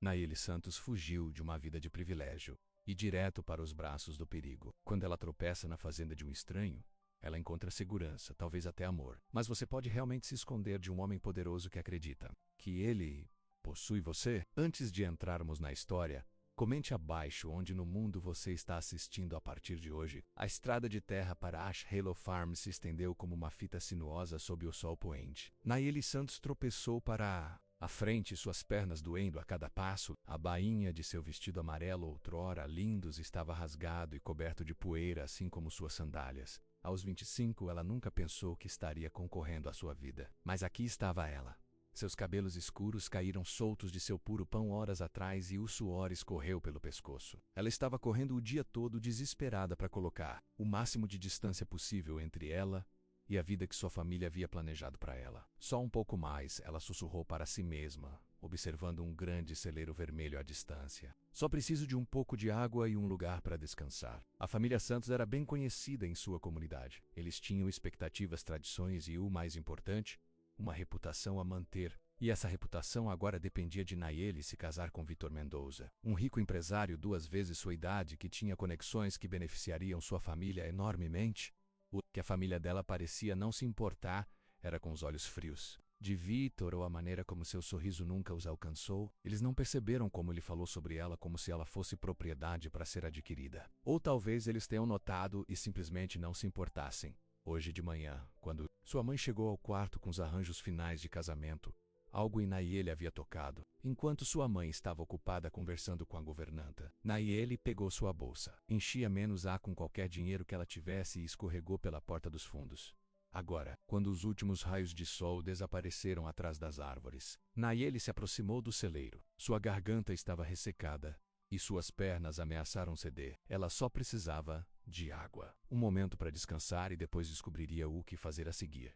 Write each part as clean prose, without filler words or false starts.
Nayeli Santos fugiu de uma vida de privilégio e direto para os braços do perigo. Quando ela tropeça na fazenda de um estranho, ela encontra segurança, talvez até amor. Mas você pode realmente se esconder de um homem poderoso que acredita que ele possui você? Antes de entrarmos na história, comente abaixo onde no mundo você está assistindo a partir de hoje. A estrada de terra para Ash Halo Farm se estendeu como uma fita sinuosa sob o sol poente. Nayeli Santos tropeçou para à frente, suas pernas doendo a cada passo. A bainha de seu vestido amarelo outrora lindos estava rasgado e coberto de poeira, assim como suas sandálias. Aos 25, ela nunca pensou que estaria concorrendo à sua vida. Mas aqui estava ela. Seus cabelos escuros caíram soltos de seu puro pão horas atrás e o suor escorreu pelo pescoço. Ela estava correndo o dia todo desesperada para colocar o máximo de distância possível entre ela e a vida que sua família havia planejado para ela. Só um pouco mais, ela sussurrou para si mesma, observando um grande celeiro vermelho à distância. Só preciso de um pouco de água e um lugar para descansar. A família Santos era bem conhecida em sua comunidade. Eles tinham expectativas, tradições e, o mais importante, uma reputação a manter. E essa reputação agora dependia de Nayeli se casar com Vitor Mendoza, um rico empresário 2 vezes sua idade que tinha conexões que beneficiariam sua família enormemente. O que a família dela parecia não se importar era com os olhos frios de Vitor ou a maneira como seu sorriso nunca os alcançou. Eles não perceberam como ele falou sobre ela como se ela fosse propriedade para ser adquirida. Ou talvez eles tenham notado e simplesmente não se importassem. Hoje de manhã, quando sua mãe chegou ao quarto com os arranjos finais de casamento, algo em Nayeli havia tocado. Enquanto sua mãe estava ocupada conversando com a governanta, Nayeli pegou sua bolsa, enchia menos ar com qualquer dinheiro que ela tivesse e escorregou pela porta dos fundos. Agora, quando os últimos raios de sol desapareceram atrás das árvores, Nayeli se aproximou do celeiro. Sua garganta estava ressecada e suas pernas ameaçaram ceder. Ela só precisava de água. Um momento para descansar e depois descobriria o que fazer a seguir.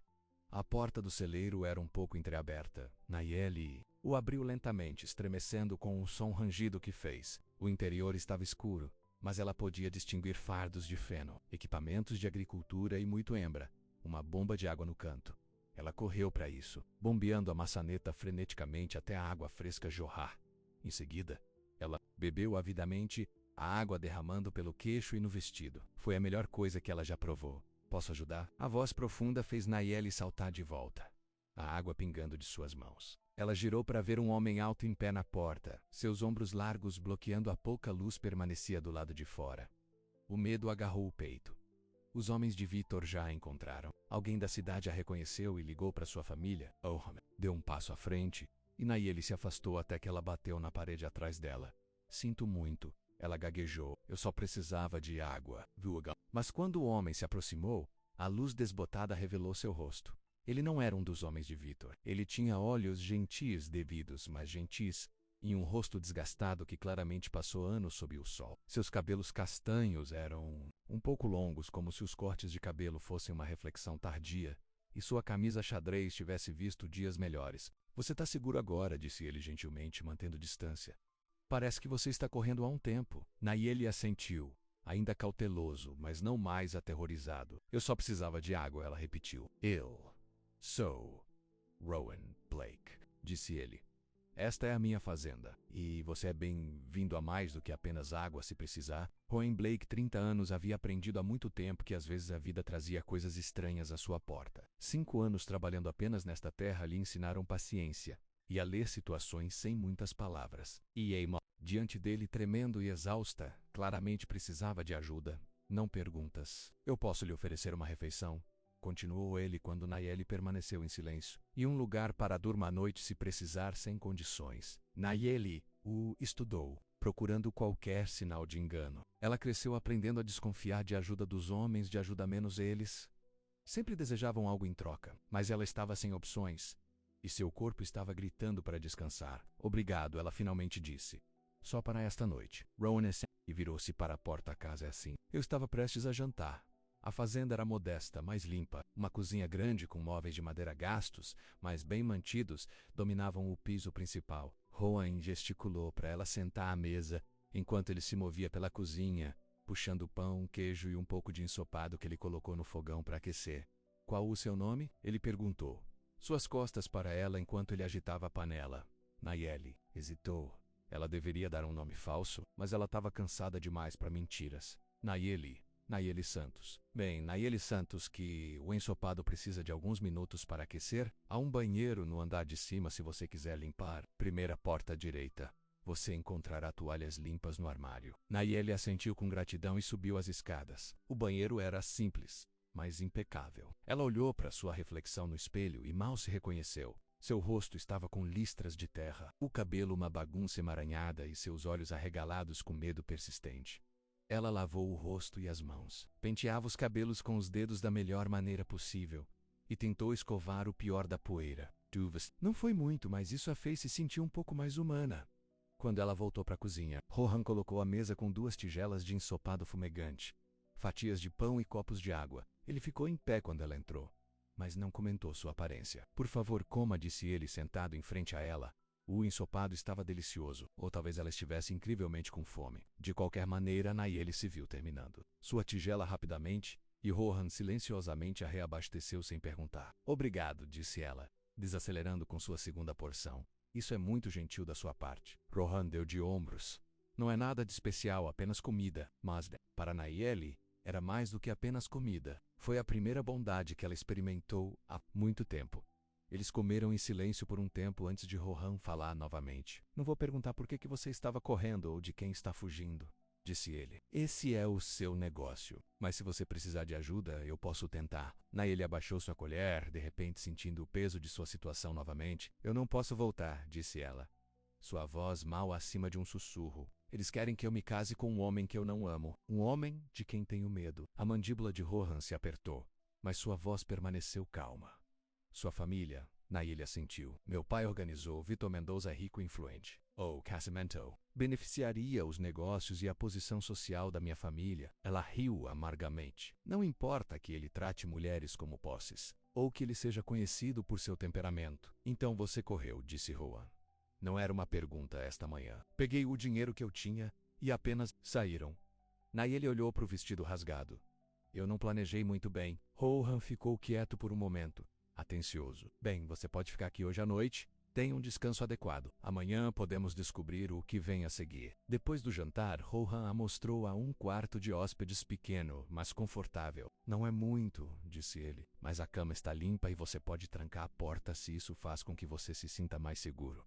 A porta do celeiro era um pouco entreaberta. Nayeli o abriu lentamente, estremecendo com o som rangido que fez. O interior estava escuro, mas ela podia distinguir fardos de feno, equipamentos de agricultura e muito embra. Uma bomba de água no canto. Ela correu para isso, bombeando a maçaneta freneticamente até a água fresca jorrar. Em seguida, ela bebeu avidamente, a água derramando pelo queixo e no vestido. Foi a melhor coisa que ela já provou. Posso ajudar? A voz profunda fez Nayeli saltar de volta, a água pingando de suas mãos. Ela girou para ver um homem alto em pé na porta. Seus ombros largos bloqueando a pouca luz permanecia do lado de fora. O medo agarrou o peito. Os homens de Vitor já a encontraram. Alguém da cidade a reconheceu e ligou para sua família. Deu um passo à frente e Nayeli se afastou até que ela bateu na parede atrás dela. Sinto muito. Ela gaguejou. Eu só precisava de água. Mas quando o homem se aproximou, a luz desbotada revelou seu rosto. Ele não era um dos homens de Vitor. Ele tinha olhos gentis devidos, mas gentis, e um rosto desgastado que claramente passou anos sob o sol. Seus cabelos castanhos eram um pouco longos, como se os cortes de cabelo fossem uma reflexão tardia, e sua camisa xadrez tivesse visto dias melhores. Você está seguro agora, disse ele gentilmente, mantendo distância. Parece que você está correndo há um tempo. Nayeli assentiu, ainda cauteloso, mas não mais aterrorizado. Eu só precisava de água, ela repetiu. Eu sou Rowan Blake, disse ele. Esta é a minha fazenda, e você é bem-vindo a mais do que apenas água se precisar. Rowan Blake, 30 anos, havia aprendido há muito tempo que às vezes a vida trazia coisas estranhas à sua porta. 5 anos trabalhando apenas nesta terra lhe ensinaram paciência e a ler situações sem muitas palavras. E Emma, diante dele tremendo e exausta, claramente precisava de ajuda, não perguntas. Eu posso lhe oferecer uma refeição? Continuou ele quando Nayeli permaneceu em silêncio. E um lugar para durma à noite se precisar sem condições. Nayeli o estudou, procurando qualquer sinal de engano. Ela cresceu aprendendo a desconfiar de ajuda dos homens, de ajuda menos eles. Sempre desejavam algo em troca, mas ela estava sem opções. E seu corpo estava gritando para descansar. Obrigado, ela finalmente disse. Só para esta noite. Rowan e virou-se para a porta. A casa é assim. Eu estava prestes a jantar. A fazenda era modesta, mais limpa. Uma cozinha grande com móveis de madeira gastos, mas bem mantidos, dominavam o piso principal. Rowan gesticulou para ela sentar à mesa, enquanto ele se movia pela cozinha, puxando pão, queijo e um pouco de ensopado que ele colocou no fogão para aquecer. Qual o seu nome? Ele perguntou. Suas costas para ela enquanto ele agitava a panela. Nayeli hesitou. Ela deveria dar um nome falso, mas ela estava cansada demais para mentiras. Nayeli Santos. Bem, Nayeli Santos, que o ensopado precisa de alguns minutos para aquecer. Há um banheiro no andar de cima se você quiser limpar. Primeira porta à direita. Você encontrará toalhas limpas no armário. Nayeli assentiu com gratidão e subiu as escadas. O banheiro era simples, mas impecável. Ela olhou para sua reflexão no espelho e mal se reconheceu. Seu rosto estava com listras de terra, o cabelo uma bagunça emaranhada e seus olhos arregalados com medo persistente. Ela lavou o rosto e as mãos, penteava os cabelos com os dedos da melhor maneira possível e tentou escovar o pior da poeira. Não foi muito, mas isso a fez se sentir um pouco mais humana. Quando ela voltou para a cozinha, Rohan colocou a mesa com 2 tigelas de ensopado fumegante, fatias de pão e copos de água. Ele ficou em pé quando ela entrou, mas não comentou sua aparência. Por favor, coma, disse ele sentado em frente a ela. O ensopado estava delicioso, ou talvez ela estivesse incrivelmente com fome. De qualquer maneira, Nayeli se viu terminando sua tigela rapidamente, e Rohan silenciosamente a reabasteceu sem perguntar. Obrigado, disse ela, desacelerando com sua segunda porção. Isso é muito gentil da sua parte. Rohan deu de ombros. Não é nada de especial, apenas comida. Mas, para Nayeli, era mais do que apenas comida. Foi a primeira bondade que ela experimentou há muito tempo. Eles comeram em silêncio por um tempo antes de Rohan falar novamente. Não vou perguntar por que você estava correndo ou de quem está fugindo, disse ele. Esse é o seu negócio. Mas se você precisar de ajuda, eu posso tentar. Nayeli abaixou sua colher, de repente sentindo o peso de sua situação novamente. Eu não posso voltar, disse ela, sua voz mal acima de um sussurro. Eles querem que eu me case com um homem que eu não amo. Um homem de quem tenho medo. A mandíbula de Rohan se apertou, mas sua voz permaneceu calma. Sua família, Nayeli assentiu. Meu pai organizou. Vitor Mendoza é rico e influente. O casamento beneficiaria os negócios e a posição social da minha família. Ela riu amargamente. Não importa que ele trate mulheres como posses, ou que ele seja conhecido por seu temperamento. Então você correu, disse Rohan. Não era uma pergunta esta manhã. Peguei o dinheiro que eu tinha e apenas saíram. Nayeli olhou para o vestido rasgado. Eu não planejei muito bem. Rohan ficou quieto por um momento, atencioso. Bem, você pode ficar aqui hoje à noite. Tenha um descanso adequado. Amanhã podemos descobrir o que vem a seguir. Depois do jantar, Rohan a mostrou a um quarto de hóspedes pequeno, mas confortável. Não é muito, disse ele, mas a cama está limpa e você pode trancar a porta se isso faz com que você se sinta mais seguro.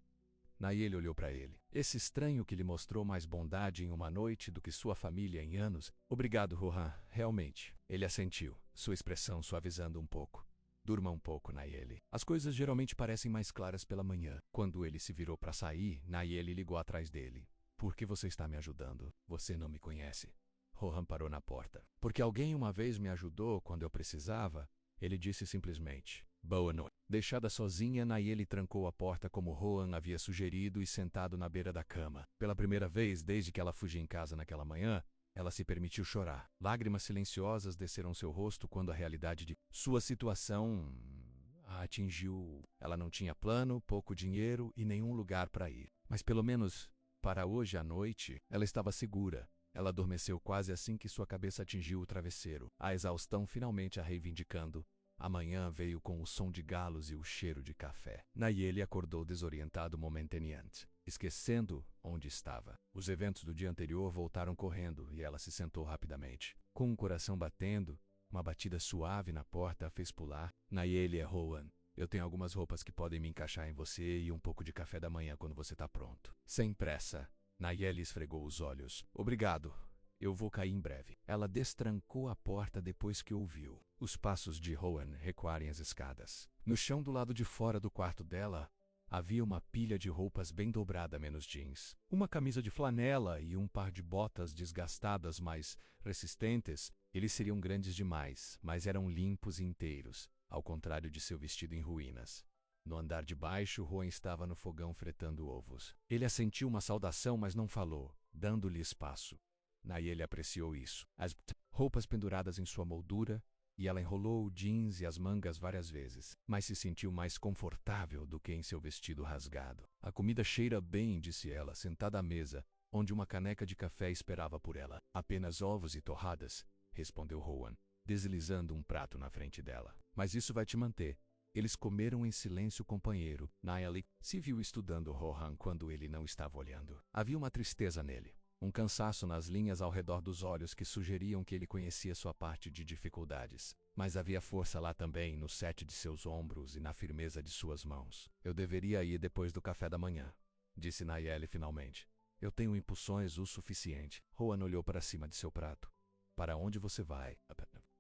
Nayeli olhou para ele. Esse estranho que lhe mostrou mais bondade em uma noite do que sua família em anos. Obrigado, Rohan, realmente. Ele assentiu, sua expressão suavizando um pouco. Durma um pouco, Nayeli. As coisas geralmente parecem mais claras pela manhã. Quando ele se virou para sair, Nayeli ligou atrás dele. Por que você está me ajudando? Você não me conhece. Rohan parou na porta. Porque alguém uma vez me ajudou quando eu precisava, ele disse simplesmente. Boa noite. Deixada sozinha, Nayeli trancou a porta como Rohan havia sugerido e sentado na beira da cama. Pela primeira vez desde que ela fugia em casa naquela manhã, ela se permitiu chorar. Lágrimas silenciosas desceram seu rosto quando a realidade de sua situação a atingiu. Ela não tinha plano, pouco dinheiro e nenhum lugar para ir. Mas pelo menos, para hoje à noite, ela estava segura. Ela adormeceu quase assim que sua cabeça atingiu o travesseiro, a exaustão finalmente a reivindicando. Amanhã veio com o som de galos e o cheiro de café. Nayeli acordou desorientado momentaneamente, esquecendo onde estava. Os eventos do dia anterior voltaram correndo e ela se sentou rapidamente. Com o coração batendo, uma batida suave na porta a fez pular. Nayeli é Rohan. Eu tenho algumas roupas que podem me encaixar em você e um pouco de café da manhã quando você está pronto. Sem pressa. Nayeli esfregou os olhos. Obrigado. Eu vou cair em breve. Ela destrancou a porta depois que ouviu os passos de Rohan recuarem as escadas. No chão do lado de fora do quarto dela, havia uma pilha de roupas bem dobrada menos jeans. Uma camisa de flanela e um par de botas desgastadas mas resistentes. Eles seriam grandes demais, mas eram limpos e inteiros, ao contrário de seu vestido em ruínas. No andar de baixo, Rohan estava no fogão fretando ovos. Ele assentiu uma saudação, mas não falou, dando-lhe espaço. Nayeli apreciou isso. As roupas penduradas em sua moldura, e ela enrolou o jeans e as mangas várias vezes, mas se sentiu mais confortável do que em seu vestido rasgado. A comida cheira bem, disse ela, sentada à mesa, onde uma caneca de café esperava por ela. Apenas ovos e torradas, respondeu Rohan, deslizando um prato na frente dela. Mas isso vai te manter. Eles comeram em silêncio companheiro. Nayeli se viu estudando Rohan quando ele não estava olhando. Havia uma tristeza nele. Um cansaço nas linhas ao redor dos olhos que sugeriam que ele conhecia sua parte de dificuldades. Mas havia força lá também, no sete de seus ombros e na firmeza de suas mãos. Eu deveria ir depois do café da manhã, disse Nayeli finalmente. Eu tenho impulsões o suficiente. Rohan olhou para cima de seu prato. Para onde você vai?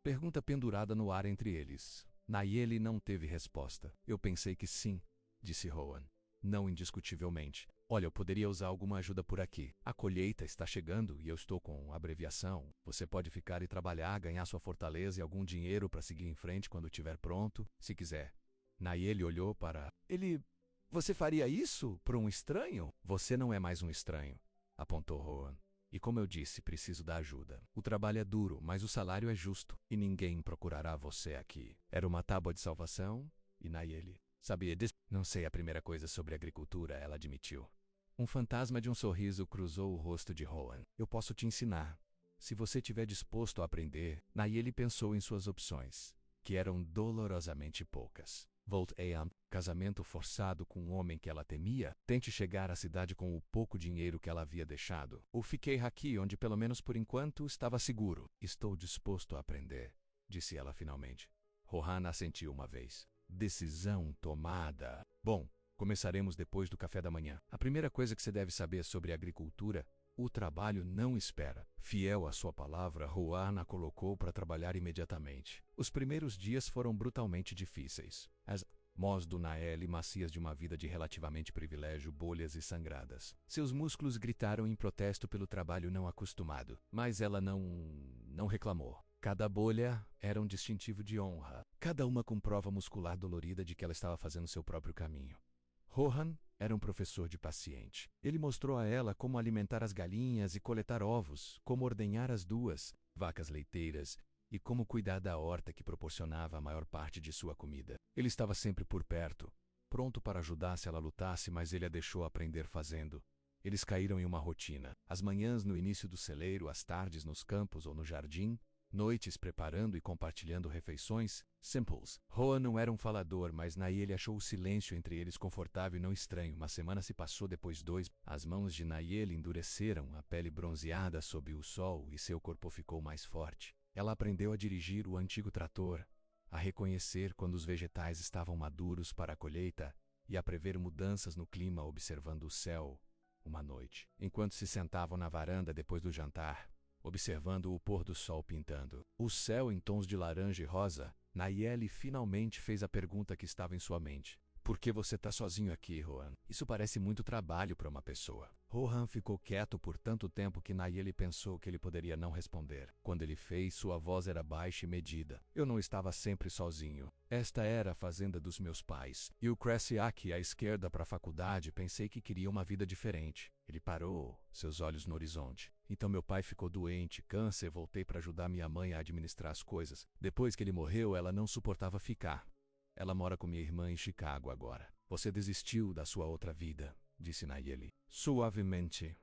Pergunta pendurada no ar entre eles. Nayeli não teve resposta. Eu pensei que sim, disse Rohan. Não indiscutivelmente. Olha, eu poderia usar alguma ajuda por aqui. A colheita está chegando e eu estou com abreviação. Você pode ficar e trabalhar, ganhar sua fortaleza e algum dinheiro para seguir em frente quando estiver pronto, se quiser. Nayeli olhou para ele. Você faria isso por um estranho? Você não é mais um estranho, apontou Rohan. E como eu disse, preciso da ajuda. O trabalho é duro, mas o salário é justo. E ninguém procurará você aqui. Era uma tábua de salvação? E Nayeli sabia disso? Não sei a primeira coisa sobre agricultura, ela admitiu. Um fantasma de um sorriso cruzou o rosto de Rohan. Eu posso te ensinar. Se você estiver disposto a aprender. Nayeli pensou em suas opções, que eram dolorosamente poucas. Volt Aam, casamento forçado com um homem que ela temia, tente chegar à cidade com o pouco dinheiro que ela havia deixado. Ou fiquei aqui, onde pelo menos por enquanto estava seguro. Estou disposto a aprender, disse ela finalmente. Rohan assentiu uma vez. Decisão tomada. Bom, começaremos depois do café da manhã. A primeira coisa que você deve saber sobre agricultura: o trabalho não espera. Fiel à sua palavra, Rohan a colocou para trabalhar imediatamente. Os primeiros dias foram brutalmente difíceis. As mãos do Nayeli macias de uma vida de relativamente privilégio, bolhas e sangradas. Seus músculos gritaram em protesto pelo trabalho não acostumado, mas ela não reclamou. Cada bolha era um distintivo de honra, cada uma com prova muscular dolorida de que ela estava fazendo seu próprio caminho. Rohan era um professor de paciente. Ele mostrou a ela como alimentar as galinhas e coletar ovos, como ordenhar as duas vacas leiteiras e como cuidar da horta que proporcionava a maior parte de sua comida. Ele estava sempre por perto, pronto para ajudar se ela lutasse, mas ele a deixou aprender fazendo. Eles caíram em uma rotina. As manhãs no início do celeiro, as tardes nos campos ou no jardim, noites preparando e compartilhando refeições simples. Rohan não era um falador, mas Nayeli achou o silêncio entre eles confortável e não estranho. Uma semana se passou, depois dois. As mãos de Nayeli endureceram, a pele bronzeada sob o sol e seu corpo ficou mais forte. Ela aprendeu a dirigir o antigo trator, a reconhecer quando os vegetais estavam maduros para a colheita e a prever mudanças no clima observando o céu uma noite, enquanto se sentavam na varanda depois do jantar, observando o pôr do sol pintando o céu em tons de laranja e rosa. Nayeli finalmente fez a pergunta que estava em sua mente. Por que você está sozinho aqui, Rohan? Isso parece muito trabalho para uma pessoa. Rohan ficou quieto por tanto tempo que Nayeli pensou que ele poderia não responder. Quando ele fez, sua voz era baixa e medida. Eu não estava sempre sozinho. Esta era a fazenda dos meus pais. Eu cresci aqui à esquerda para a faculdade, pensei que queria uma vida diferente. Ele parou, seus olhos no horizonte. Então meu pai ficou doente, câncer, voltei para ajudar minha mãe a administrar as coisas. Depois que ele morreu, ela não suportava ficar. Ela mora com minha irmã em Chicago agora. Você desistiu da sua outra vida, disse Nayeli suavemente.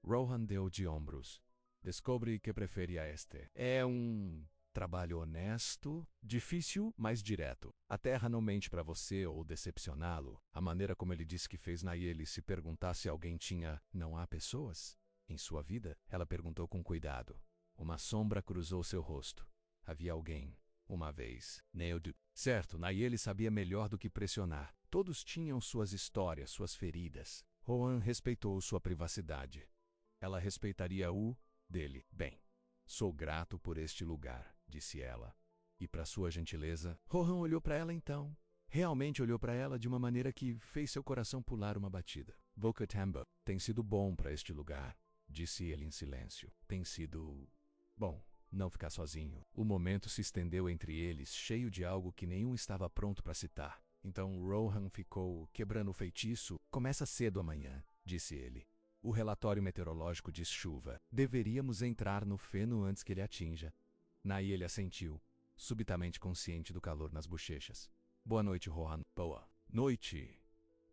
Rohan deu de ombros. Descobri que prefere a este. É um trabalho honesto, difícil, mas direto. A terra não mente para você ou decepcioná-lo. A maneira como ele disse que fez Nayeli se perguntar se alguém tinha... Não há pessoas em sua vida? Ela perguntou com cuidado. Uma sombra cruzou seu rosto. Havia alguém. Uma vez. Neildo. Certo, Nayeli sabia melhor do que pressionar. Todos tinham suas histórias, suas feridas. Rohan respeitou sua privacidade. Ela respeitaria o dele. Bem, sou grato por este lugar, disse ela. E para sua gentileza, Rohan olhou para ela então. Realmente olhou para ela de uma maneira que fez seu coração pular uma batida. Volkatamba tem sido bom para este lugar, disse ele em silêncio. Tem sido... bom. Não ficar sozinho. O momento se estendeu entre eles, cheio de algo que nenhum estava pronto para citar. Então Rohan ficou quebrando o feitiço. Começa cedo amanhã, disse ele. O relatório meteorológico diz chuva. Deveríamos entrar no feno antes que ele atinja. Nayeli assentiu, subitamente consciente do calor nas bochechas. Boa noite, Rohan. Boa noite,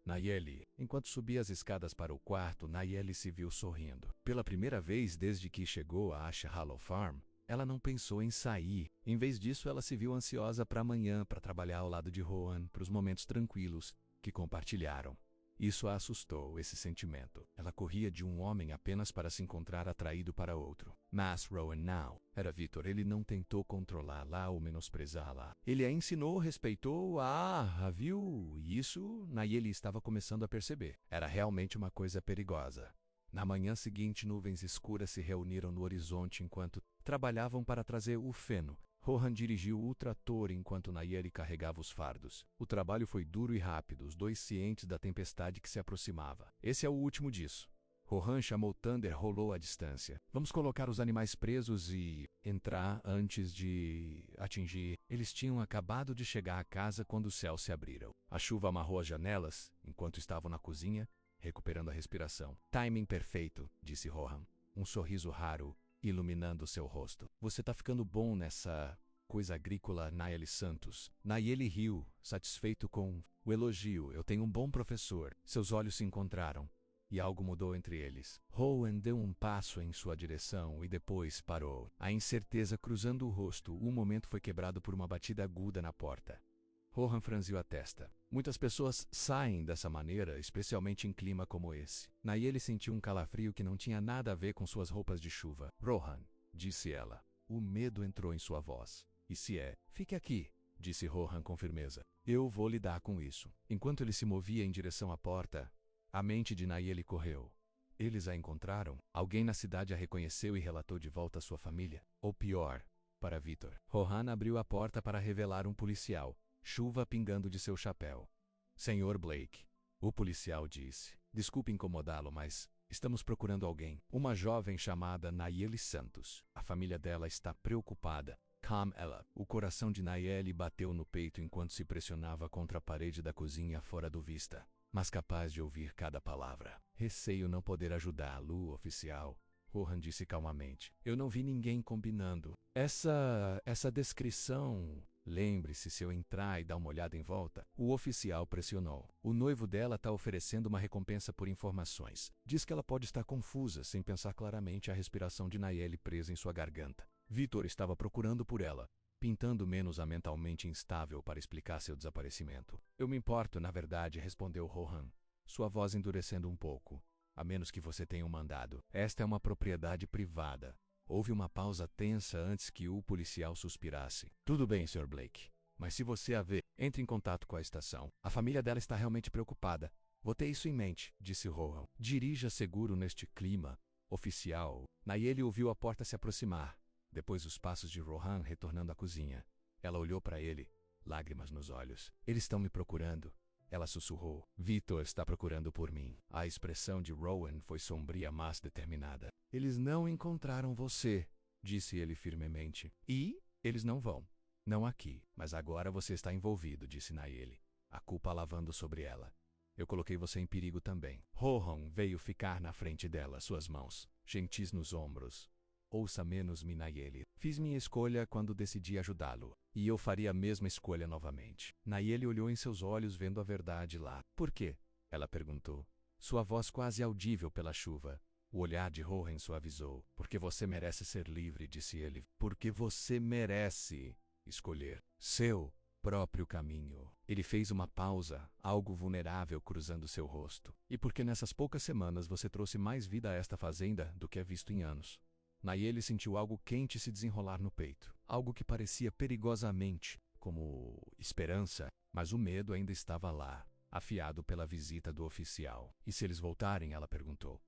Nayeli. Enquanto subia as escadas para o quarto, Nayeli se viu sorrindo. Pela primeira vez desde que chegou a Ash Hollow Farm, Ela não pensou em sair. Em vez disso, ela se viu ansiosa para amanhã, para trabalhar ao lado de Rohan, para os momentos tranquilos que compartilharam. Isso a assustou, esse sentimento. Ela corria de um homem apenas para se encontrar atraído para outro. Mas Rohan não. Era Victor. Ele não tentou controlá-la ou menosprezá-la. Ele a ensinou, respeitou, a viu. E isso, Nayeli estava começando a perceber. Era realmente uma coisa perigosa. Na manhã seguinte, nuvens escuras se reuniram no horizonte enquanto trabalhavam para trazer o feno. Rohan dirigiu o trator enquanto Nayeli carregava os fardos. O trabalho foi duro e rápido, os dois cientes da tempestade que se aproximava. Esse é o último disso. Rohan chamou Thunder, rolou à distância. Vamos colocar os animais presos e entrar antes de atingir. Eles tinham acabado de chegar à casa quando os céus se abriram. A chuva amarrou as janelas enquanto estavam na cozinha, recuperando a respiração. Timing perfeito, disse Rohan. Um sorriso raro iluminando seu rosto. Você tá ficando bom nessa coisa agrícola, Nayeli Santos. Nayeli riu, satisfeito com o elogio. Eu tenho um bom professor. Seus olhos se encontraram. E algo mudou entre eles. Rohan deu um passo em sua direção e depois parou. A incerteza cruzando o rosto. O momento foi quebrado por uma batida aguda na porta. Rohan franziu a testa. Muitas pessoas saem dessa maneira, especialmente em clima como esse. Nayeli sentiu um calafrio que não tinha nada a ver com suas roupas de chuva. Rohan, disse ela. O medo entrou em sua voz. E se é? Fique aqui, disse Rohan com firmeza. Eu vou lidar com isso. Enquanto ele se movia em direção à porta, a mente de Nayeli correu. Eles a encontraram? Alguém na cidade a reconheceu e relatou de volta à sua família? Ou pior, para Victor. Rohan abriu a porta para revelar um policial. Chuva pingando de seu chapéu. Senhor Blake, o policial disse. Desculpe incomodá-lo, mas estamos procurando alguém. Uma jovem chamada Nayeli Santos. A família dela está preocupada. Calm ela. O coração de Nayeli bateu no peito enquanto se pressionava contra a parede da cozinha fora do vista, mas capaz de ouvir cada palavra. Receio não poder ajudá-lo, oficial. Rohan disse calmamente. Eu não vi ninguém combinando. Essa descrição... Lembre-se, se eu entrar e dar uma olhada em volta. O oficial pressionou. O noivo dela está oferecendo uma recompensa por informações. Diz que ela pode estar confusa, sem pensar claramente a respiração de Nayeli presa em sua garganta. Victor estava procurando por ela, pintando menos a mentalmente instável para explicar seu desaparecimento. Eu me importo, na verdade, respondeu Rohan, sua voz endurecendo um pouco. A menos que você tenha um mandado. Esta é uma propriedade privada. Houve uma pausa tensa antes que o policial suspirasse. Tudo bem, Sr. Blake. Mas se você a vê, entre em contato com a estação. A família dela está realmente preocupada. Vou ter isso em mente, disse Rohan. Dirija seguro neste clima. Oficial. Nayeli ouviu a porta se aproximar. Depois os passos de Rohan retornando à cozinha. Ela olhou para ele, lágrimas nos olhos. Eles estão me procurando. Ela sussurrou. Victor está procurando por mim. A expressão de Rohan foi sombria, mas determinada. Eles não encontraram você, disse ele firmemente. E eles não vão. Não aqui. Mas agora você está envolvido, disse Nayeli, a culpa lavando sobre ela. Eu coloquei você em perigo também. Rohan veio ficar na frente dela, suas mãos gentis nos ombros. Ouça menos-me, Nayeli. Fiz minha escolha quando decidi ajudá-lo. E eu faria a mesma escolha novamente. Nayeli olhou em seus olhos vendo a verdade lá. Por quê? Ela perguntou. Sua voz quase audível pela chuva. O olhar de Rohan suavizou. Porque você merece ser livre, disse ele. Porque você merece escolher seu próprio caminho. Ele fez uma pausa, algo vulnerável cruzando seu rosto. E porque nessas poucas semanas você trouxe mais vida a esta fazenda do que é visto em anos. Nayeli sentiu algo quente se desenrolar no peito. Algo que parecia perigosamente, como esperança, mas o medo ainda estava lá, afiado pela visita do oficial. E se eles voltarem? Ela perguntou.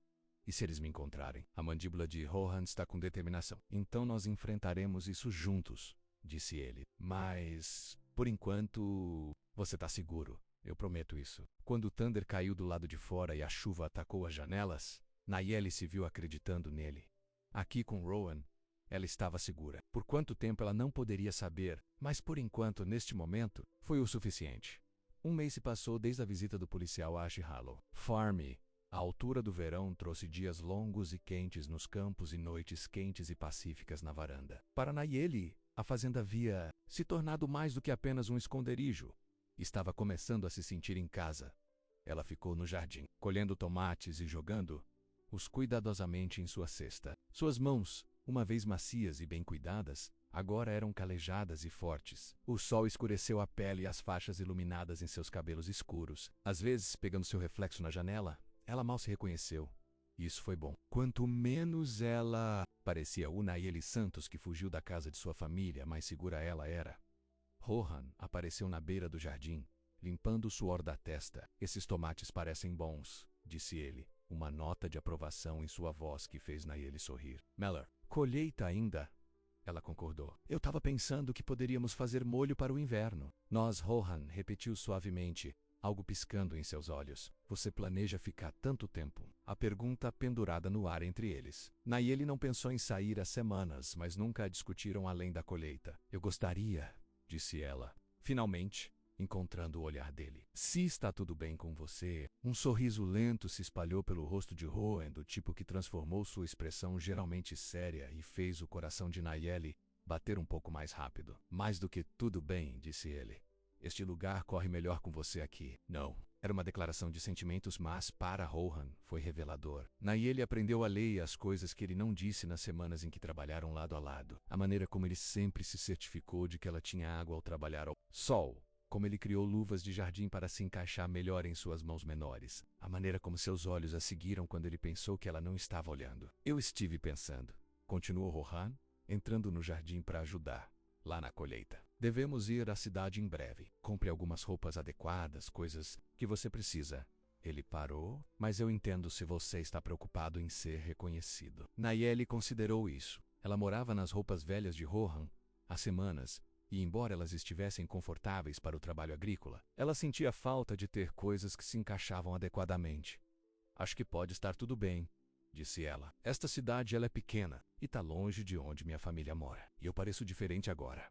E se eles me encontrarem? A mandíbula de Rohan está com determinação. Então nós enfrentaremos isso juntos, disse ele. Mas, por enquanto, você está seguro. Eu prometo isso. Quando o Thunder caiu do lado de fora e a chuva atacou as janelas, Nayeli se viu acreditando nele. Aqui com Rohan, ela estava segura. Por quanto tempo ela não poderia saber, mas por enquanto, neste momento, foi o suficiente. Um mês se passou desde a visita do policial a Ash Hollow. Farm, a altura do verão trouxe dias longos e quentes nos campos e noites quentes e pacíficas na varanda. Para Nayeli, a fazenda havia se tornado mais do que apenas um esconderijo. Estava começando a se sentir em casa. Ela ficou no jardim, colhendo tomates e jogando-os cuidadosamente em sua cesta. Suas mãos uma vez macias e bem cuidadas, agora eram calejadas e fortes. O sol escureceu a pele e as faixas iluminadas em seus cabelos escuros. Às vezes, pegando seu reflexo na janela, ela mal se reconheceu. Isso foi bom. Quanto menos ela... Parecia o Nayeli Santos que fugiu da casa de sua família, mais segura ela era. Rohan apareceu na beira do jardim, limpando o suor da testa. Esses tomates parecem bons, disse ele, uma nota de aprovação em sua voz que fez Nayeli sorrir. Meller, colheita ainda? Ela concordou. Eu estava pensando que poderíamos fazer molho para o inverno. Rohan repetiu suavemente, algo piscando em seus olhos. Você planeja ficar tanto tempo? A pergunta pendurada no ar entre eles. Nayeli não pensou em sair há semanas, mas nunca a discutiram além da colheita. Eu gostaria, disse ela, finalmente, encontrando o olhar dele. Se está tudo bem com você, um sorriso lento se espalhou pelo rosto de Rohan, do tipo que transformou sua expressão geralmente séria e fez o coração de Nayeli bater um pouco mais rápido. Mais do que tudo bem, disse ele. Este lugar corre melhor com você aqui. Não. Era uma declaração de sentimentos, mas para Rohan foi revelador. Nayeli aprendeu a ler as coisas que ele não disse nas semanas em que trabalharam lado a lado. A maneira como ele sempre se certificou de que ela tinha água ao trabalhar ao sol. Como ele criou luvas de jardim para se encaixar melhor em suas mãos menores. A maneira como seus olhos a seguiram quando ele pensou que ela não estava olhando. Eu estive pensando, continuou Rohan, entrando no jardim para ajudar, lá na colheita. Devemos ir à cidade em breve. Compre algumas roupas adequadas, coisas que você precisa. Ele parou, mas eu entendo se você está preocupado em ser reconhecido. Nayeli considerou isso. Ela morava nas roupas velhas de Rohan há semanas, e embora elas estivessem confortáveis para o trabalho agrícola, ela sentia falta de ter coisas que se encaixavam adequadamente. Acho que pode estar tudo bem, disse ela. Esta cidade ela é pequena e está longe de onde minha família mora. E eu pareço diferente agora.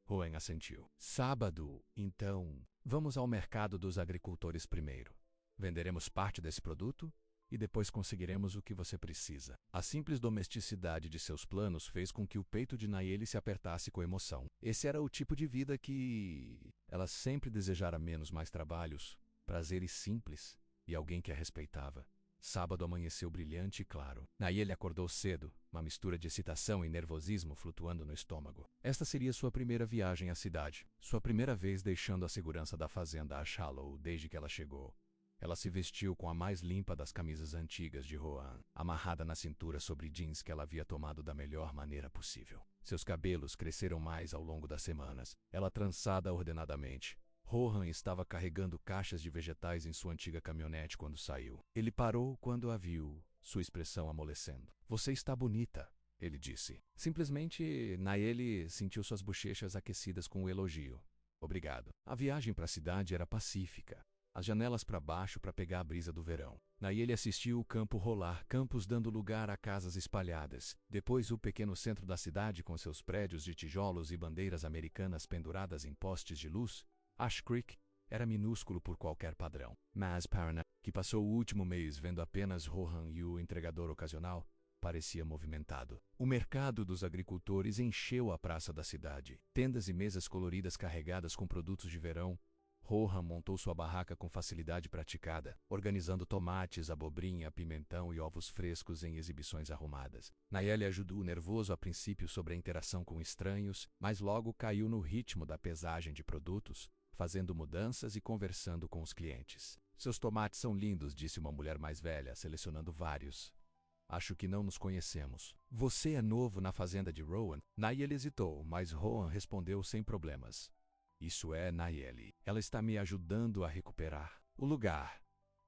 Rohan assentiu. Sábado, então, vamos ao mercado dos agricultores primeiro. Venderemos parte desse produto e depois conseguiremos o que você precisa. A simples domesticidade de seus planos fez com que o peito de Nayeli se apertasse com emoção. Esse era o tipo de vida que ela sempre desejara menos mais trabalhos, prazeres simples e alguém que a respeitava. Sábado amanheceu brilhante e claro. Nayeli acordou cedo, uma mistura de excitação e nervosismo flutuando no estômago. Esta seria sua primeira viagem à cidade, sua primeira vez deixando a segurança da fazenda a Shallow desde que ela chegou. Ela se vestiu com a mais limpa das camisas antigas de Rohan, amarrada na cintura sobre jeans que ela havia tomado da melhor maneira possível. Seus cabelos cresceram mais ao longo das semanas, ela trançada ordenadamente. Rohan estava carregando caixas de vegetais em sua antiga caminhonete quando saiu. Ele parou quando a viu, sua expressão amolecendo. Você está bonita, ele disse. Simplesmente, Nayeli sentiu suas bochechas aquecidas com o elogio. Obrigado. A viagem para a cidade era pacífica. As janelas para baixo para pegar a brisa do verão. Nayeli assistiu o campo rolar, campos dando lugar a casas espalhadas. Depois o pequeno centro da cidade com seus prédios de tijolos e bandeiras americanas penduradas em postes de luz. Ash Creek era minúsculo por qualquer padrão. Mas Parana, que passou o último mês vendo apenas Rohan e o entregador ocasional, parecia movimentado. O mercado dos agricultores encheu a praça da cidade. Tendas e mesas coloridas carregadas com produtos de verão. Rohan montou sua barraca com facilidade praticada, organizando tomates, abobrinha, pimentão e ovos frescos em exibições arrumadas. Nayeli ajudou nervoso a princípio sobre a interação com estranhos, mas logo caiu no ritmo da pesagem de produtos, fazendo mudanças e conversando com os clientes. Seus tomates são lindos, disse uma mulher mais velha, selecionando vários. Acho que não nos conhecemos. Você é novo na fazenda de Rohan? Nayeli hesitou, mas Rohan respondeu sem problemas. Isso é Nayeli. Ela está me ajudando a recuperar o lugar.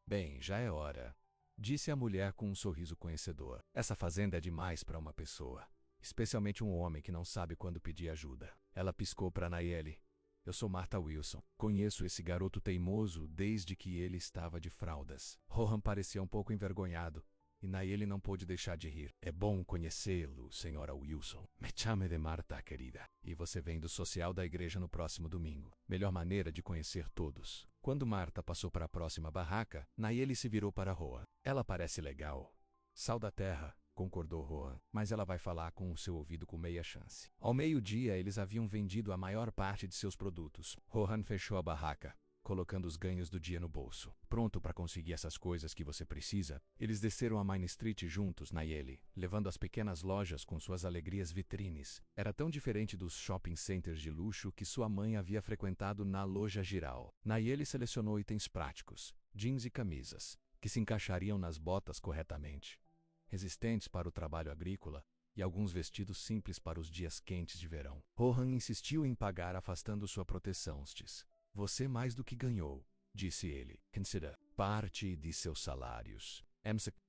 Bem, já é hora, disse a mulher com um sorriso conhecedor. Essa fazenda é demais para uma pessoa, especialmente um homem que não sabe quando pedir ajuda. Ela piscou para Nayeli. Eu sou Martha Wilson. Conheço esse garoto teimoso desde que ele estava de fraldas. Rohan parecia um pouco envergonhado, e Nayeli não pôde deixar de rir. É bom conhecê-lo, senhora Wilson. Me chame de Martha, querida. E você vem do social da igreja no próximo domingo. Melhor maneira de conhecer todos. Quando Martha passou para a próxima barraca, Nayeli se virou para Rohan. Ela parece legal. Sal da terra, concordou Rohan, mas ela vai falar com o seu ouvido com meia chance. Ao meio-dia, eles haviam vendido a maior parte de seus produtos. Rohan fechou a barraca, colocando os ganhos do dia no bolso. Pronto para conseguir essas coisas que você precisa, eles desceram a Main Street juntos, Nayeli, levando as pequenas lojas com suas alegrias vitrines. Era tão diferente dos shopping centers de luxo que sua mãe havia frequentado na loja Giral. Nayeli selecionou itens práticos, jeans e camisas, que se encaixariam nas botas corretamente, resistentes para o trabalho agrícola, e alguns vestidos simples para os dias quentes de verão. Rohan insistiu em pagar, afastando sua proteção. Você mais do que ganhou, disse ele. Considera parte de seus salários.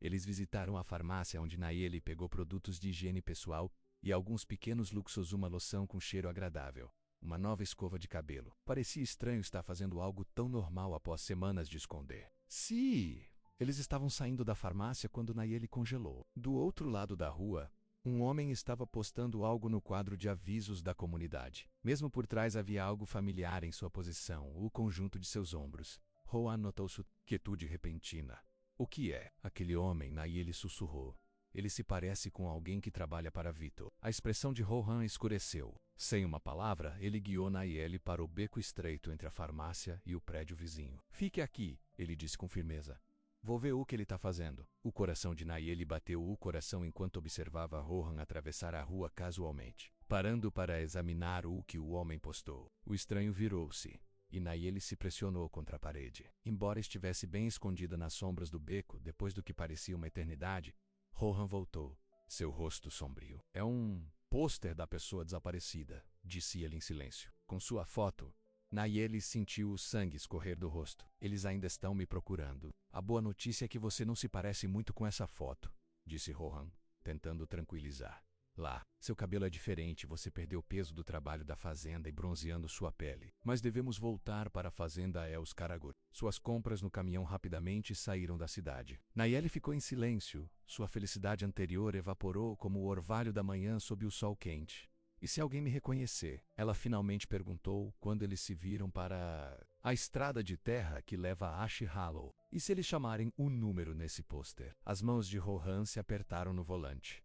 Eles visitaram a farmácia onde Nayeli pegou produtos de higiene pessoal e alguns pequenos luxos, uma loção com cheiro agradável, uma nova escova de cabelo. Parecia estranho estar fazendo algo tão normal após semanas de esconder. Sim! Eles estavam saindo da farmácia quando Nayeli congelou. Do outro lado da rua, um homem estava postando algo no quadro de avisos da comunidade. Mesmo por trás havia algo familiar em sua posição, o conjunto de seus ombros. Rohan notou sua quietude repentina. O que é? Aquele homem, Nayeli sussurrou. Ele se parece com alguém que trabalha para Vitor. A expressão de Rohan escureceu. Sem uma palavra, ele guiou Nayeli para o beco estreito entre a farmácia e o prédio vizinho. Fique aqui, ele disse com firmeza. Vou ver o que ele está fazendo. O coração de Nayeli bateu o coração enquanto observava Rohan atravessar a rua casualmente, parando para examinar o que o homem postou. O estranho virou-se, e Nayeli se pressionou contra a parede. Embora estivesse bem escondida nas sombras do beco, depois do que parecia uma eternidade, Rohan voltou, seu rosto sombrio. É um pôster da pessoa desaparecida, disse ele em silêncio. Com sua foto, Nayeli sentiu o sangue escorrer do rosto. Eles ainda estão me procurando. A boa notícia é que você não se parece muito com essa foto, disse Rohan, tentando tranquilizar. Lá, seu cabelo é diferente, você perdeu o peso do trabalho da fazenda e bronzeando sua pele. Mas devemos voltar para a fazenda Els Karagur. Suas compras no caminhão rapidamente saíram da cidade. Nayeli ficou em silêncio. Sua felicidade anterior evaporou como o orvalho da manhã sob o sol quente. E se alguém me reconhecer? Ela finalmente perguntou quando eles se viram para a estrada de terra que leva a Ash Hollow. E se eles chamarem o número nesse pôster? As mãos de Rohan se apertaram no volante.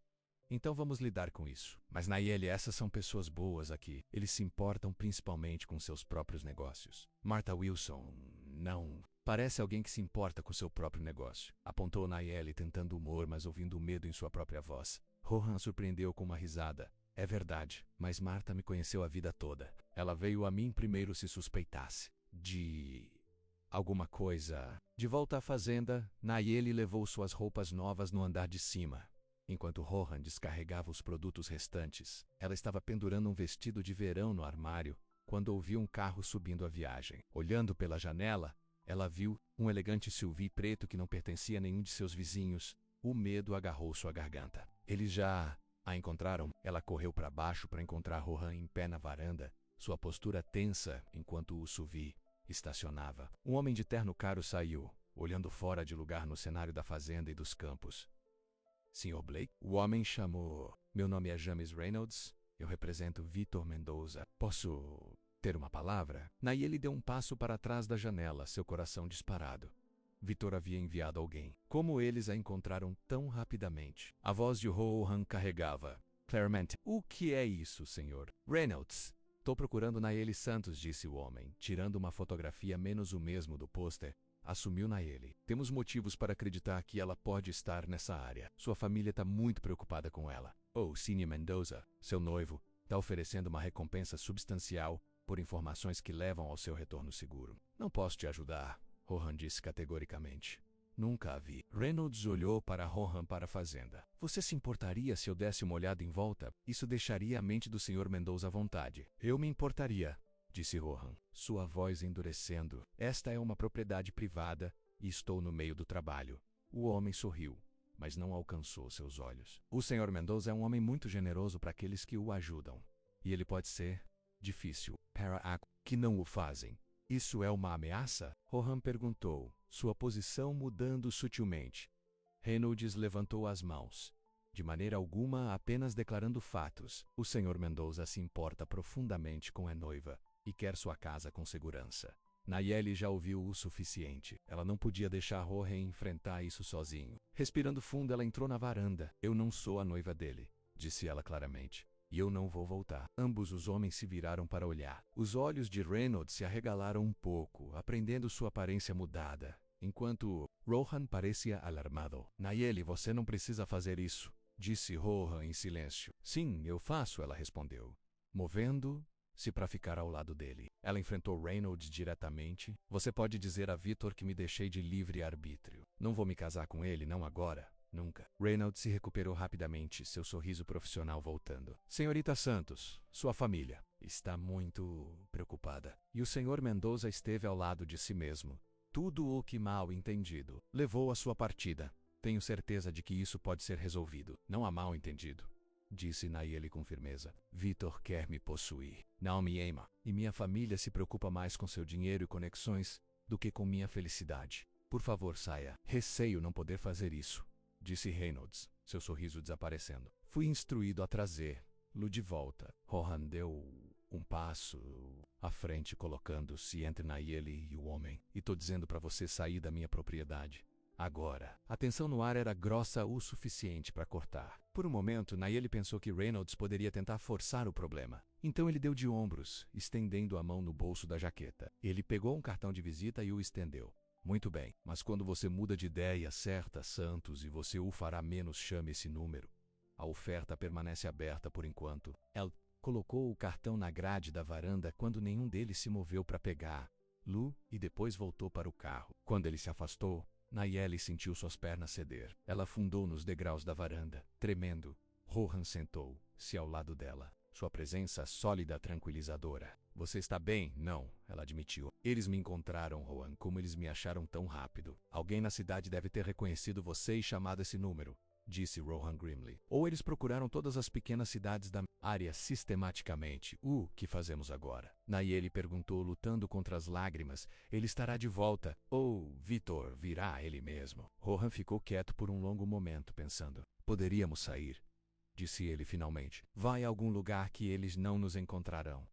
Então vamos lidar com isso. Mas Nayeli, essas são pessoas boas aqui. Eles se importam principalmente com seus próprios negócios. Martha Wilson, não. Parece alguém que se importa com seu próprio negócio. Apontou Nayeli, tentando humor, mas ouvindo o medo em sua própria voz. Rohan surpreendeu com uma risada. É verdade, mas Martha me conheceu a vida toda. Ela veio a mim primeiro se suspeitasse de alguma coisa. De volta à fazenda, Nayeli levou suas roupas novas no andar de cima. Enquanto Rohan descarregava os produtos restantes, ela estava pendurando um vestido de verão no armário quando ouviu um carro subindo a viagem. Olhando pela janela, ela viu um elegante SUV preto que não pertencia a nenhum de seus vizinhos. O medo agarrou sua garganta. Eles já a encontraram. Ela correu para baixo para encontrar Rohan em pé na varanda, sua postura tensa enquanto o SUV estacionava. Um homem de terno caro saiu, olhando fora de lugar no cenário da fazenda e dos campos. Sr. Blake? O homem chamou. Meu nome é James Reynolds. Eu represento Vitor Mendoza. Posso ter uma palavra? Nayeli deu um passo para trás da janela, seu coração disparado. Vitor havia enviado alguém. Como eles a encontraram tão rapidamente? A voz de Rohan carregava. Claramente. O que é isso, senhor? Reynolds. Tô procurando Nayeli Santos, disse o homem, tirando uma fotografia menos o mesmo do pôster. Assumiu Nayeli. Temos motivos para acreditar que ela pode estar nessa área. Sua família está muito preocupada com ela. Cine Mendoza, seu noivo, está oferecendo uma recompensa substancial por informações que levam ao seu retorno seguro. Não posso te ajudar, Rohan disse categoricamente. Nunca a vi. Reynolds olhou para Rohan para a fazenda. Você se importaria se eu desse uma olhada em volta? Isso deixaria a mente do Sr. Mendoza à vontade. Eu me importaria, disse Rohan, sua voz endurecendo. Esta é uma propriedade privada e estou no meio do trabalho. O homem sorriu, mas não alcançou seus olhos. O Sr. Mendoza é um homem muito generoso para aqueles que o ajudam. E ele pode ser difícil para aqueles que não o fazem. Isso é uma ameaça? Rohan perguntou, sua posição mudando sutilmente. Reynolds levantou as mãos. De maneira alguma, apenas declarando fatos. O Sr. Mendoza se importa profundamente com a noiva e quer sua casa com segurança. Nayeli já ouviu o suficiente. Ela não podia deixar Rohan enfrentar isso sozinho. Respirando fundo, ela entrou na varanda. Eu não sou a noiva dele, disse ela claramente. E eu não vou voltar. Ambos os homens se viraram para olhar. Os olhos de Reynolds se arregalaram um pouco, aprendendo sua aparência mudada, enquanto Rohan parecia alarmado. Nayeli, você não precisa fazer isso, disse Rohan em silêncio. Sim, eu faço, ela respondeu, movendo-se para ficar ao lado dele. Ela enfrentou Reynolds diretamente. Você pode dizer a Victor que me deixei de livre arbítrio. Não vou me casar com ele, não agora. Nunca. Reynolds se recuperou rapidamente, seu sorriso profissional voltando. Senhorita Santos, sua família está muito preocupada. E o Sr. Mendoza esteve ao lado de si mesmo. Tudo o que mal entendido levou à sua partida. Tenho certeza de que isso pode ser resolvido. Não há mal entendido, disse Nayeli com firmeza. Victor quer me possuir. Não me ama. E minha família se preocupa mais com seu dinheiro e conexões do que com minha felicidade. Por favor, saia. Receio não poder fazer isso, disse Reynolds, seu sorriso desaparecendo. Fui instruído a trazer-lo de volta. Rohan deu um passo à frente, colocando-se entre Nayeli e o homem. E tô dizendo para você sair da minha propriedade. Agora. A tensão no ar era grossa o suficiente para cortar. Por um momento, Nayeli pensou que Reynolds poderia tentar forçar o problema. Então ele deu de ombros, estendendo a mão no bolso da jaqueta. Ele pegou um cartão de visita e o estendeu. Muito bem, mas quando você muda de ideia, acerta, Santos, e você o fará menos, chame esse número. A oferta permanece aberta por enquanto. Ela colocou o cartão na grade da varanda quando nenhum deles se moveu para pegá-lo e depois voltou para o carro. Quando ele se afastou, Nayeli sentiu suas pernas ceder. Ela afundou nos degraus da varanda, tremendo. Rohan sentou-se ao lado dela, sua presença sólida, tranquilizadora. Você está bem? Não, ela admitiu. Eles me encontraram, Rohan. Como eles me acharam tão rápido? Alguém na cidade deve ter reconhecido você e chamado esse número, disse Rohan grimly. Ou eles procuraram todas as pequenas cidades da área sistematicamente. O que fazemos agora? Nayeli perguntou, lutando contra as lágrimas. Ele estará de volta. Ou Victor virá ele mesmo. Rohan ficou quieto por um longo momento, pensando. Poderíamos sair, disse ele finalmente. Vai a algum lugar que eles não nos encontrarão.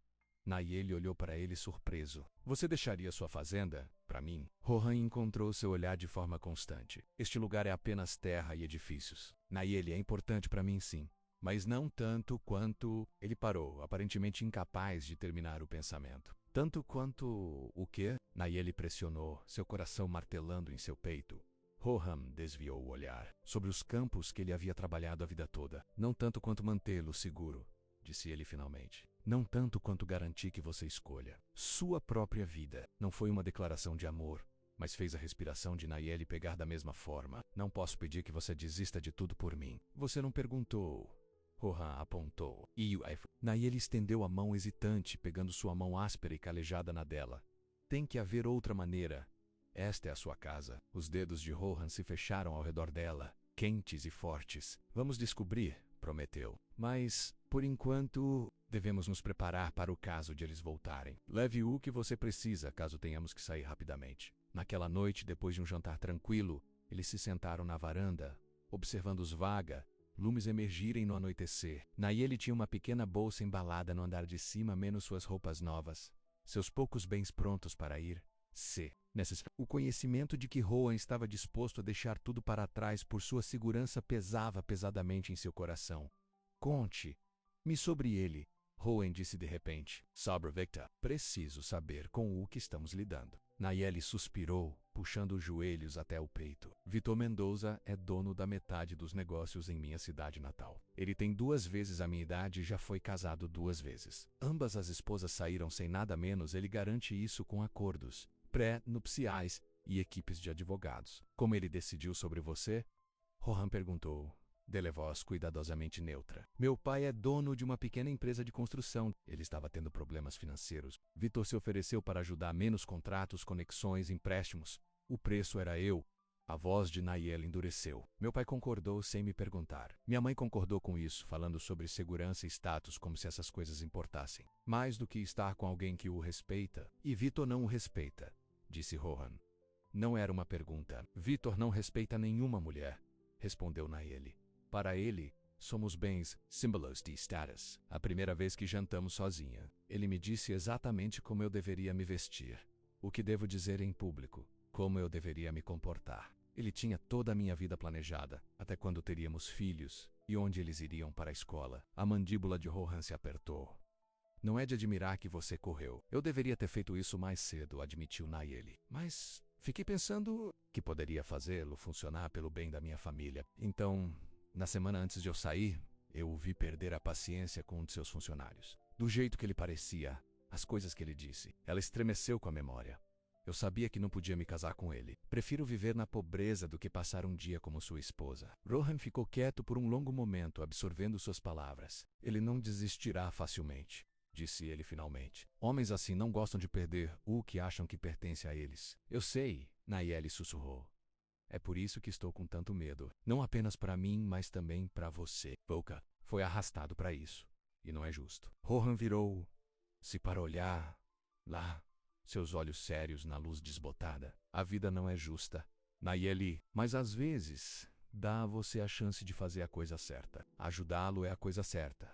Nayeli olhou para ele surpreso. Você deixaria sua fazenda para mim? Rohan encontrou seu olhar de forma constante. Este lugar é apenas terra e edifícios. Nayeli, é importante para mim, sim. Mas não tanto quanto... Ele parou, aparentemente incapaz de terminar o pensamento. Tanto quanto... O quê? Nayeli pressionou, seu coração martelando em seu peito. Rohan desviou o olhar. Sobre os campos que ele havia trabalhado a vida toda. Não tanto quanto mantê-lo seguro, disse ele finalmente. Não tanto quanto garantir que você escolha sua própria vida. Não foi uma declaração de amor, mas fez a respiração de Nayeli pegar da mesma forma. Não posso pedir que você desista de tudo por mim. Você não perguntou. Rohan apontou. Nayeli estendeu a mão hesitante, pegando sua mão áspera e calejada na dela. Tem que haver outra maneira. Esta é a sua casa. Os dedos de Rohan se fecharam ao redor dela, quentes e fortes. Vamos descobrir, prometeu. Mas, por enquanto, devemos nos preparar para o caso de eles voltarem. Leve o que você precisa, caso tenhamos que sair rapidamente. Naquela noite, depois de um jantar tranquilo, eles se sentaram na varanda, observando os lumes emergirem no anoitecer. Nayeli tinha uma pequena bolsa embalada no andar de cima, menos suas roupas novas. Seus poucos bens prontos para ir. O conhecimento de que Rohan estava disposto a deixar tudo para trás por sua segurança pesava pesadamente em seu coração. Conte-me sobre ele, Rohan disse de repente. Sobre Victor. Preciso saber com o que estamos lidando. Nayeli suspirou, puxando os joelhos até o peito. Victor Mendoza é dono da metade dos negócios em minha cidade natal. Ele tem 2 vezes a minha idade e já foi casado 2 vezes. Ambas as esposas saíram sem nada menos. Ele garante isso com acordos pré-nupciais e equipes de advogados. Como ele decidiu sobre você? Rohan perguntou, de voz cuidadosamente neutra. Meu pai é dono de uma pequena empresa de construção. Ele estava tendo problemas financeiros. Victor se ofereceu para ajudar, menos contratos, conexões, empréstimos. O preço era eu. A voz de Nayeli endureceu. Meu pai concordou sem me perguntar. Minha mãe concordou com isso, falando sobre segurança e status como se essas coisas importassem. Mais do que estar com alguém que o respeita. E Victor não o respeita, disse Rohan. Não era uma pergunta. Victor não respeita nenhuma mulher, respondeu Nayeli. Para ele, somos bens, símbolos de status. A primeira vez que jantamos sozinha, ele me disse exatamente como eu deveria me vestir, o que devo dizer em público, como eu deveria me comportar. Ele tinha toda a minha vida planejada, até quando teríamos filhos, E onde eles iriam para a escola? A mandíbula de Rohan se apertou. Não é de admirar que você correu. Eu deveria ter feito isso mais cedo, admitiu Nayeli. Mas fiquei pensando que poderia fazê-lo funcionar pelo bem da minha família. Então, na semana antes de eu sair, eu o vi perder a paciência com um de seus funcionários. Do jeito que ele parecia, as coisas que ele disse. Ela estremeceu com a memória. Eu sabia que não podia me casar com ele. Prefiro viver na pobreza do que passar um dia como sua esposa. Rohan ficou quieto por um longo momento, absorvendo suas palavras. Ele não desistirá facilmente, disse ele finalmente. Homens assim não gostam de perder o que acham que pertence a eles. Eu sei, Nayeli sussurrou. É por isso que estou com tanto medo. Não apenas para mim, mas também para você. Volka foi arrastado para isso. E não é justo. Rohan virou-se para olhar lá, seus olhos sérios na luz desbotada. A vida não é justa, Nayeli, mas às vezes dá a você a chance de fazer a coisa certa. Ajudá-lo é a coisa certa.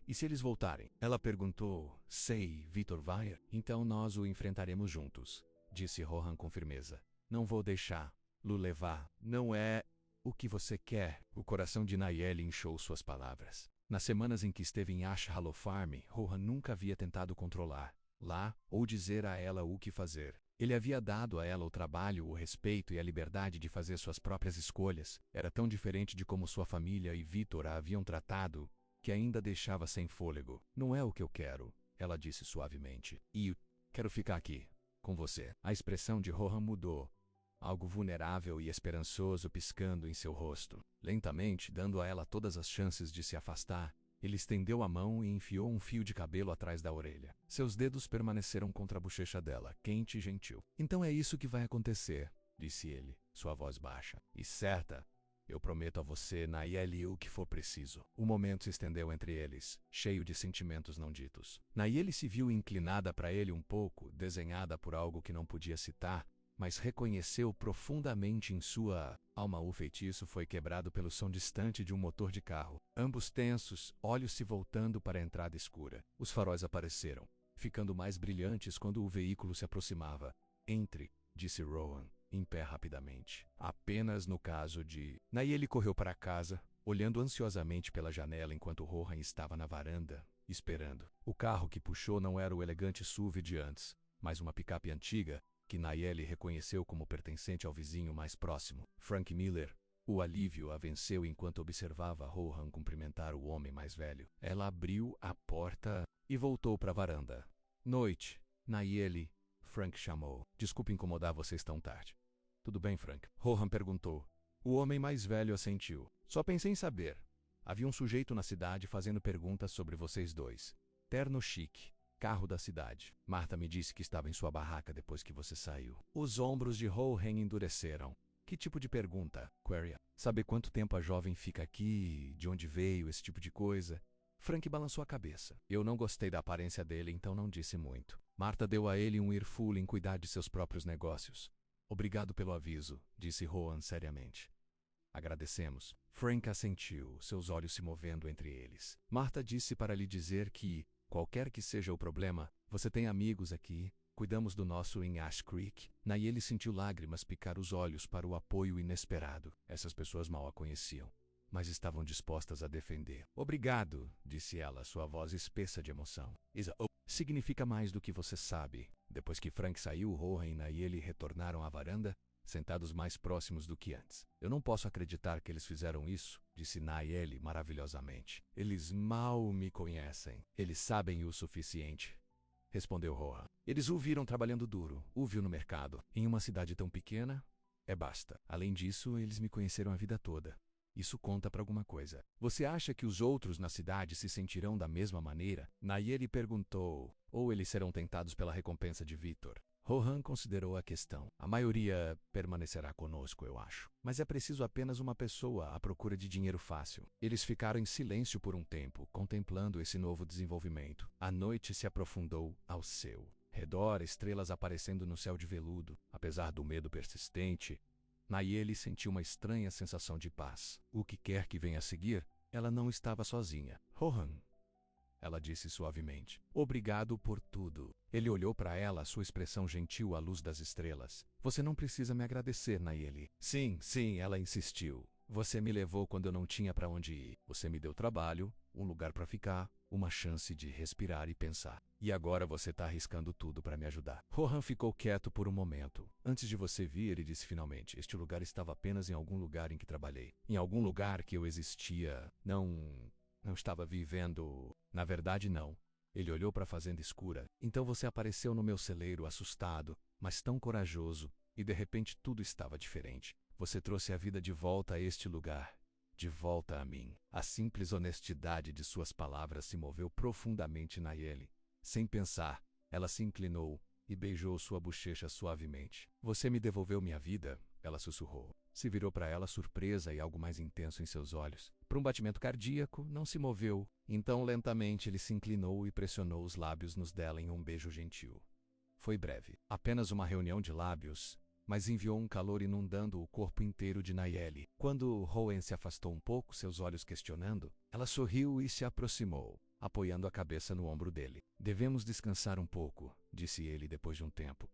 E se eles voltarem? Ela perguntou. Sei, Vitor vai? Então nós o enfrentaremos juntos, disse Rohan com firmeza. Não vou deixá-lo levar. Não é o que você quer. O coração de Nayeli inchou suas palavras. Nas semanas em que esteve em Ash Hollow Farm, Rohan nunca havia tentado controlar lá ou dizer a ela o que fazer. Ele havia dado a ela o trabalho, o respeito e a liberdade de fazer suas próprias escolhas. Era tão diferente de como sua família e Vitor a haviam tratado, que ainda deixava sem fôlego. Não é o que eu quero, ela disse suavemente. E quero ficar aqui, com você. A expressão de Rohan mudou. Algo vulnerável e esperançoso piscando em seu rosto. Lentamente, dando a ela todas as chances de se afastar, ele estendeu a mão e enfiou um fio de cabelo atrás da orelha. Seus dedos permaneceram contra a bochecha dela, quente e gentil. Então é isso que vai acontecer, disse ele, sua voz baixa. E certa, eu prometo a você, Nayeli, o que for preciso. O momento se estendeu entre eles, cheio de sentimentos não ditos. Nayeli se viu inclinada para ele um pouco, desenhada por algo que não podia citar, mas reconheceu profundamente em sua alma. O feitiço foi quebrado pelo som distante de um motor de carro. Ambos tensos, olhos se voltando para a entrada escura. Os faróis apareceram, ficando mais brilhantes quando o veículo se aproximava. Entre, disse Rohan, em pé rapidamente. Apenas no caso de... Nayeli correu para casa, olhando ansiosamente pela janela enquanto Rohan estava na varanda, esperando. O carro que puxou não era o elegante SUV de antes, mas uma picape antiga, que Nayeli reconheceu como pertencente ao vizinho mais próximo, Frank Miller. O alívio a venceu enquanto observava Rohan cumprimentar o homem mais velho. Ela abriu a porta e voltou para a varanda. Noite, Nayeli, Frank chamou. Desculpe incomodar vocês tão tarde. Tudo bem, Frank? Rohan perguntou. O homem mais velho assentiu. Só pensei em saber. Havia um sujeito na cidade fazendo perguntas sobre vocês dois. Terno chique. Carro da cidade. Marta me disse que estava em sua barraca depois que você saiu. Os ombros de Rohan endureceram. Que tipo de pergunta? Queria. Saber quanto tempo a jovem fica aqui, de onde veio, esse tipo de coisa. Frank balançou a cabeça. Eu não gostei da aparência dele, então não disse muito. Marta deu a ele um earful em cuidar de seus próprios negócios. Obrigado pelo aviso, disse Rohan seriamente. Agradecemos. Frank assentiu, seus olhos se movendo entre eles. Marta disse para lhe dizer que, qualquer que seja o problema, você tem amigos aqui, cuidamos do nosso em Ash Creek. Nayeli sentiu lágrimas picar os olhos para o apoio inesperado. Essas pessoas mal a conheciam, mas estavam dispostas a defender. Obrigado, disse ela, sua voz espessa de emoção. Significa mais do que você sabe. Depois que Frank saiu, Rohan e Nayeli retornaram à varanda, sentados mais próximos do que antes. Eu não posso acreditar que eles fizeram isso, disse Nayeli maravilhosamente. Eles mal me conhecem. Eles sabem o suficiente, respondeu Rohan. Eles o viram trabalhando duro, o viu no mercado. Em uma cidade tão pequena, basta. Além disso, eles me conheceram a vida toda. Isso conta para alguma coisa. Você acha que os outros na cidade se sentirão da mesma maneira? Nayeli perguntou. Ou eles serão tentados pela recompensa de Vitor? Rohan considerou a questão. A maioria permanecerá conosco, eu acho. Mas é preciso apenas uma pessoa à procura de dinheiro fácil. Eles ficaram em silêncio por um tempo, contemplando esse novo desenvolvimento. A noite se aprofundou ao seu redor, estrelas aparecendo no céu de veludo. Apesar do medo persistente, Nayeli sentiu uma estranha sensação de paz. O que quer que venha a seguir, ela não estava sozinha. Rohan, ela disse suavemente. Obrigado por tudo. Ele olhou para ela, sua expressão gentil à luz das estrelas. Você não precisa me agradecer, Nayeli. Sim, ela insistiu. Você me levou quando eu não tinha para onde ir. Você me deu trabalho, um lugar para ficar, uma chance de respirar e pensar. E agora você tá arriscando tudo para me ajudar. Rohan ficou quieto por um momento. Antes de você vir, ele disse finalmente: este lugar estava apenas em algum lugar em que trabalhei. Em algum lugar que eu existia. Não estava vivendo. Na verdade, não. Ele olhou para a fazenda escura. Então você apareceu no meu celeiro assustado, mas tão corajoso, e de repente tudo estava diferente. Você trouxe a vida de volta a este lugar. De volta a mim. A simples honestidade de suas palavras se moveu profundamente Nayeli. Sem pensar, ela se inclinou e beijou sua bochecha suavemente. Você me devolveu minha vida, ela sussurrou. Se virou para ela surpresa e algo mais intenso em seus olhos. Para um batimento cardíaco, não se moveu. Então lentamente ele se inclinou e pressionou os lábios nos dela em um beijo gentil. Foi breve. Apenas uma reunião de lábios, mas enviou um calor inundando o corpo inteiro de Nayeli. Quando Rohan se afastou um pouco, seus olhos questionando, ela sorriu e se aproximou, apoiando a cabeça no ombro dele. Devemos descansar um pouco, disse ele depois de um tempo.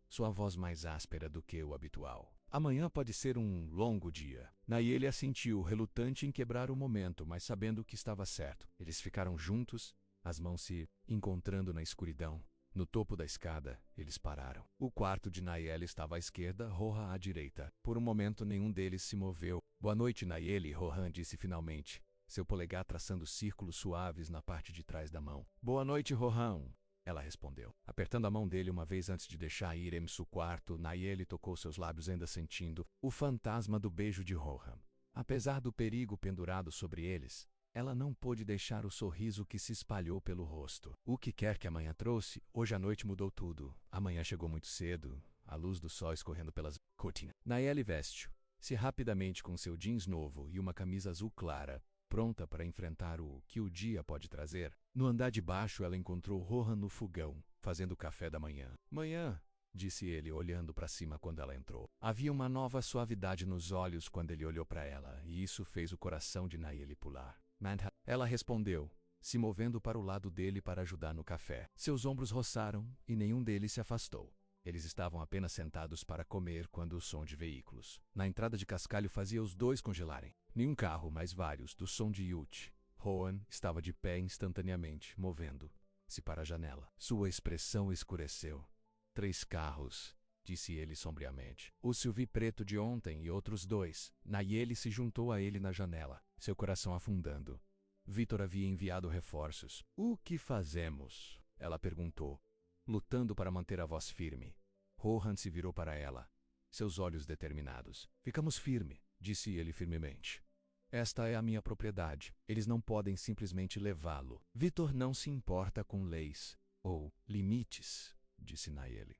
Sua voz mais áspera do que o habitual. Amanhã pode ser um longo dia. Nayeli assentiu, relutante em quebrar o momento, mas sabendo que estava certo. Eles ficaram juntos, as mãos se encontrando na escuridão. No topo da escada, eles pararam. O quarto de Nayeli estava à esquerda, Rohan à direita. Por um momento, nenhum deles se moveu. Boa noite, Nayeli, Rohan disse finalmente, seu polegar traçando círculos suaves na parte de trás da mão. Boa noite, Rohan, ela respondeu. Apertando a mão dele uma vez antes de deixar ir em seu quarto, Nayeli tocou seus lábios ainda sentindo o fantasma do beijo de Rohan. Apesar do perigo pendurado sobre eles, ela não pôde deixar o sorriso que se espalhou pelo rosto. O que quer que amanhã trouxe, hoje à noite mudou tudo. Amanhã chegou muito cedo, a luz do sol escorrendo pelas cortinas. Nayeli vestiu-se rapidamente com seu jeans novo e uma camisa azul clara, pronta para enfrentar o que o dia pode trazer. No andar de baixo, ela encontrou Rohan no fogão, fazendo o café da manhã. Manhã, disse ele, olhando para cima quando ela entrou. Havia uma nova suavidade nos olhos quando ele olhou para ela, e isso fez o coração de Nayeli pular. Ela respondeu, se movendo para o lado dele para ajudar no café. Seus ombros roçaram e nenhum deles se afastou. Eles estavam apenas sentados para comer quando o som de veículos na entrada de cascalho fazia os dois congelarem. Nenhum carro, mas vários, do som de Yute. Rohan estava de pé instantaneamente, movendo-se para a janela. Sua expressão escureceu. 3 carros, disse ele sombriamente. O SUV preto de ontem e outros 2. Nayeli se juntou a ele na janela, seu coração afundando. Victor havia enviado reforços. O que fazemos? Ela perguntou, lutando para manter a voz firme. Rohan se virou para ela, seus olhos determinados. Ficamos firme, disse ele firmemente. Esta é a minha propriedade. Eles não podem simplesmente levá-lo. Victor não se importa com leis ou limites, disse Nayeli.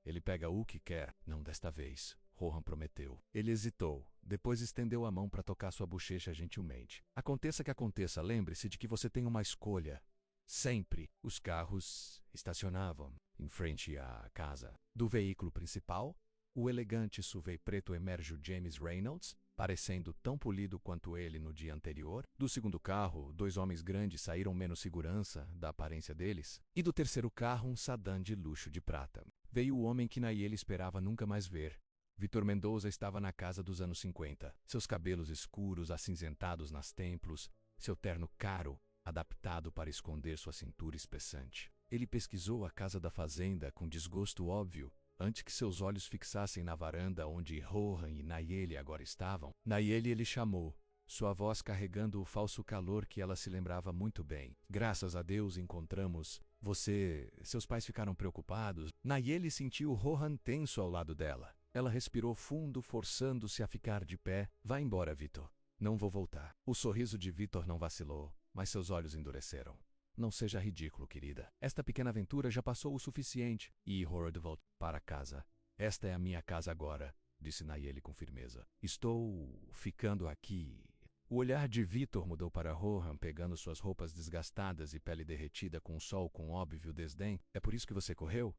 Ele pega o que quer, não desta vez, Rohan prometeu. Ele hesitou, depois estendeu a mão para tocar sua bochecha gentilmente. Aconteça que aconteça, lembre-se de que você tem uma escolha. Sempre. Os carros estacionavam em frente à casa. Do veículo principal, o elegante SUV preto emerge o James Reynolds, parecendo tão polido quanto ele no dia anterior. Do segundo carro, 2 homens grandes saíram menos segurança da aparência deles. E do terceiro carro, um sedã de luxo de prata. Veio o homem que Nayeli esperava nunca mais ver. Victor Mendoza estava na casa dos anos 50. Seus cabelos escuros acinzentados nas templos, seu terno caro, adaptado para esconder sua cintura espessante. Ele pesquisou a casa da fazenda com desgosto óbvio, antes que seus olhos fixassem na varanda onde Rohan e Nayeli agora estavam. Nayeli ele chamou, sua voz carregando o falso calor que ela se lembrava muito bem. Graças a Deus encontramos você. Seus pais ficaram preocupados. Nayeli sentiu Rohan tenso ao lado dela. Ela respirou fundo, forçando-se a ficar de pé. Vá embora, Victor. Não vou voltar. O sorriso de Victor não vacilou, mas seus olhos endureceram. Não seja ridículo, querida. Esta pequena aventura já passou o suficiente. E Rohan voltou para casa. Esta é a minha casa agora, disse Nayeli com firmeza. Estou ficando aqui. O olhar de Victor mudou para Rohan, pegando suas roupas desgastadas e pele derretida com o sol com óbvio desdém. É por isso que você correu?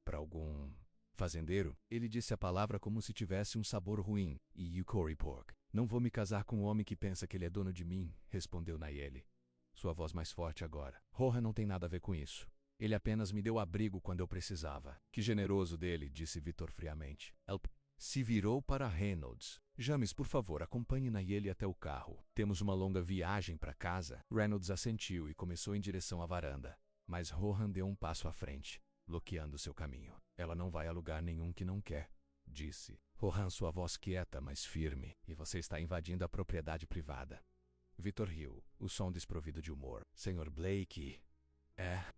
Para algum fazendeiro? Ele disse a palavra como se tivesse um sabor ruim. E you curry pork. Não vou me casar com um homem que pensa que ele é dono de mim, respondeu Nayeli. Sua voz mais forte agora. Rohan não tem nada a ver com isso. Ele apenas me deu abrigo quando eu precisava. Que generoso dele, disse Victor friamente. Se virou para Reynolds. James, por favor, acompanhe Nayeli até o carro. Temos uma longa viagem para casa. Reynolds assentiu e começou em direção à varanda. Mas Rohan deu um passo à frente, bloqueando seu caminho. Ela não vai a lugar nenhum que não quer, disse. Rohan, sua voz quieta, mas firme. E você está invadindo a propriedade privada. Victor riu, o som desprovido de humor. Senhor Blake.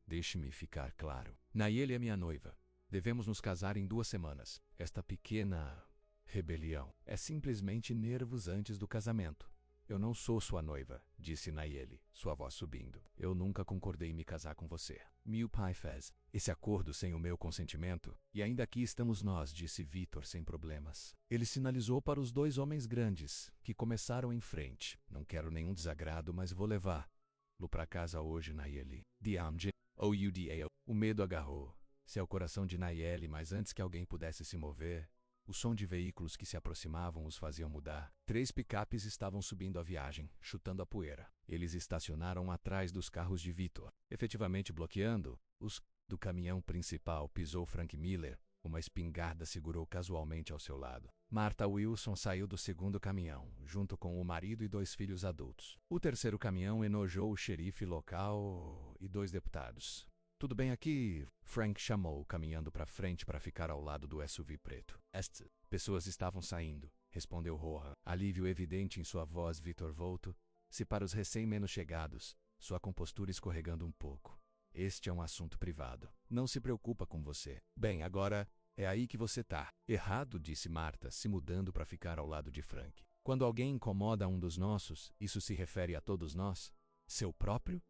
Deixe-me ficar claro. Nayeli é minha noiva. Devemos nos casar em 2 semanas. Esta pequena rebelião é simplesmente nervos antes do casamento. Eu não sou sua noiva, disse Nayeli, sua voz subindo. Eu nunca concordei em me casar com você. Meu pai fez esse acordo sem o meu consentimento, e ainda aqui estamos nós, disse Victor sem problemas. Ele sinalizou para os 2 homens grandes, que começaram em frente. Não quero nenhum desagrado, mas vou levá-lo para casa hoje, Nayeli. Diamde, Ouda. O medo agarrou seu coração de Nayeli, mas antes que alguém pudesse se mover, o som de veículos que se aproximavam os faziam mudar. 3 picapes estavam subindo a viagem, chutando a poeira. Eles estacionaram atrás dos carros de Victor, efetivamente bloqueando-os. Do caminhão principal pisou Frank Miller. Uma espingarda segurou casualmente ao seu lado. Martha Wilson saiu do segundo caminhão, junto com o marido e 2 filhos adultos. O terceiro caminhão enojou o xerife local e 2 deputados. Tudo bem aqui? Frank chamou, caminhando para frente para ficar ao lado do SUV preto. Pessoas estavam saindo, respondeu Rohan, alívio evidente em sua voz. Victor voltou-se para os recém-menos chegados, sua compostura escorregando um pouco. Este é um assunto privado. Não se preocupa com você. Bem, agora é aí que você tá. Errado, disse Martha, se mudando para ficar ao lado de Frank. Quando alguém incomoda um dos nossos, isso se refere a todos nós? Seu próprio?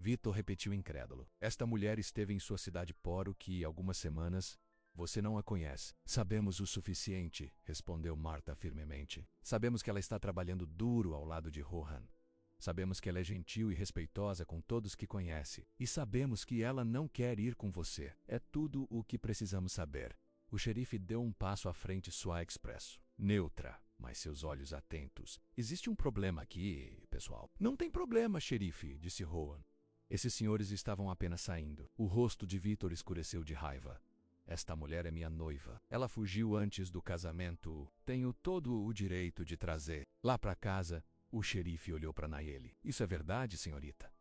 Victor repetiu incrédulo. Esta mulher esteve em sua cidade por algumas semanas. Você não a conhece. Sabemos o suficiente, respondeu Martha firmemente. Sabemos que ela está trabalhando duro ao lado de Rohan. Sabemos que ela é gentil e respeitosa com todos que conhece. E sabemos que ela não quer ir com você. É tudo o que precisamos saber. O xerife deu um passo à frente, sua expresso. Neutra, mas seus olhos atentos. Existe um problema aqui, pessoal. Não tem problema, xerife, disse Rohan. Esses senhores estavam apenas saindo. O rosto de Victor escureceu de raiva. Esta mulher é minha noiva. Ela fugiu antes do casamento. Tenho todo o direito de trazer lá para casa. O xerife olhou para Nayeli. Isso é verdade, senhorita?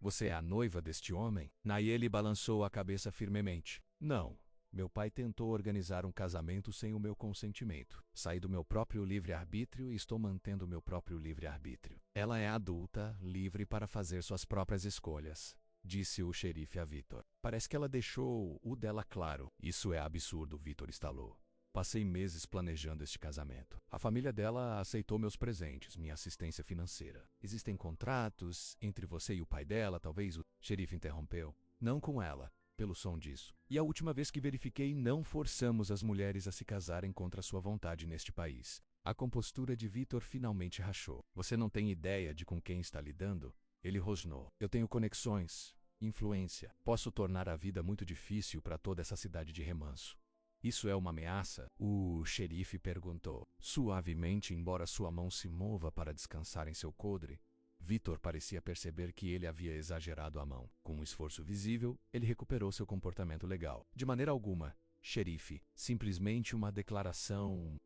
Você é a noiva deste homem? Nayeli balançou a cabeça firmemente. Não. Meu pai tentou organizar um casamento sem o meu consentimento. Saí do meu próprio livre-arbítrio e estou mantendo o meu próprio livre-arbítrio. Ela é adulta, livre para fazer suas próprias escolhas, disse o xerife a Victor. Parece que ela deixou o dela claro. Isso é absurdo, Victor estalou. Passei meses planejando este casamento. A família dela aceitou meus presentes, minha assistência financeira. Existem contratos entre você e o pai dela, talvez o xerife interrompeu. Não com ela. Pelo som disso. E a última vez que verifiquei, não forçamos as mulheres a se casarem contra sua vontade neste país. A compostura de Victor finalmente rachou. Você não tem ideia de com quem está lidando? Ele rosnou. Eu tenho conexões, influência. Posso tornar a vida muito difícil para toda essa cidade de remanso. Isso é uma ameaça? O xerife perguntou, suavemente, embora sua mão se mova para descansar em seu coldre. Victor parecia perceber que ele havia exagerado a mão. Com um esforço visível, ele recuperou seu comportamento legal. De maneira alguma, xerife. Simplesmente uma declaração.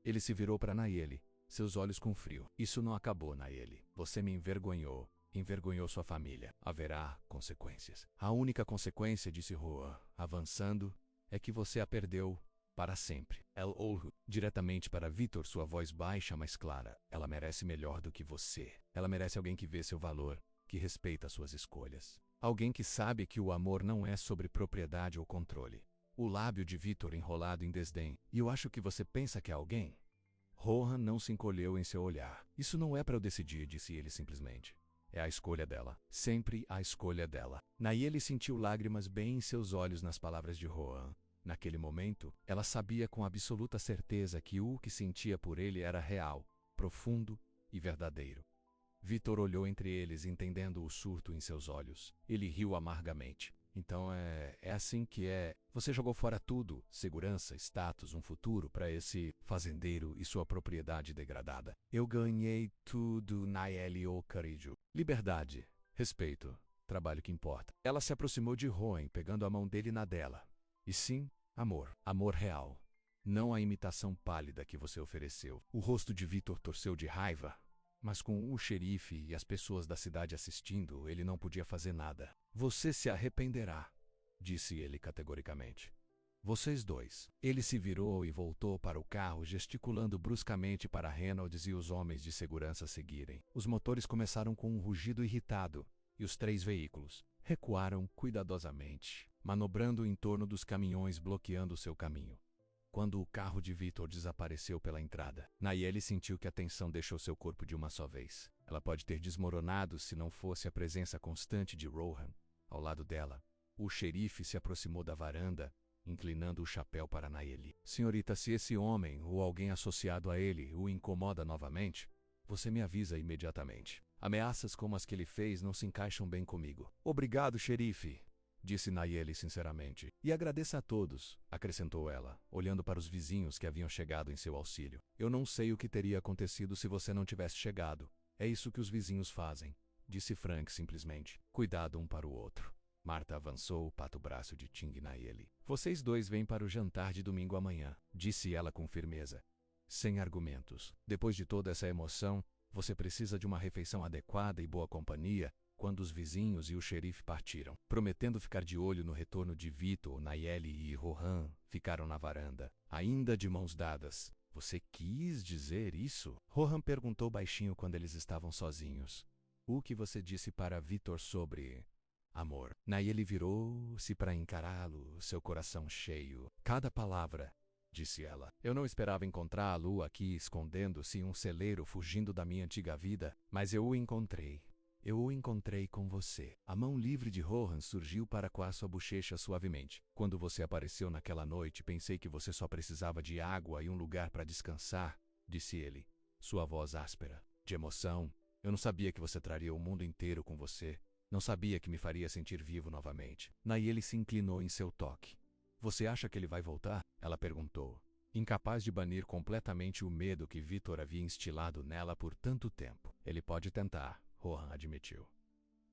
Ele se virou para Nayeli, seus olhos com frio. Isso não acabou, Nayeli. Você me envergonhou. Envergonhou sua família. Haverá consequências. A única consequência, disse Rohan, avançando, é que você a perdeu para sempre. Ela olhou diretamente para Victor, sua voz baixa, mas clara. Ela merece melhor do que você. Ela merece alguém que vê seu valor, que respeita suas escolhas. Alguém que sabe que o amor não é sobre propriedade ou controle. O lábio de Victor enrolado em desdém. E eu acho que você pensa que é alguém? Rohan não se encolheu em seu olhar. Isso não é para eu decidir, disse ele simplesmente. É a escolha dela. Sempre a escolha dela. Nayeli sentiu lágrimas bem em seus olhos nas palavras de Rohan. Naquele momento, ela sabia com absoluta certeza que o que sentia por ele era real, profundo e verdadeiro. Victor olhou entre eles, entendendo o surto em seus olhos. Ele riu amargamente. Então é assim que é. Você jogou fora tudo, segurança, status, um futuro para esse fazendeiro e sua propriedade degradada. Eu ganhei tudo, Nayeli Okarijo. Liberdade, respeito, trabalho que importa. Ela se aproximou de Rohan, pegando a mão dele na dela. E sim, amor. Amor real. não a imitação pálida que você ofereceu. O rosto de Victor torceu de raiva, mas com o xerife e as pessoas da cidade assistindo, ele não podia fazer nada. Você se arrependerá, disse ele categoricamente. Vocês dois. Ele se virou e voltou para o carro, gesticulando bruscamente para Reynolds e os homens de segurança seguirem. Os motores começaram com um rugido irritado, e os 3 veículos recuaram cuidadosamente, manobrando em torno dos caminhões, bloqueando seu caminho. Quando o carro de Victor desapareceu pela entrada, Nayeli sentiu que a tensão deixou seu corpo de uma só vez. Ela pode ter desmoronado se não fosse a presença constante de Rohan ao lado dela. O xerife se aproximou da varanda, inclinando o chapéu para Nayeli. Senhorita, se esse homem ou alguém associado a ele o incomoda novamente, você me avisa imediatamente. Ameaças como as que ele fez não se encaixam bem comigo. Obrigado, xerife, disse Nayeli sinceramente. E agradeça a todos, acrescentou ela, olhando para os vizinhos que haviam chegado em seu auxílio. Eu não sei o que teria acontecido se você não tivesse chegado. É isso que os vizinhos fazem, disse Frank simplesmente. Cuidado um para o outro. Marta avançou para o braço de Ting e Nayeli. Vocês dois vêm para o jantar de domingo amanhã, disse ela com firmeza. Sem argumentos. Depois de toda essa emoção, você precisa de uma refeição adequada e boa companhia. Quando os vizinhos e o xerife partiram, prometendo ficar de olho no retorno de Victor, Nayeli e Rohan ficaram na varanda, ainda de mãos dadas. Você quis dizer isso? Rohan perguntou baixinho quando eles estavam sozinhos. O que você disse para Victor sobre amor? Nayeli virou-se para encará-lo, seu coração cheio. Cada palavra, disse ela. Eu não esperava encontrá-lo aqui escondendo-se em um celeiro fugindo da minha antiga vida, mas eu o encontrei. Eu o encontrei com você. A mão livre de Rohan surgiu para coar sua bochecha suavemente. Quando você apareceu naquela noite, pensei que você só precisava de água e um lugar para descansar, disse ele, sua voz áspera, de emoção. Eu não sabia que você traria o mundo inteiro com você. Não sabia que me faria sentir vivo novamente. Nayeli se inclinou em seu toque. Você acha que ele vai voltar? Ela perguntou, incapaz de banir completamente o medo que Victor havia instilado nela por tanto tempo. Ele pode tentar, Rohan admitiu.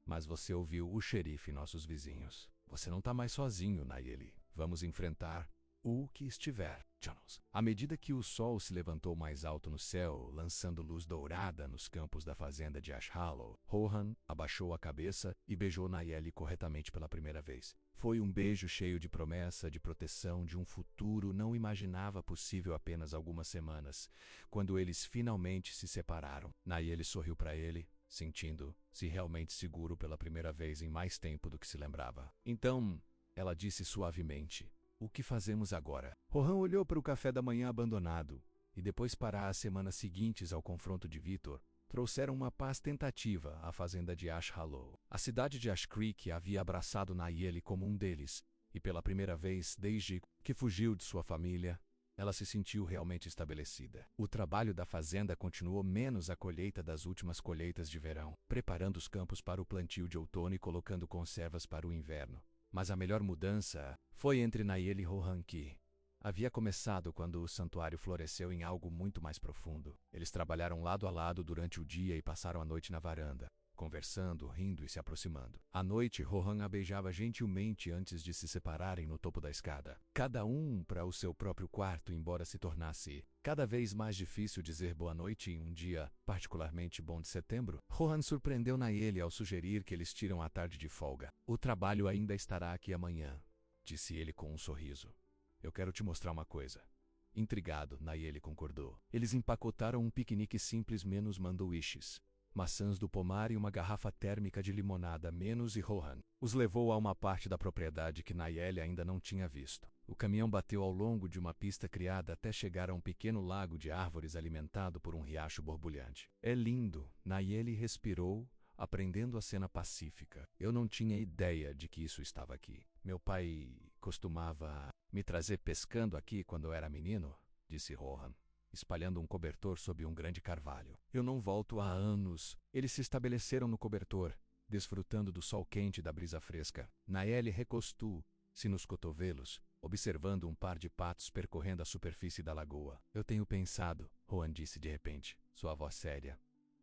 Mas você ouviu o xerife e nossos vizinhos. Você não está mais sozinho, Nayeli. Vamos enfrentar o que estiver, Jonas. À medida que o sol se levantou mais alto no céu, lançando luz dourada nos campos da fazenda de Ash Hollow, Rohan abaixou a cabeça e beijou Nayeli corretamente pela primeira vez. Foi um beijo cheio de promessa, de proteção, de um futuro não imaginava possível apenas algumas semanas, quando eles finalmente se separaram. Nayeli sorriu para ele, sentindo-se realmente seguro pela primeira vez em mais tempo do que se lembrava. Então, ela disse suavemente, o que fazemos agora? Rohan olhou para o café da manhã abandonado, e depois para as semanas seguintes ao confronto de Victor, trouxeram uma paz tentativa à fazenda de Ash Hollow. A cidade de Ash Creek havia abraçado Nayeli como um deles, e pela primeira vez desde que fugiu de sua família, ela se sentiu realmente estabelecida. O trabalho da fazenda continuou menos a colheita das últimas colheitas de verão, preparando os campos para o plantio de outono e colocando conservas para o inverno. Mas a melhor mudança foi entre Nayeli e Rohan que havia começado quando o santuário floresceu em algo muito mais profundo. Eles trabalharam lado a lado durante o dia e passaram a noite na varanda, conversando, rindo e se aproximando. À noite, Rohan a beijava gentilmente antes de se separarem no topo da escada. Cada um para o seu próprio quarto, embora se tornasse cada vez mais difícil dizer boa noite em um dia particularmente bom de setembro. Rohan surpreendeu Nayeli ao sugerir que eles tiram a tarde de folga. O trabalho ainda estará aqui amanhã, disse ele com um sorriso. Eu quero te mostrar uma coisa. Intrigado, Nayeli concordou. Eles empacotaram um piquenique simples menos mandowiches, maçãs do pomar e uma garrafa térmica de limonada menos, e Rohan os levou a uma parte da propriedade que Nayeli ainda não tinha visto. O caminhão bateu ao longo de uma pista criada até chegar a um pequeno lago de árvores alimentado por um riacho borbulhante. É lindo, Nayeli respirou, aprendendo a cena pacífica. Eu não tinha ideia de que isso estava aqui. Meu pai costumava me trazer pescando aqui quando eu era menino, disse Rohan, espalhando um cobertor sob um grande carvalho. Eu não volto há anos. Eles se estabeleceram no cobertor, desfrutando do sol quente e da brisa fresca. Nayeli recostou-se nos cotovelos, observando um par de patos percorrendo a superfície da lagoa. Eu tenho pensado, Rohan disse de repente, sua voz séria,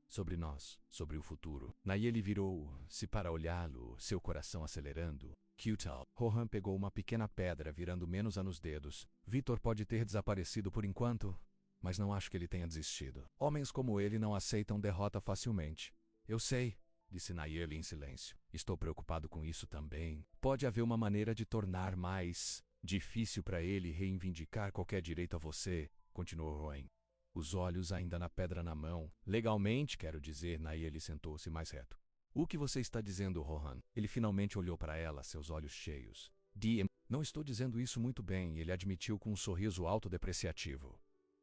sobre nós, sobre o futuro. Nayeli virou-se para olhá-lo, seu coração acelerando. Que tal? Rohan pegou uma pequena pedra, virando menos nos dedos. Vitor pode ter desaparecido por enquanto, mas não acho que ele tenha desistido. Homens como ele não aceitam derrota facilmente. Eu sei, disse Nayeli em silêncio. Estou preocupado com isso também. Pode haver uma maneira de tornar mais difícil para ele reivindicar qualquer direito a você, continuou Rohan. Os olhos ainda na pedra na mão. Legalmente, quero dizer, Nayeli sentou-se mais reto. O que você está dizendo, Rohan? Ele finalmente olhou para ela, seus olhos cheios. Não estou dizendo isso muito bem, ele admitiu com um sorriso autodepreciativo.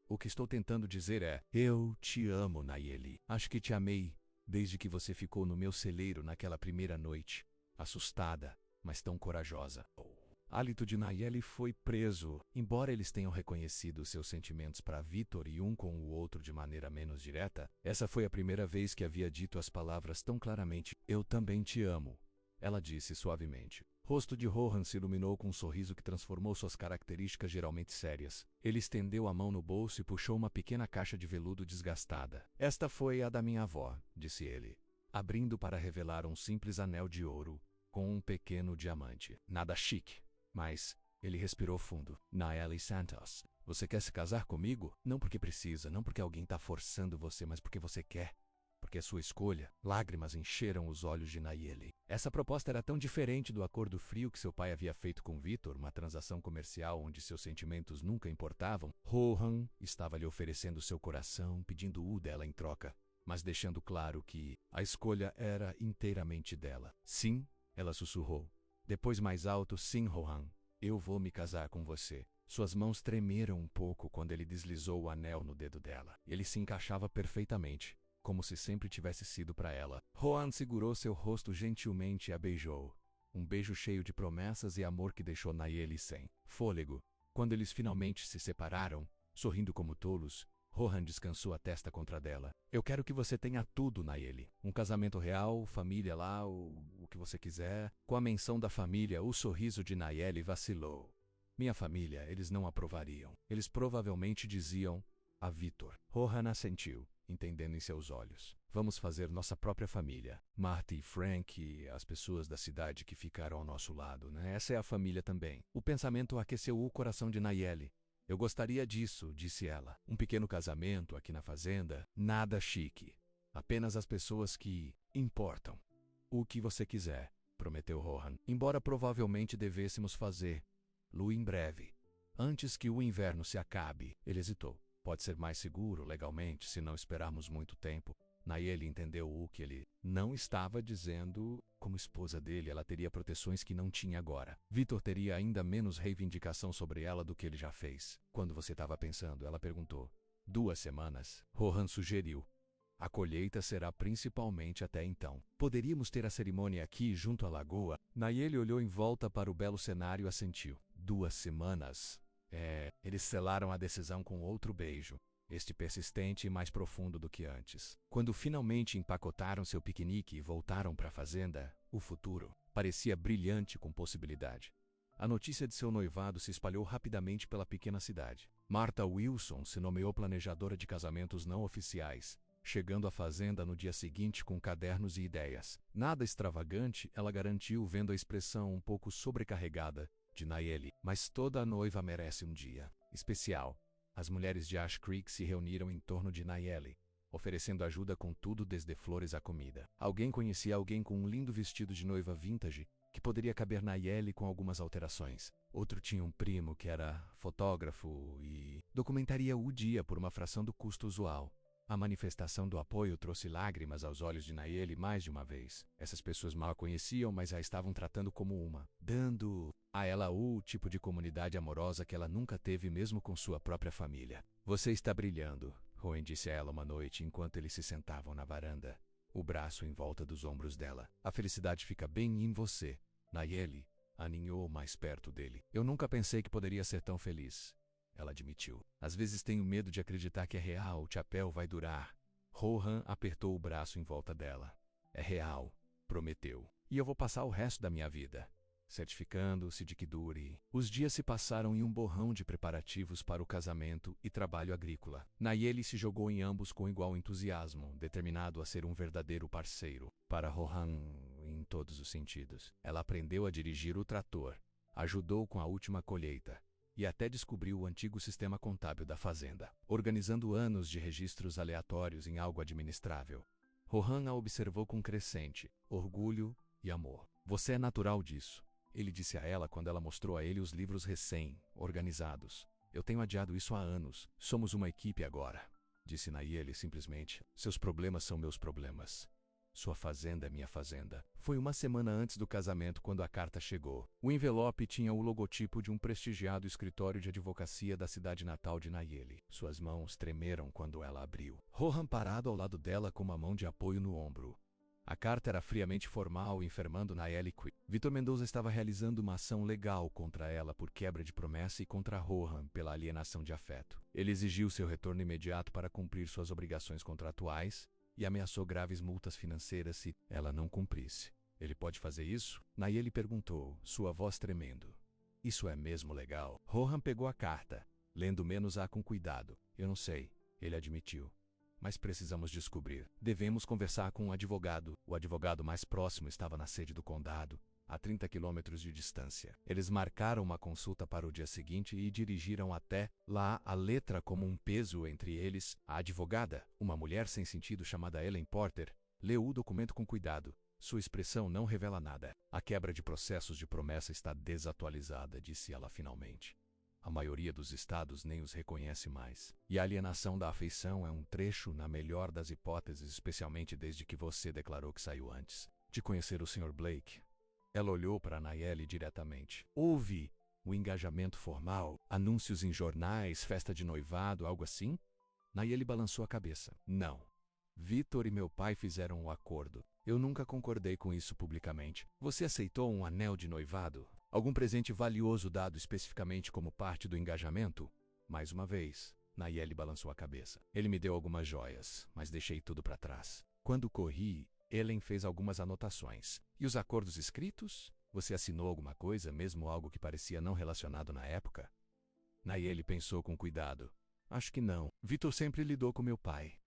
O que estou tentando dizer é, eu te amo, Nayeli. Acho que te amei desde que você ficou no meu celeiro naquela primeira noite. Assustada, mas tão corajosa. O hálito de Nayeli foi preso. Embora eles tenham reconhecido seus sentimentos para Vitor e um com o outro de maneira menos direta, essa foi a primeira vez que havia dito as palavras tão claramente. Eu também te amo, ela disse suavemente. Rosto de Rohan se iluminou com um sorriso que transformou suas características geralmente sérias. Ele estendeu a mão no bolso e puxou uma pequena caixa de veludo desgastada. Esta foi a da minha avó, disse ele, abrindo para revelar um simples anel de ouro com um pequeno diamante. Nada chique. Mas ele respirou fundo. Nayeli Santos, você quer se casar comigo? Não porque precisa, não porque alguém está forçando você, mas porque você quer. Porque é sua escolha. Lágrimas encheram os olhos de Nayeli. Essa proposta era tão diferente do acordo frio que seu pai havia feito com Vitor, uma transação comercial onde seus sentimentos nunca importavam. Rohan estava lhe oferecendo seu coração, pedindo-o dela em troca, mas deixando claro que a escolha era inteiramente dela. Sim, ela sussurrou. Depois mais alto, sim, Rohan, eu vou me casar com você. Suas mãos tremeram um pouco quando ele deslizou o anel no dedo dela. Ele se encaixava perfeitamente, como se sempre tivesse sido para ela. Rohan segurou seu rosto gentilmente e a beijou. Um beijo cheio de promessas e amor que deixou Nayeli sem fôlego. Quando eles finalmente se separaram, sorrindo como tolos, Rohan descansou a testa contra dela. Eu quero que você tenha tudo, Nayeli. Um casamento real, família lá, o que você quiser. Com a menção da família, o sorriso de Nayeli vacilou. Minha família, eles não aprovariam. Eles provavelmente diziam a Vitor. Rohan assentiu, entendendo em seus olhos. Vamos fazer nossa própria família. Marta e Frank e as pessoas da cidade que ficaram ao nosso lado, né? Essa é a família também. O pensamento aqueceu o coração de Nayeli. Eu gostaria disso, disse ela. Um pequeno casamento aqui na fazenda, nada chique. Apenas as pessoas que importam. O que você quiser, prometeu Rohan. Embora provavelmente devêssemos fazê-lo em breve. Antes que o inverno se acabe. Ele hesitou. Pode ser mais seguro, legalmente, se não esperarmos muito tempo. Nayeli entendeu o que ele não estava dizendo. Como esposa dele, ela teria proteções que não tinha agora. Vitor teria ainda menos reivindicação sobre ela do que ele já fez. Quando você estava pensando, ela perguntou. 2 semanas, Rohan sugeriu. A colheita será principalmente até então. Poderíamos ter a cerimônia aqui, junto à lagoa? Nayeli olhou em volta para o belo cenário e assentiu. 2 semanas? Eles selaram a decisão com outro beijo. Este persistente e mais profundo do que antes. Quando finalmente empacotaram seu piquenique e voltaram para a fazenda, o futuro parecia brilhante com possibilidade. A notícia de seu noivado se espalhou rapidamente pela pequena cidade. Martha Wilson se nomeou planejadora de casamentos não oficiais, chegando à fazenda no dia seguinte com cadernos e ideias. Nada extravagante, ela garantiu vendo a expressão um pouco sobrecarregada de Nayeli. Mas toda noiva merece um dia especial. As mulheres de Ash Creek se reuniram em torno de Nayeli, oferecendo ajuda com tudo desde flores à comida. Alguém conhecia alguém com um lindo vestido de noiva vintage que poderia caber Nayeli com algumas alterações. Outro tinha um primo que era fotógrafo e documentaria o dia por uma fração do custo usual. A manifestação do apoio trouxe lágrimas aos olhos de Nayeli mais de uma vez. Essas pessoas mal a conheciam, mas a estavam tratando como uma, dando a ela o tipo de comunidade amorosa que ela nunca teve mesmo com sua própria família. Você está brilhando, Rohan disse a ela uma noite enquanto eles se sentavam na varanda, o braço em volta dos ombros dela. A felicidade fica bem em você. Nayeli aninhou mais perto dele. Eu nunca pensei que poderia ser tão feliz, ela admitiu. Às vezes tenho medo de acreditar que é real, o chapéu vai durar. Rohan apertou o braço em volta dela. É real, prometeu. E eu vou passar o resto da minha vida certificando-se de que dure. Os dias se passaram em um borrão de preparativos para o casamento e trabalho agrícola. Nayeli se jogou em ambos com igual entusiasmo, determinado a ser um verdadeiro parceiro. Para Rohan, em todos os sentidos. Ela aprendeu a dirigir o trator, ajudou com a última colheita e até descobriu o antigo sistema contábil da fazenda, organizando anos de registros aleatórios em algo administrável. Rohan a observou com crescente orgulho e amor. Você é natural disso, ele disse a ela quando ela mostrou a ele os livros recém-organizados. Eu tenho adiado isso há anos. Somos uma equipe agora, disse Nayeli simplesmente. Seus problemas são meus problemas. Sua fazenda é minha fazenda. Foi uma semana antes do casamento quando a carta chegou. O envelope tinha o logotipo de um prestigiado escritório de advocacia da cidade natal de Nayeli. Suas mãos tremeram quando ela abriu. Rohan parado ao lado dela com uma mão de apoio no ombro. A carta era friamente formal, enfermando Nayeli Quick. Vitor Mendoza estava realizando uma ação legal contra ela por quebra de promessa e contra Rohan pela alienação de afeto. Ele exigiu seu retorno imediato para cumprir suas obrigações contratuais e ameaçou graves multas financeiras se ela não cumprisse. Ele pode fazer isso? Nayeli perguntou, sua voz tremendo. Isso é mesmo legal? Rohan pegou a carta, lendo menos-a com cuidado. Eu não sei, ele admitiu. Mas precisamos descobrir. Devemos conversar com um advogado. O advogado mais próximo estava na sede do condado, a 30 quilômetros de distância. Eles marcaram uma consulta para o dia seguinte e dirigiram até lá a letra como um peso entre eles. A advogada, uma mulher sem sentido chamada Ellen Porter, leu o documento com cuidado. Sua expressão não revela nada. A quebra de processos de promessa está desatualizada, disse ela finalmente. A maioria dos estados nem os reconhece mais. E a alienação da afeição é um trecho na melhor das hipóteses, especialmente desde que você declarou que saiu antes de conhecer o Sr. Blake. Ela olhou para Nayeli diretamente. Houve o engajamento formal, anúncios em jornais, festa de noivado, algo assim? Nayeli balançou a cabeça. Não. Vitor e meu pai fizeram um acordo. Eu nunca concordei com isso publicamente. Você aceitou um anel de noivado? Algum presente valioso dado especificamente como parte do engajamento? Mais uma vez, Nayeli balançou a cabeça. Ele me deu algumas joias, mas deixei tudo para trás. Quando corri, Ellen fez algumas anotações. E os acordos escritos? Você assinou alguma coisa, mesmo algo que parecia não relacionado na época? Nayeli pensou com cuidado. Acho que não. Vitor sempre lidou com meu pai.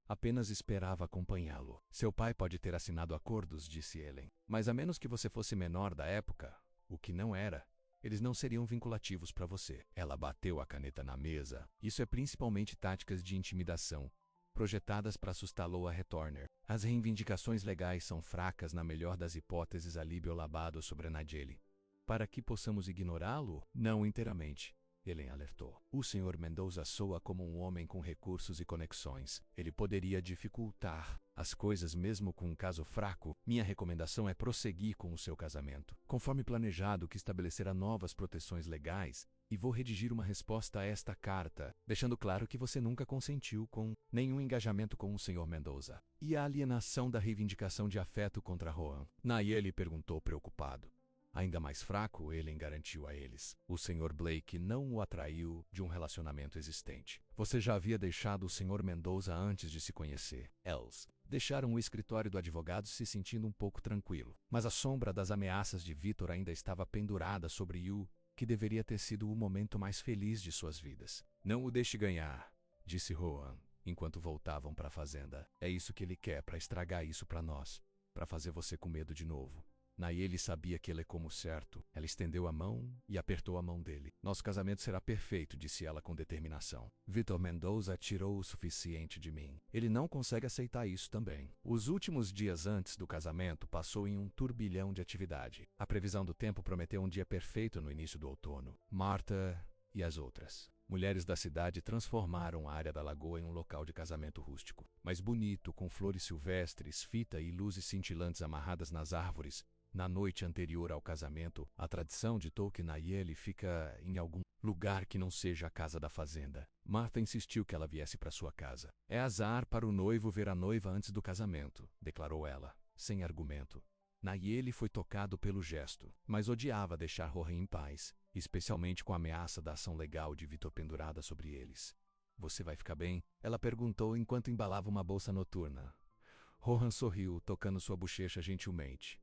Apenas esperava acompanhá-lo. Seu pai pode ter assinado acordos, disse Ellen. Mas a menos que você fosse menor da época, o que não era, eles não seriam vinculativos para você. Ela bateu a caneta na mesa. Isso é principalmente táticas de intimidação, projetadas para assustar Loa Retorner. As reivindicações legais são fracas na melhor das hipóteses a Líbio Labado sobre Nayeli. Para que possamos ignorá-lo? Não inteiramente. Ellen alertou. O Sr. Mendoza soa como um homem com recursos e conexões. Ele poderia dificultar as coisas mesmo com um caso fraco. Minha recomendação é prosseguir com o seu casamento. Conforme planejado, que estabelecerá novas proteções legais e vou redigir uma resposta a esta carta, deixando claro que você nunca consentiu com nenhum engajamento com o Sr. Mendoza. E a alienação da reivindicação de afeto contra Rohan? Nayeli perguntou preocupado. Ainda mais fraco, Ellen garantiu a eles. O Sr. Blake não o atraiu de um relacionamento existente. Você já havia deixado o Sr. Mendoza antes de se conhecer. Eles deixaram o escritório do advogado se sentindo um pouco tranquilo. Mas a sombra das ameaças de Vitor ainda estava pendurada sobre Yu, que deveria ter sido o momento mais feliz de suas vidas. Não o deixe ganhar, disse Rohan, enquanto voltavam para a fazenda. É isso que ele quer para estragar isso para nós, para fazer você com medo de novo. Nayeli sabia que ele é como certo. Ela estendeu a mão e apertou a mão dele. Nosso casamento será perfeito, disse ela com determinação. Vitor Mendoza tirou o suficiente de mim. Ele não consegue aceitar isso também. Os últimos dias antes do casamento passou em um turbilhão de atividade. A previsão do tempo prometeu um dia perfeito no início do outono. Marta e as outras mulheres da cidade transformaram a área da lagoa em um local de casamento rústico, mas bonito, com flores silvestres, fita e luzes cintilantes amarradas nas árvores. Na noite anterior ao casamento, a tradição ditou que Nayeli fica em algum lugar que não seja a casa da fazenda. Martha insistiu que ela viesse para sua casa. É azar para o noivo ver a noiva antes do casamento, declarou ela, sem argumento. Nayeli foi tocado pelo gesto, mas odiava deixar Rohan em paz, especialmente com a ameaça da ação legal de Vitor pendurada sobre eles. Você vai ficar bem? Ela perguntou enquanto embalava uma bolsa noturna. Rohan sorriu, tocando sua bochecha gentilmente.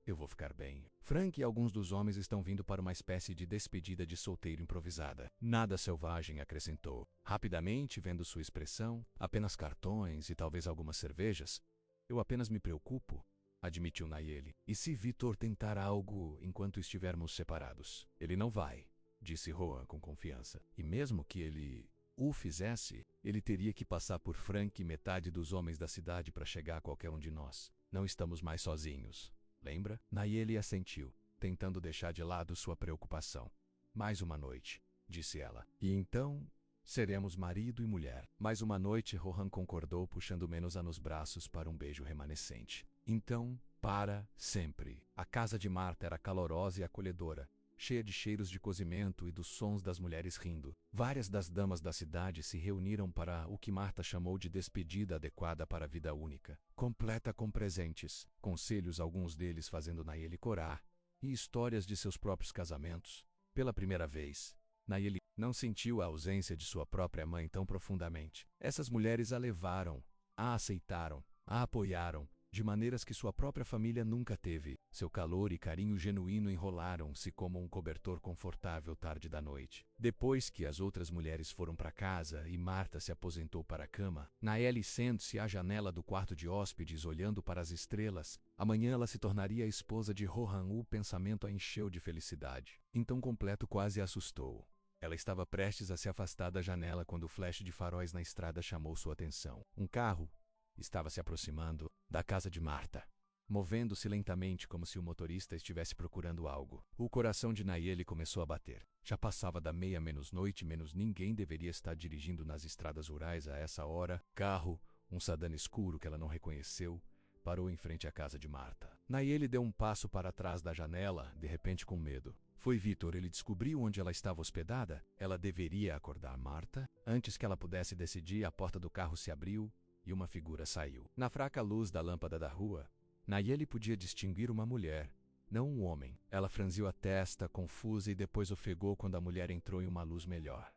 Eu vou ficar bem. Frank e alguns dos homens estão vindo para uma espécie de despedida de solteiro improvisada. Nada selvagem, acrescentou. Rapidamente, vendo sua expressão, apenas cartões e talvez algumas cervejas. Eu apenas me preocupo. admitiu Nayeli. E se Vitor tentar algo enquanto estivermos separados? Ele não vai, disse Rohan com confiança. E mesmo que ele o fizesse, ele teria que passar por Frank e metade dos homens da cidade para chegar a qualquer um de nós. Não estamos mais sozinhos. Lembra? Nayeli assentiu, tentando deixar de lado sua preocupação. Mais uma noite, disse ela. E então, seremos marido e mulher. Mais uma noite, Rohan concordou, puxando Menos nos braços para um beijo remanescente. Então, para sempre. A casa de Marta era calorosa e acolhedora, cheia de cheiros de cozimento e dos sons das mulheres rindo. Várias das damas da cidade se reuniram para o que Marta chamou de despedida adequada para a vida única, completa com presentes, conselhos, alguns deles fazendo Nayeli corar, e histórias de seus próprios casamentos. Pela primeira vez, Nayeli não sentiu a ausência de sua própria mãe tão profundamente. Essas mulheres a levaram, a aceitaram, a apoiaram, de maneiras que sua própria família nunca teve. Seu calor e carinho genuíno enrolaram-se como um cobertor confortável tarde da noite. Depois que as outras mulheres foram para casa e Marta se aposentou para a cama, Nayeli sente-se à janela do quarto de hóspedes olhando para as estrelas. Amanhã ela se tornaria a esposa de Rohan. O pensamento a encheu de felicidade. Então completo quase a assustou. Ela estava prestes a se afastar da janela quando o flash de faróis na estrada chamou sua atenção. Um carro estava se aproximando da casa de Marta, movendo-se lentamente como se o motorista estivesse procurando algo. O coração de Nayeli começou a bater. Já passava da meia-noite, menos ninguém deveria estar dirigindo nas estradas rurais a essa hora. Carro, um sedã escuro que ela não reconheceu, parou em frente à casa de Marta. Nayeli deu um passo para trás da janela, de repente com medo. Foi Vitor. Ele descobriu onde ela estava hospedada? Ela deveria acordar Marta? Antes que ela pudesse decidir, a porta do carro se abriu e uma figura saiu. Na fraca luz da lâmpada da rua, Nayeli podia distinguir uma mulher, não um homem. Ela franziu a testa, confusa, e depois ofegou quando a mulher entrou em uma luz melhor.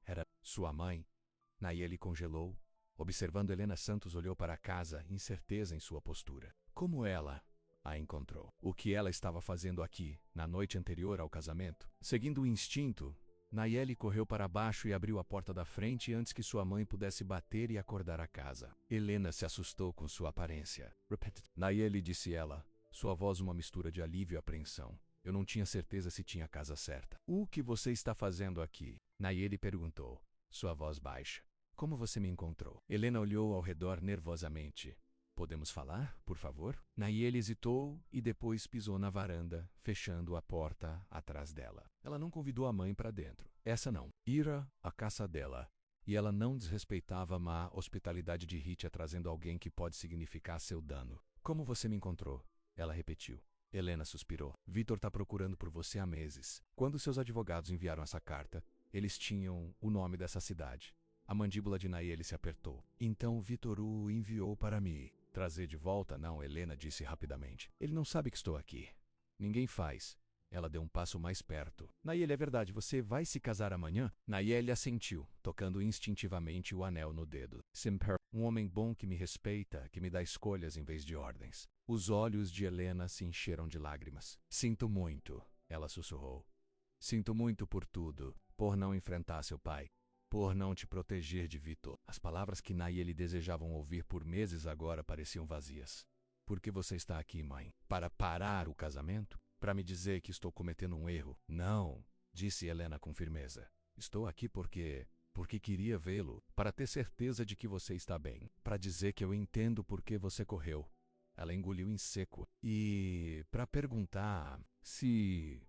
Era sua mãe. Nayeli congelou. Observando Helena Santos, olhou para a casa, incerteza em sua postura. Como ela a encontrou? O que ela estava fazendo aqui, na noite anterior ao casamento? Seguindo o instinto, Nayeli correu para baixo e abriu a porta da frente antes que sua mãe pudesse bater e acordar a casa. Helena se assustou com sua aparência. Nayeli, disse ela, sua voz uma mistura de alívio e apreensão. Eu não tinha certeza se tinha a casa certa. O que você está fazendo aqui? Nayeli perguntou, sua voz baixa. Como você me encontrou? Helena olhou ao redor nervosamente. Podemos falar, por favor? Nayeli hesitou e depois pisou na varanda, fechando a porta atrás dela. Ela não convidou a mãe para dentro. Essa não. Ira a caça dela. E ela não desrespeitava a má hospitalidade de Ritia trazendo alguém que pode significar seu dano. Como você me encontrou? Ela repetiu. Helena suspirou. Vitor está procurando por você há meses. Quando seus advogados enviaram essa carta, eles tinham o nome dessa cidade. A mandíbula de Nayeli se apertou. Então Vitor o enviou para mim. Trazer de volta? Não, Helena disse rapidamente. Ele não sabe que estou aqui. Ninguém faz. Ela deu um passo mais perto. Nayeli, é verdade, você vai se casar amanhã? Nayeli assentiu, tocando instintivamente o anel no dedo. Simper, um homem bom que me respeita, que me dá escolhas em vez de ordens. Os olhos de Helena se encheram de lágrimas. Sinto muito, ela sussurrou. Sinto muito por tudo, por não enfrentar seu pai, por não te proteger de Vitor. As palavras que Nayeli desejavam ouvir por meses agora pareciam vazias. Por que você está aqui, mãe? Para parar o casamento? Para me dizer que estou cometendo um erro? Não, disse Helena com firmeza. Estou aqui porque queria vê-lo, para ter certeza de que você está bem, para dizer que eu entendo por que você correu. Ela engoliu em seco. E para perguntar se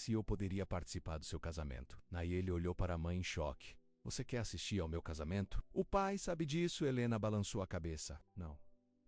eu poderia participar do seu casamento. Nayeli olhou para a mãe em choque. Você quer assistir ao meu casamento? O pai sabe disso, Helena balançou a cabeça. Não.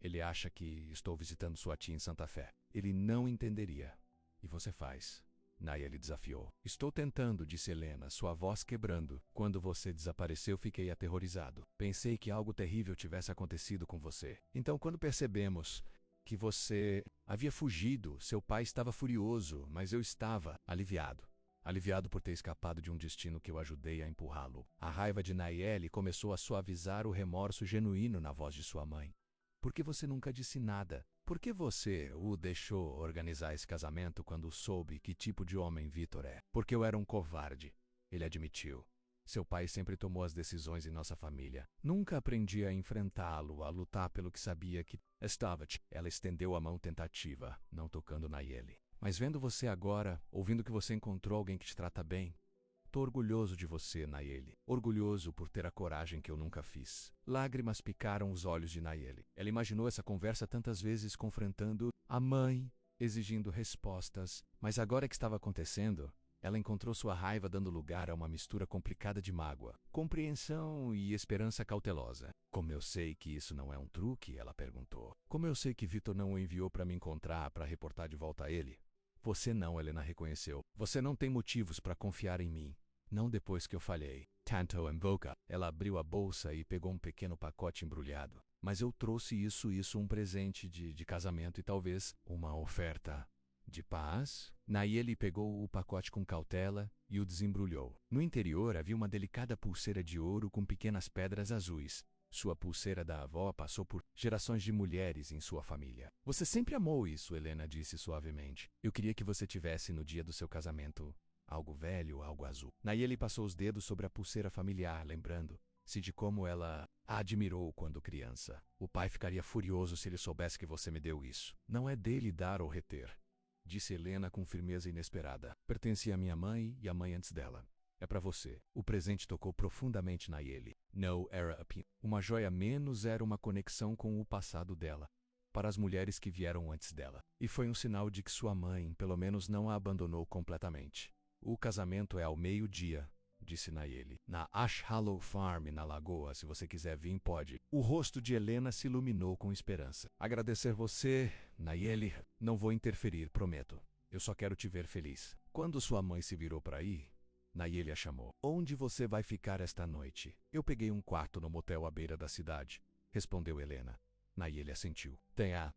Ele acha que estou visitando sua tia em Santa Fé. Ele não entenderia. E você faz? Nayeli desafiou. Estou tentando, disse Helena, sua voz quebrando. Quando você desapareceu, fiquei aterrorizado. Pensei que algo terrível tivesse acontecido com você. Então, quando percebemos que você havia fugido, seu pai estava furioso, mas eu estava aliviado. Aliviado por ter escapado de um destino que eu ajudei a empurrá-lo. A raiva de Nayeli começou a suavizar o remorso genuíno na voz de sua mãe. Por que você nunca disse nada? Por que você o deixou organizar esse casamento quando soube que tipo de homem Vitor é? Porque eu era um covarde, ele admitiu. Seu pai sempre tomou as decisões em nossa família. Nunca aprendi a enfrentá-lo, a lutar pelo que sabia que estava. Ela estendeu a mão tentativa, não tocando Nayeli. Mas vendo você agora, ouvindo que você encontrou alguém que te trata bem, tô orgulhoso de você, Nayeli. Orgulhoso por ter a coragem que eu nunca fiz. Lágrimas picaram os olhos de Nayeli. Ela imaginou essa conversa tantas vezes confrontando a mãe, exigindo respostas. Mas agora que estava acontecendo, ela encontrou sua raiva dando lugar a uma mistura complicada de mágoa, compreensão e esperança cautelosa. Como eu sei que isso não é um truque? Ela perguntou. Como eu sei que Victor não o enviou para me encontrar para reportar de volta a ele? Você não, Helena reconheceu. Você não tem motivos para confiar em mim. Não depois que eu falhei. Tanto em boca. Ela abriu a bolsa e pegou um pequeno pacote embrulhado. Mas eu trouxe isso, um presente de casamento e talvez uma oferta de paz. Nayeli pegou o pacote com cautela e o desembrulhou. No interior havia uma delicada pulseira de ouro com pequenas pedras azuis. Sua pulseira da avó passou por gerações de mulheres em sua família. Você sempre amou isso, Helena disse suavemente. Eu queria que você tivesse no dia do seu casamento algo velho, algo azul. Nayeli passou os dedos sobre a pulseira familiar, lembrando-se de como ela a admirou quando criança. O pai ficaria furioso se ele soubesse que você me deu isso. Não é dele dar ou reter, disse Helena com firmeza inesperada. Pertencia à minha mãe e à mãe antes dela. É para você. O presente tocou profundamente Nayeli. Não era uma joia menos, era uma conexão com o passado dela, para as mulheres que vieram antes dela. E foi um sinal de que sua mãe, pelo menos, não a abandonou completamente. O casamento é ao meio-dia, disse Nayeli. Na Ash Hollow Farm, na lagoa. Se você quiser vir, pode. O rosto de Helena se iluminou com esperança. Agradecer você, Nayeli. Não vou interferir, prometo. Eu só quero te ver feliz. Quando sua mãe se virou para ir, Nayeli a chamou. Onde você vai ficar esta noite? Eu peguei um quarto no motel à beira da cidade, respondeu Helena. Nayeli assentiu. Tenha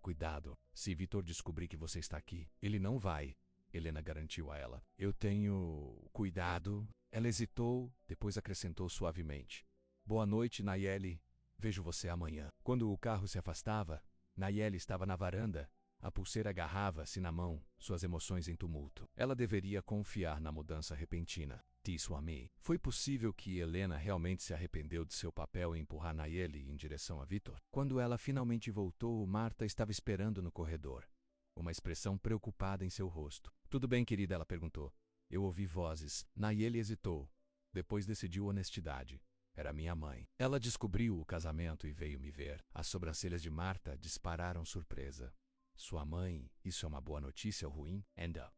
cuidado. Se Victor descobrir que você está aqui, ele não vai, Helena garantiu a ela. Eu tenho cuidado. Ela hesitou, depois acrescentou suavemente. Boa noite, Nayeli. Vejo você amanhã. Quando o carro se afastava, Nayeli estava na varanda. A pulseira agarrava-se na mão, suas emoções em tumulto. Ela deveria confiar na mudança repentina. Disse a mim. Foi possível que Helena realmente se arrependeu de seu papel em empurrar Nayeli em direção a Victor? Quando ela finalmente voltou, Marta estava esperando no corredor, uma expressão preocupada em seu rosto. Tudo bem, querida? Ela perguntou. Eu ouvi vozes. Nayeli hesitou. Depois decidiu honestidade. Era minha mãe. Ela descobriu o casamento e veio me ver. As sobrancelhas de Marta dispararam surpresa. Sua mãe, isso é uma boa notícia ou ruim?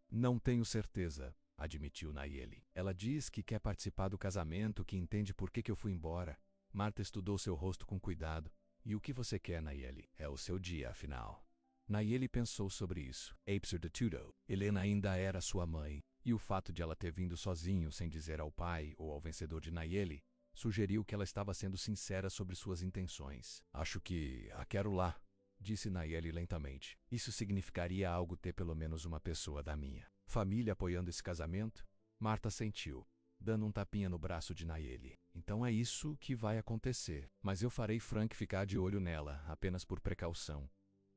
Não tenho certeza, admitiu Nayeli. Ela diz que quer participar do casamento, que entende por que eu fui embora. Marta estudou seu rosto com cuidado. E o que você quer, Nayeli? É o seu dia, afinal. Nayeli pensou sobre isso. Helena ainda era sua mãe, e o fato de ela ter vindo sozinho sem dizer ao pai ou ao vencedor de Nayeli sugeriu que ela estava sendo sincera sobre suas intenções. Acho que a quero lá, disse Nayeli lentamente. Isso significaria algo ter pelo menos uma pessoa da minha família apoiando esse casamento? Marta sentiu, dando um tapinha no braço de Nayeli. Então é isso que vai acontecer. Mas eu farei Frank ficar de olho nela, apenas por precaução.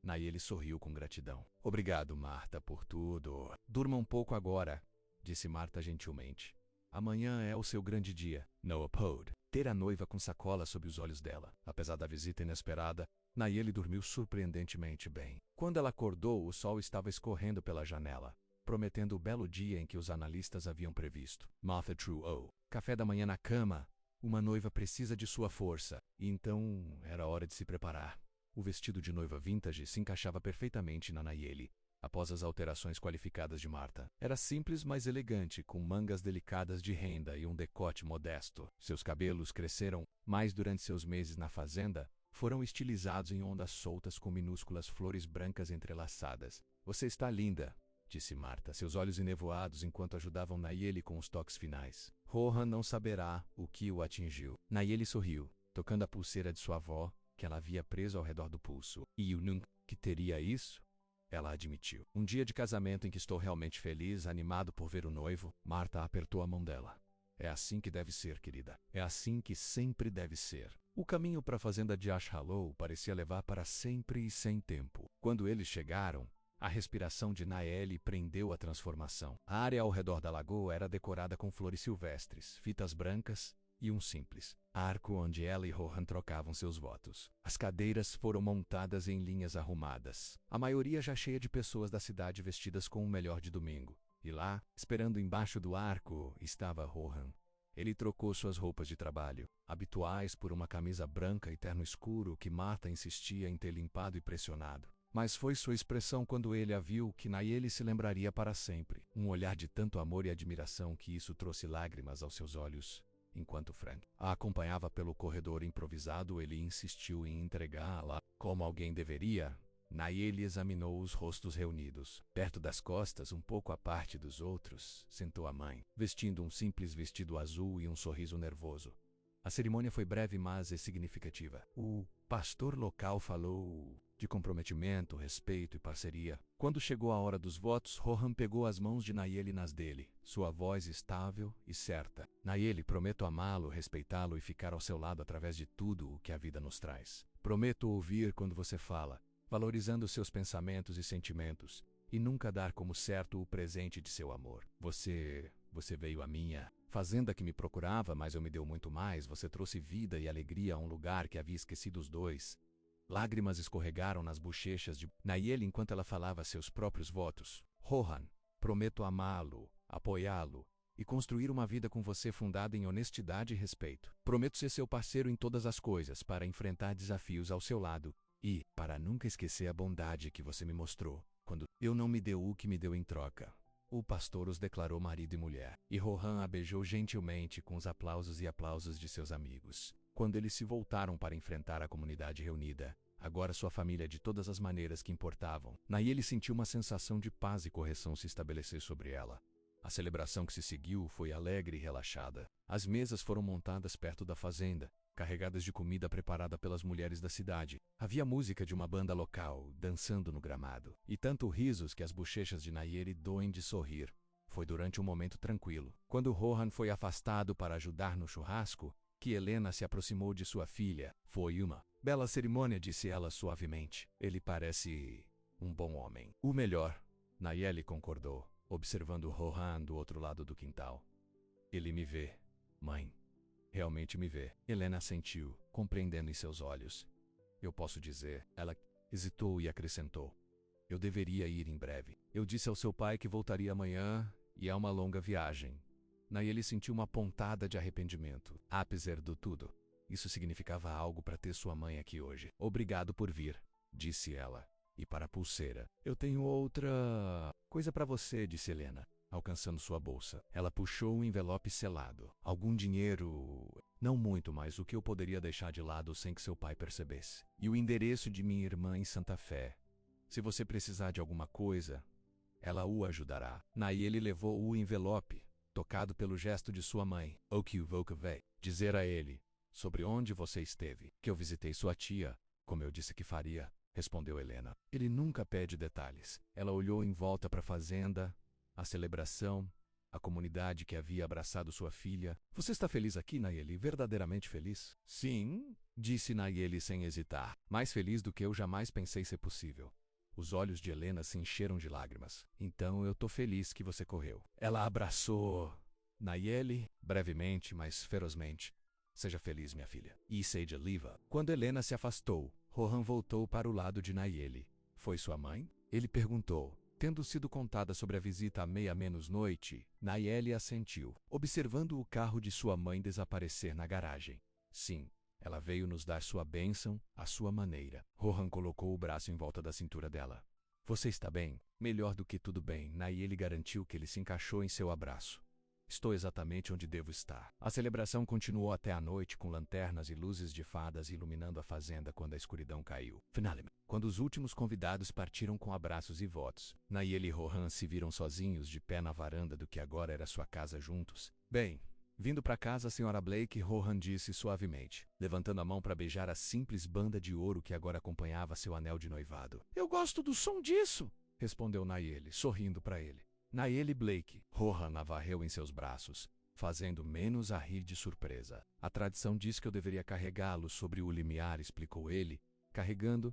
Nayeli sorriu com gratidão. Obrigado, Marta, por tudo. Durma um pouco agora, disse Marta gentilmente. Amanhã é o seu grande dia. Noah pôde ter a noiva com sacola sob os olhos dela. Apesar da visita inesperada, Nayeli dormiu surpreendentemente bem. Quando ela acordou, o sol estava escorrendo pela janela, prometendo o belo dia em que os analistas haviam previsto. Martha True. Café da manhã na cama. Uma noiva precisa de sua força. E então era hora de se preparar. O vestido de noiva vintage se encaixava perfeitamente na Nayeli, após as alterações qualificadas de Marta. Era simples, mas elegante, com mangas delicadas de renda e um decote modesto. Seus cabelos cresceram mais durante seus meses na fazenda, foram estilizados em ondas soltas com minúsculas flores brancas entrelaçadas. Você está linda, disse Marta, seus olhos enevoados enquanto ajudavam Nayeli com os toques finais. Rohan não saberá o que o atingiu. Nayeli sorriu, tocando a pulseira de sua avó, que ela havia preso ao redor do pulso. E eu nunca que teria isso? Ela admitiu. Um dia de casamento em que estou realmente feliz, animado por ver o noivo. Marta apertou a mão dela. É assim que deve ser, querida. É assim que sempre deve ser. O caminho para a fazenda de Ash Hollow parecia levar para sempre e sem tempo. Quando eles chegaram, A respiração de Nayeli prendeu a transformação. A área ao redor da lagoa era decorada com flores silvestres, fitas brancas e um simples arco onde ela e Rohan trocavam seus votos. As cadeiras foram montadas em linhas arrumadas, a maioria já cheia de pessoas da cidade vestidas com o melhor de domingo. E lá, esperando embaixo do arco, estava Rohan. Ele trocou suas roupas de trabalho, habituais, por uma camisa branca e terno escuro que Martha insistia em ter limpado e pressionado. Mas foi sua expressão quando ele a viu que Nayeli se lembraria para sempre. Um olhar de tanto amor e admiração que isso trouxe lágrimas aos seus olhos. Enquanto Frank a acompanhava pelo corredor improvisado, ele insistiu em entregá-la como alguém deveria. Nayeli examinou os rostos reunidos. Perto das costas, um pouco à parte dos outros, sentou a mãe, vestindo um simples vestido azul e um sorriso nervoso. A cerimônia foi breve, mas significativa. O pastor local falou de comprometimento, respeito e parceria. Quando chegou a hora dos votos, Rohan pegou as mãos de Nayeli nas dele, sua voz estável e certa. Nayeli, prometo amá-lo, respeitá-lo e ficar ao seu lado através de tudo o que a vida nos traz. Prometo ouvir quando você fala, valorizando seus pensamentos e sentimentos, e nunca dar como certo o presente de seu amor. Você veio à minha fazenda que me procurava, mas eu me deu muito mais. Você trouxe vida e alegria a um lugar que havia esquecido os dois. Lágrimas escorregaram nas bochechas de Nayeli enquanto ela falava seus próprios votos. Rohan, prometo amá-lo, apoiá-lo e construir uma vida com você fundada em honestidade e respeito. Prometo ser seu parceiro em todas as coisas, para enfrentar desafios ao seu lado e para nunca esquecer a bondade que você me mostrou quando eu não me deu o que me deu em troca. O pastor os declarou marido e mulher, e Rohan a beijou gentilmente com os aplausos e aplausos de seus amigos. Quando eles se voltaram para enfrentar a comunidade reunida, agora sua família de todas as maneiras que importavam, Nayeli sentiu uma sensação de paz e correção se estabelecer sobre ela. A celebração que se seguiu foi alegre e relaxada. As mesas foram montadas perto da fazenda, carregadas de comida preparada pelas mulheres da cidade. Havia música de uma banda local, dançando no gramado, e tanto risos que as bochechas de Nayeli doem de sorrir. Foi durante um momento tranquilo, quando Rohan foi afastado para ajudar no churrasco, que Helena se aproximou de sua filha. Foi uma bela cerimônia, disse ela suavemente. Ele parece um bom homem. O melhor, Nayeli concordou, observando Rohan do outro lado do quintal. Ele me vê, mãe. Realmente me vê. Helena assentiu, compreendendo em seus olhos. Eu posso dizer. Ela hesitou e acrescentou. Eu deveria ir em breve. Eu disse ao seu pai que voltaria amanhã, e é uma longa viagem. Nayeli sentiu uma pontada de arrependimento. Apesar de tudo, isso significava algo para ter sua mãe aqui hoje. Obrigado por vir, disse ela. E para a pulseira. Eu tenho outra coisa para você, disse Helena, alcançando sua bolsa. Ela puxou um envelope selado. Algum dinheiro, não muito, mas o que eu poderia deixar de lado sem que seu pai percebesse. E o endereço de minha irmã em Santa Fé. Se você precisar de alguma coisa, ela o ajudará. Nayeli levou o envelope, tocado pelo gesto de sua mãe. O que vou dizer a ele sobre onde você esteve. Que eu visitei sua tia, como eu disse que faria, respondeu Helena. Ele nunca pede detalhes. Ela olhou em volta para a fazenda, a celebração, a comunidade que havia abraçado sua filha. Você está feliz aqui, Nayeli? Verdadeiramente feliz? Sim, disse Nayeli sem hesitar. Mais feliz do que eu jamais pensei ser possível. Os olhos de Helena se encheram de lágrimas. Então eu tô feliz que você correu. Ela abraçou Nayeli, brevemente, mas ferozmente. Seja feliz, minha filha. E seja liva. Quando Helena se afastou, Rohan voltou para o lado de Nayeli. Foi sua mãe? Ele perguntou. Tendo sido contada sobre a visita à meia-menos-noite, Nayeli assentiu, observando o carro de sua mãe desaparecer na garagem. Sim, ela veio nos dar sua bênção, à sua maneira. Rohan colocou o braço em volta da cintura dela. Você está bem? Melhor do que tudo bem, Nayeli garantiu que ele se encaixou em seu abraço. Estou exatamente onde devo estar. A celebração continuou até a noite com lanternas e luzes de fadas iluminando a fazenda quando a escuridão caiu. Finalmente, quando os últimos convidados partiram com abraços e votos, Nayeli e Rohan se viram sozinhos de pé na varanda do que agora era sua casa juntos. Bem, vindo para casa, Sra. Blake, Rohan disse suavemente, levantando a mão para beijar a simples banda de ouro que agora acompanhava seu anel de noivado. Eu gosto do som disso, respondeu Nayeli, sorrindo para ele. Nayeli Blake. Rohan a varreu em seus braços, fazendo menos a rir de surpresa. A tradição diz que eu deveria carregá-lo sobre o limiar, explicou ele, carregando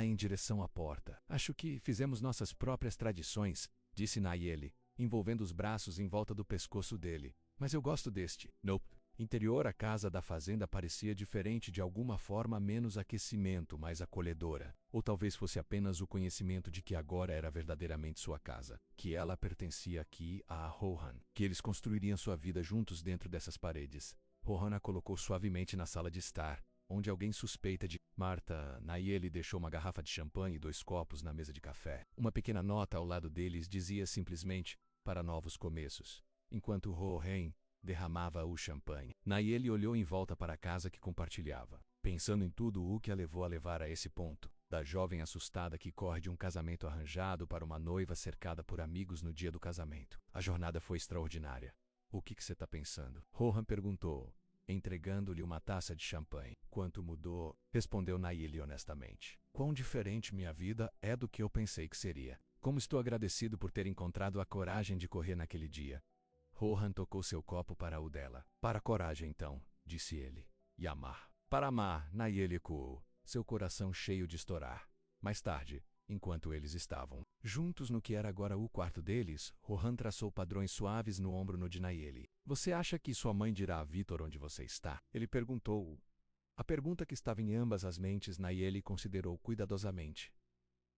em direção à porta. Acho que fizemos nossas próprias tradições, disse Nayeli, envolvendo os braços em volta do pescoço dele. Mas eu gosto deste. Nope. Interior, a casa da fazenda parecia diferente de alguma forma, menos aquecimento, mais acolhedora. Ou talvez fosse apenas o conhecimento de que agora era verdadeiramente sua casa, que ela pertencia aqui a Rohan, que eles construiriam sua vida juntos dentro dessas paredes. Rohan a colocou suavemente na sala de estar, onde alguém suspeita de Marta. Nayeli deixou uma garrafa de champanhe e 2 copos na mesa de café. Uma pequena nota ao lado deles dizia simplesmente, para novos começos, enquanto Rohan derramava o champanhe. Nayeli olhou em volta para a casa que compartilhava, pensando em tudo o que a levou a levar a esse ponto. Da jovem assustada que corre de um casamento arranjado para uma noiva cercada por amigos no dia do casamento. A jornada foi extraordinária. O que você está pensando? Rohan perguntou, entregando-lhe uma taça de champanhe. Quanto mudou? Respondeu Nayeli honestamente. Quão diferente minha vida é do que eu pensei que seria. Como estou agradecido por ter encontrado a coragem de correr naquele dia. Rohan tocou seu copo para o dela. Para a coragem, então, disse ele. E amar. Para amar, Nayeli ecoou, seu coração cheio de estourar. Mais tarde, enquanto eles estavam juntos no que era agora o quarto deles, Rohan traçou padrões suaves no ombro de Nayeli. Você acha que sua mãe dirá a Vitor onde você está? Ele perguntou. A pergunta que estava em ambas as mentes, Nayeli considerou cuidadosamente.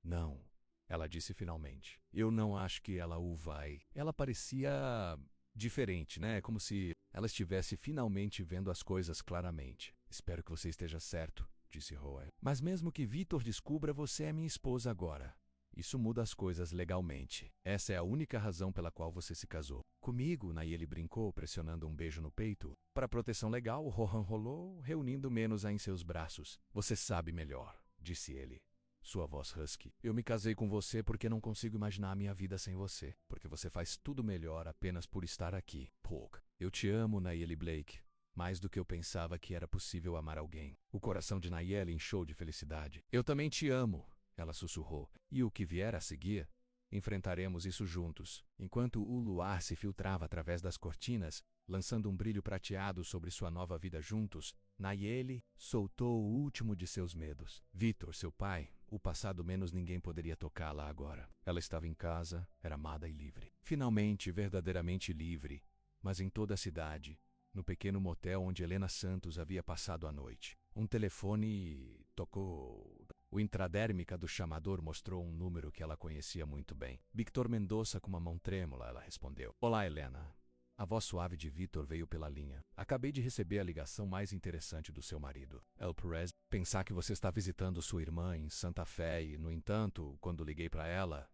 Não, ela disse finalmente. Eu não acho que ela o vai. Ela parecia diferente, né? Como se ela estivesse finalmente vendo as coisas claramente. Espero que você esteja certo, disse Rohan. Mas mesmo que Vitor descubra, você é minha esposa agora. Isso muda as coisas legalmente. Essa é a única razão pela qual você se casou. Comigo, Nayeli brincou, pressionando um beijo no peito. Para proteção legal, Rohan rolou, reunindo menos-a em seus braços. Você sabe melhor, disse ele. Sua voz husky. Eu me casei com você porque não consigo imaginar a minha vida sem você. Porque você faz tudo melhor apenas por estar aqui. Polk. Eu te amo, Nayeli Blake. Mais do que eu pensava que era possível amar alguém. O coração de Nayeli inchou de felicidade. Eu também te amo, ela sussurrou. E o que vier a seguir? Enfrentaremos isso juntos. Enquanto o luar se filtrava através das cortinas, lançando um brilho prateado sobre sua nova vida juntos, Nayeli soltou o último de seus medos. Vitor, seu pai, o passado menos ninguém poderia tocá-la agora. Ela estava em casa, era amada e livre. Finalmente, verdadeiramente livre. Mas em toda a cidade, no pequeno motel onde Helena Santos havia passado a noite. Um telefone tocou. O intradérmica do chamador mostrou um número que ela conhecia muito bem. Victor Mendonça, com uma mão trêmula, ela respondeu. Olá, Helena. A voz suave de Vitor veio pela linha. Acabei de receber a ligação mais interessante do seu marido. El Perez, pensar que você está visitando sua irmã em Santa Fé e, no entanto, quando liguei para ela,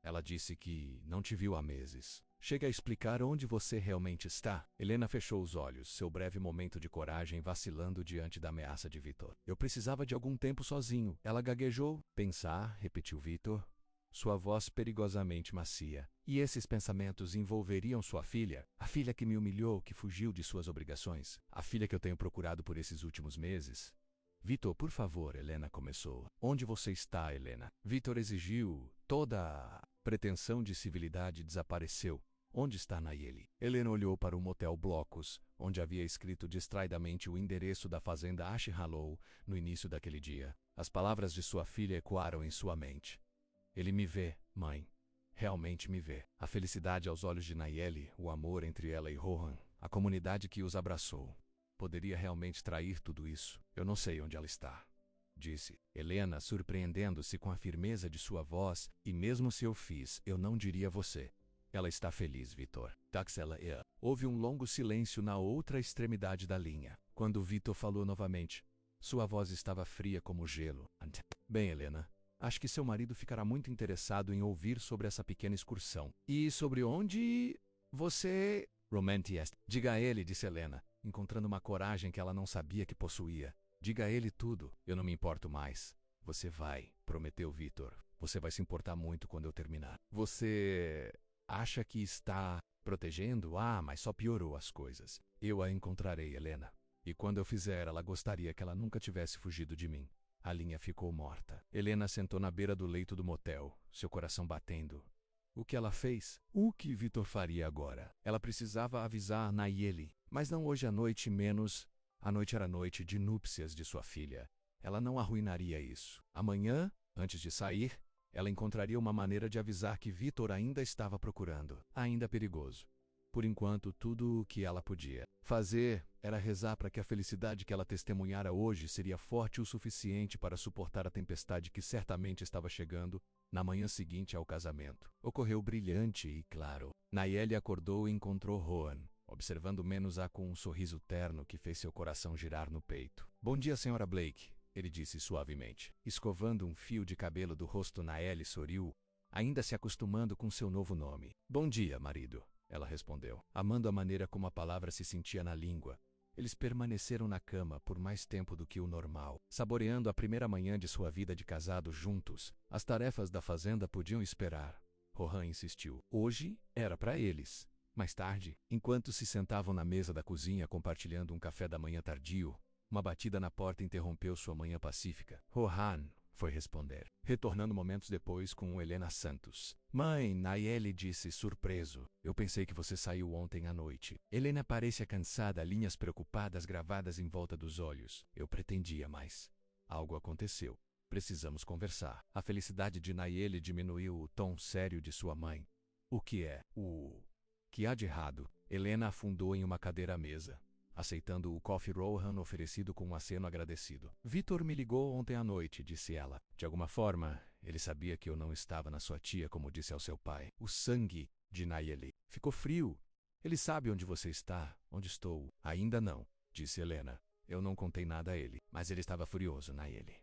ela disse que não te viu há meses. Chega a explicar onde você realmente está? Helena fechou os olhos, seu breve momento de coragem vacilando diante da ameaça de Vitor. Eu precisava de algum tempo sozinho. Ela gaguejou. Pensar, repetiu Vitor, sua voz perigosamente macia. E esses pensamentos envolveriam sua filha? A filha que me humilhou, que fugiu de suas obrigações? A filha que eu tenho procurado por esses últimos meses? Vitor, por favor, Helena começou. Onde você está, Helena? Vitor exigiu. Toda a pretensão de civilidade desapareceu. Onde está Nayeli? Helena olhou para o motel Blocos, onde havia escrito distraidamente o endereço da fazenda Ash Hallow no início daquele dia. As palavras de sua filha ecoaram em sua mente. Ele me vê, mãe. Realmente me vê. A felicidade aos olhos de Nayeli, o amor entre ela e Rohan, a comunidade que os abraçou. Poderia realmente trair tudo isso. Eu não sei onde ela está, disse Helena, surpreendendo-se com a firmeza de sua voz, e mesmo se eu fiz, eu não diria você. Ela está feliz, Vitor. Taxela é. Houve um longo silêncio na outra extremidade da linha. Quando Vitor falou novamente, sua voz estava fria como gelo. Bem, Helena, acho que seu marido ficará muito interessado em ouvir sobre essa pequena excursão. E sobre onde você... Romantiest. Diga a ele, disse Helena, encontrando uma coragem que ela não sabia que possuía. Diga a ele tudo. Eu não me importo mais. Você vai, prometeu Vitor. Você vai se importar muito quando eu terminar. Você acha que está protegendo? Ah, mas só piorou as coisas. Eu a encontrarei, Helena. E quando eu fizer, ela gostaria que ela nunca tivesse fugido de mim. A linha ficou morta. Helena sentou na beira do leito do motel, seu coração batendo. O que ela fez? O que Vitor faria agora? Ela precisava avisar Nayeli, mas não hoje à noite, menos. A noite era noite de núpcias de sua filha. Ela não arruinaria isso. Amanhã, Antes de sair, ela encontraria uma maneira de avisar que Vitor ainda estava procurando, ainda perigoso. Por enquanto, tudo o que ela podia fazer era rezar para que a felicidade que ela testemunhara hoje seria forte o suficiente para suportar a tempestade que certamente estava chegando na manhã seguinte ao casamento. Ocorreu brilhante e claro. Nayeli acordou e encontrou Rohan, observando menos-a com um sorriso terno que fez seu coração girar no peito. Bom dia, Sra. Blake, ele disse suavemente. Escovando um fio de cabelo do rosto, Nayeli sorriu, ainda se acostumando com seu novo nome. Bom dia, marido, ela respondeu, amando a maneira como a palavra se sentia na língua. Eles permaneceram na cama por mais tempo do que o normal, saboreando a primeira manhã de sua vida de casado juntos. As tarefas da fazenda podiam esperar. Rohan insistiu. Hoje era para eles. Mais tarde, enquanto se sentavam na mesa da cozinha compartilhando um café da manhã tardio, uma batida na porta interrompeu sua manhã pacífica. Rohan foi responder, retornando momentos depois com Helena Santos. Mãe, Nayeli disse surpreso. Eu pensei que você saiu ontem à noite. Helena parecia cansada, linhas preocupadas gravadas em volta dos olhos. Eu pretendia, mas algo aconteceu. Precisamos conversar. A felicidade de Nayeli diminuiu o tom sério de sua mãe. O que é? O que há de errado? Helena afundou em uma cadeira à mesa, aceitando o coffee Rohan oferecido com um aceno agradecido. Vitor me ligou ontem à noite, disse ela. De alguma forma, ele sabia que eu não estava na sua tia, como disse ao seu pai. O sangue de Nayeli ficou frio. Ele sabe onde você está, onde estou. Ainda não, disse Helena. Eu não contei nada a ele, mas ele estava furioso, Nayeli.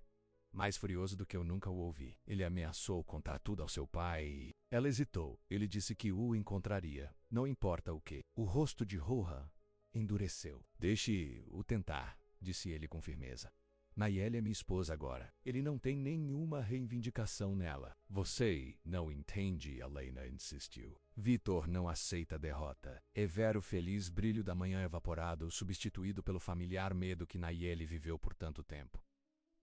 Mais furioso do que eu nunca o ouvi. Ele ameaçou contar tudo ao seu pai e... Ela hesitou. Ele disse que o encontraria. Não importa o que. O rosto de Rohan endureceu. Deixe-o tentar, disse ele com firmeza. Nayeli é minha esposa agora. Ele não tem nenhuma reivindicação nela. Você não entende, Helena insistiu. Vitor não aceita a derrota. É ver o feliz brilho da manhã evaporado, substituído pelo familiar medo que Nayeli viveu por tanto tempo.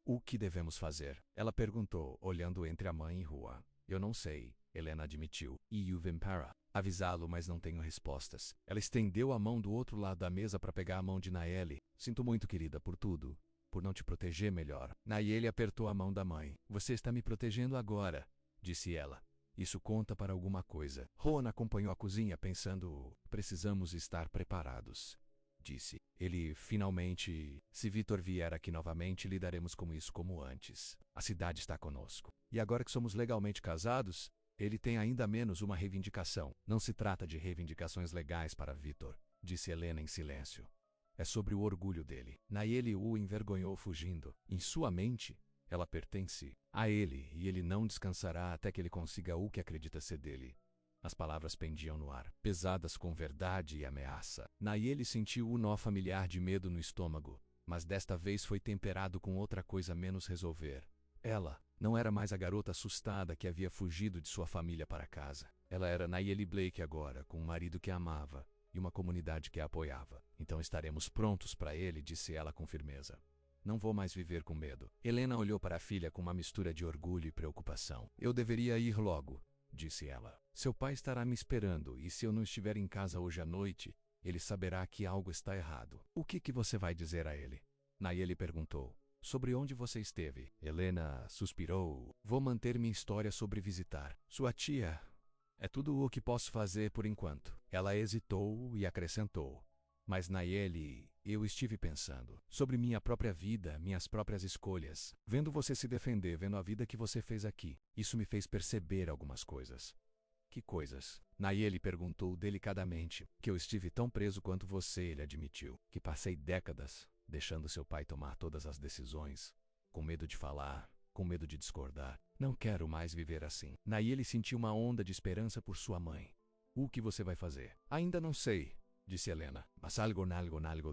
O que devemos fazer? Ela perguntou, olhando entre a mãe e Rohan. Eu não sei, Helena admitiu. E o Vampira? Avisá-lo, mas não tenho respostas. Ela estendeu a mão do outro lado da mesa para pegar a mão de Nayeli. Sinto muito, querida, por tudo. Por não te proteger melhor. Nayeli apertou a mão da mãe. Você está me protegendo agora, disse ela. Isso conta para alguma coisa. Rohan acompanhou a cozinha pensando, precisamos estar preparados, disse. Ele finalmente, se Vitor vier aqui novamente, lidaremos com isso como antes. A cidade está conosco. E agora que somos legalmente casados, ele tem ainda menos uma reivindicação. Não se trata de reivindicações legais para Vitor, disse Helena em silêncio. É sobre o orgulho dele. Nayeli o envergonhou fugindo. Em sua mente, ela pertence a ele e ele não descansará até que ele consiga o que acredita ser dele. As palavras pendiam no ar, pesadas com verdade e ameaça. Nayeli sentiu o nó familiar de medo no estômago, mas desta vez foi temperado com outra coisa menos resolver. Ela não era mais a garota assustada que havia fugido de sua família para casa. Ela era Nayeli Blake agora, com um marido que a amava e uma comunidade que a apoiava. Então estaremos prontos para ele, disse ela com firmeza. Não vou mais viver com medo. Helena olhou para a filha com uma mistura de orgulho e preocupação. Eu deveria ir logo, disse ela. Seu pai estará me esperando e se eu não estiver em casa hoje à noite, ele saberá que algo está errado. O que você vai dizer a ele? Nayeli perguntou. Sobre onde você esteve? Helena suspirou. Vou manter minha história sobre visitar sua tia. É tudo o que posso fazer por enquanto. Ela hesitou e acrescentou. Mas Nayeli, eu estive pensando sobre minha própria vida, minhas próprias escolhas. Vendo você se defender, vendo a vida que você fez aqui. Isso me fez perceber algumas coisas. Que coisas? Nayeli perguntou delicadamente. Que eu estive tão preso quanto você, ele admitiu. Que passei décadas deixando seu pai tomar todas as decisões. Com medo de falar, com medo de discordar. Não quero mais viver assim. Nayeli sentiu uma onda de esperança por sua mãe. O que você vai fazer? Ainda não sei, disse Helena. Mas algo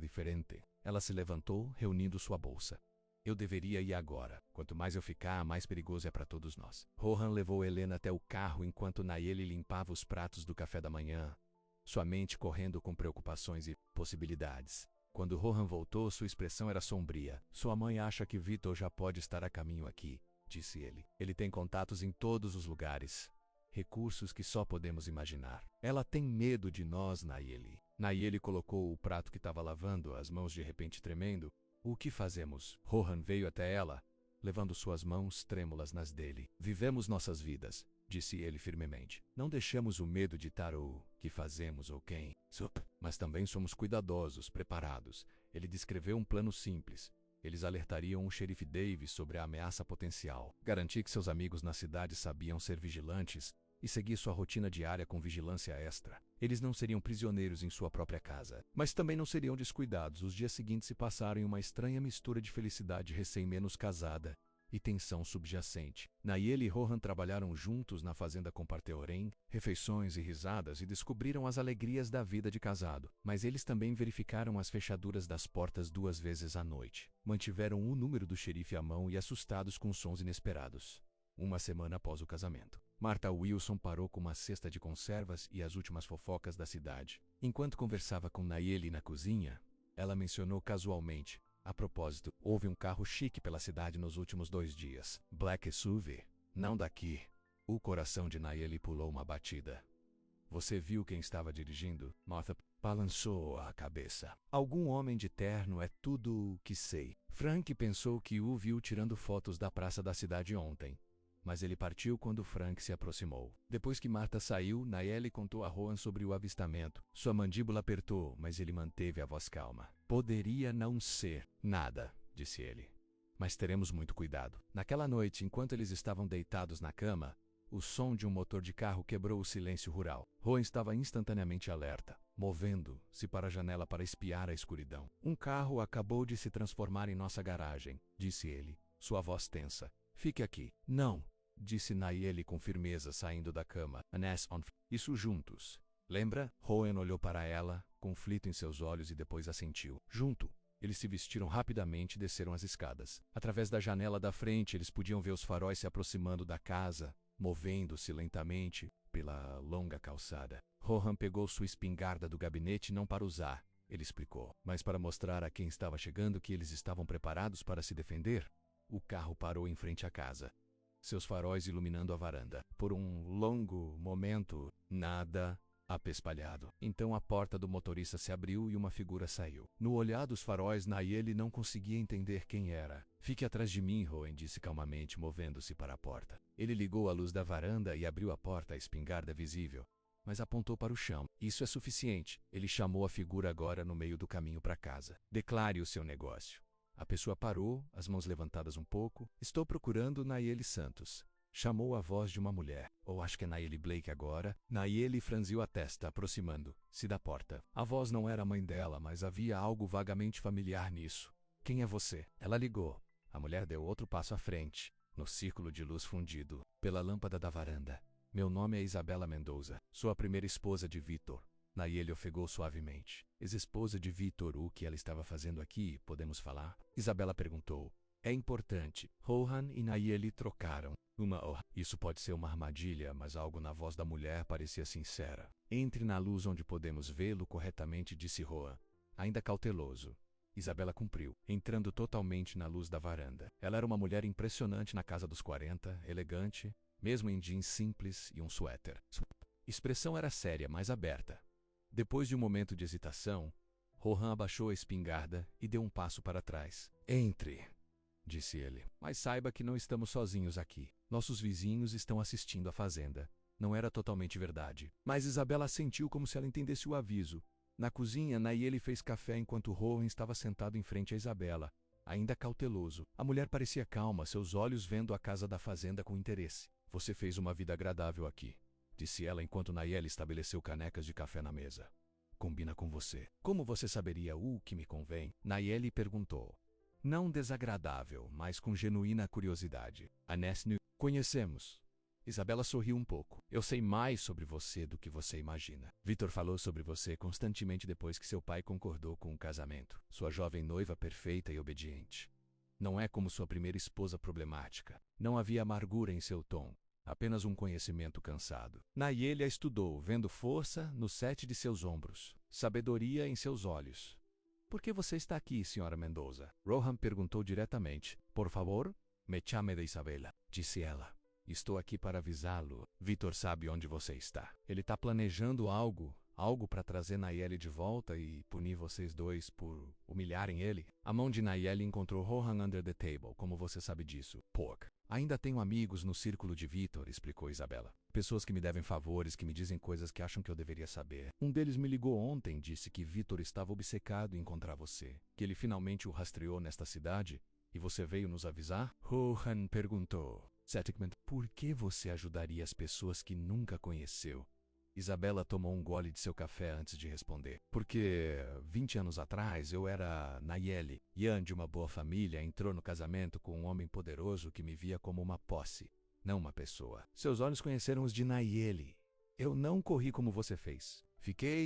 diferente. Ela se levantou, reunindo sua bolsa. Eu deveria ir agora. Quanto mais eu ficar, mais perigoso é para todos nós. Rohan levou Helena até o carro enquanto Nayeli limpava os pratos do café da manhã, sua mente correndo com preocupações e possibilidades. Quando Rohan voltou, sua expressão era sombria. Sua mãe acha que Vitor já pode estar a caminho aqui, disse ele. Ele tem contatos em todos os lugares. Recursos que só podemos imaginar. Ela tem medo de nós, Nayeli. Nayeli colocou o prato que estava lavando, as mãos de repente tremendo. O que fazemos? Rohan veio até ela, levando suas mãos trêmulas nas dele. Vivemos nossas vidas, disse ele firmemente. Não deixamos o medo ditar o que fazemos ou quem. Mas também somos cuidadosos, preparados. Ele descreveu um plano simples. Eles alertariam o xerife Davis sobre a ameaça potencial. Garantir que seus amigos na cidade sabiam ser vigilantes e seguir sua rotina diária com vigilância extra. Eles não seriam prisioneiros em sua própria casa, mas também não seriam descuidados. Os dias seguintes se passaram em uma estranha mistura de felicidade recém-menos casada e tensão subjacente. Nayeli e Rohan trabalharam juntos na fazenda com Parteorem, refeições e risadas, e descobriram as alegrias da vida de casado. Mas eles também verificaram as fechaduras das portas 2 vezes à noite. Mantiveram o número do xerife à mão e assustados com sons inesperados. Uma semana após o casamento, Martha Wilson parou com uma cesta de conservas e as últimas fofocas da cidade. Enquanto conversava com Nayeli na cozinha, ela mencionou casualmente: a propósito, houve um carro chique pela cidade nos últimos 2 dias. Black SUV. Não daqui. O coração de Nayeli pulou uma batida. Você viu quem estava dirigindo? Martha balançou a cabeça. Algum homem de terno, é tudo o que sei. Frank pensou que o viu tirando fotos da praça da cidade ontem. Mas ele partiu quando Frank se aproximou. Depois que Martha saiu, Nayeli contou a Rohan sobre o avistamento. Sua mandíbula apertou, mas ele manteve a voz calma. Poderia não ser nada, disse ele. Mas teremos muito cuidado. Naquela noite, enquanto eles estavam deitados na cama, o som de um motor de carro quebrou o silêncio rural. Rohan estava instantaneamente alerta, movendo-se para a janela para espiar a escuridão. Um carro acabou de se transformar em nossa garagem, disse ele, sua voz tensa. Fique aqui. Não, disse Nayeli com firmeza, saindo da cama. Isso juntos. Lembra? Rohan olhou para ela, conflito em seus olhos, e depois assentiu. Junto. Eles se vestiram rapidamente e desceram as escadas. Através da janela da frente, eles podiam ver os faróis se aproximando da casa, movendo-se lentamente pela longa calçada. Rohan pegou sua espingarda do gabinete, não para usar, ele explicou, mas para mostrar a quem estava chegando que eles estavam preparados para se defender. O carro parou em frente à casa, seus faróis iluminando a varanda. Por um longo momento, nada apespalhado. Então a porta do motorista se abriu e uma figura saiu. No olhar dos faróis, Nayeli não conseguia entender quem era. Fique atrás de mim, Rohan disse calmamente, movendo-se para a porta. Ele ligou a luz da varanda e abriu a porta, a espingarda visível, mas apontou para o chão. Isso é suficiente. Ele chamou a figura agora no meio do caminho para casa. Declare o seu negócio. A pessoa parou, as mãos levantadas um pouco. Estou procurando Nayeli Santos. Chamou a voz de uma mulher. Ou acho que é Nayeli Blake agora. Nayeli franziu a testa, aproximando-se da porta. A voz não era a mãe dela, mas havia algo vagamente familiar nisso. Quem é você? Ela ligou. A mulher deu outro passo à frente, no círculo de luz fundido pela lâmpada da varanda. Meu nome é Isabela Mendoza. Sou a primeira esposa de Vitor. Nayeli ofegou suavemente. Ex-esposa de Vitor, o que ela estava fazendo aqui, podemos falar? Isabela perguntou. É importante. Rohan e Nayeli trocaram. Isso pode ser uma armadilha, mas algo na voz da mulher parecia sincera. Entre na luz onde podemos vê-lo corretamente, disse Rohan, ainda cauteloso. Isabela cumpriu, entrando totalmente na luz da varanda. Ela era uma mulher impressionante na casa dos 40, elegante, mesmo em jeans simples e um suéter. Expressão era séria, mas aberta. Depois de um momento de hesitação, Rohan abaixou a espingarda e deu um passo para trás. Entre, disse ele. Mas saiba que não estamos sozinhos aqui. Nossos vizinhos estão assistindo à fazenda. Não era totalmente verdade, mas Isabela assentiu como se ela entendesse o aviso. Na cozinha, Nayeli fez café enquanto Rohan estava sentado em frente a Isabela, ainda cauteloso. A mulher parecia calma, seus olhos vendo a casa da fazenda com interesse. Você fez uma vida agradável aqui, disse ela enquanto Nayeli estabeleceu canecas de café na mesa. Combina com você. Como você saberia o que me convém? Nayeli perguntou. Não desagradável, mas com genuína curiosidade. Conhecemos. Isabela sorriu um pouco. Eu sei mais sobre você do que você imagina. Vitor falou sobre você constantemente depois que seu pai concordou com o casamento. Sua jovem noiva perfeita e obediente. Não é como sua primeira esposa problemática. Não havia amargura em seu tom. Apenas um conhecimento cansado. Nayeli a estudou, vendo força no sete de seus ombros, sabedoria em seus olhos. Por que você está aqui, Sra. Mendoza? Rohan perguntou diretamente. Por favor? Me chame de Isabela, disse ela. Estou aqui para avisá-lo. Vitor sabe onde você está. Ele está planejando algo Algo para trazer Nayeli de volta e punir vocês dois por humilharem ele? A mão de Nayeli encontrou Rohan under the table, como você sabe disso, pork. Ainda tenho amigos no círculo de Vitor, explicou Isabela. Pessoas que me devem favores, que me dizem coisas que acham que eu deveria saber. Um deles me ligou ontem, disse que Vitor estava obcecado em encontrar você, que ele finalmente o rastreou nesta cidade, e você veio nos avisar? Rohan perguntou. Settigman, por que você ajudaria as pessoas que nunca conheceu? Isabela tomou um gole de seu café antes de responder. Porque 20 anos atrás eu era Nayeli. Ian, de uma boa família, entrou no casamento com um homem poderoso que me via como uma posse, não uma pessoa. Seus olhos conheceram os de Nayeli. Eu não corri como você fez.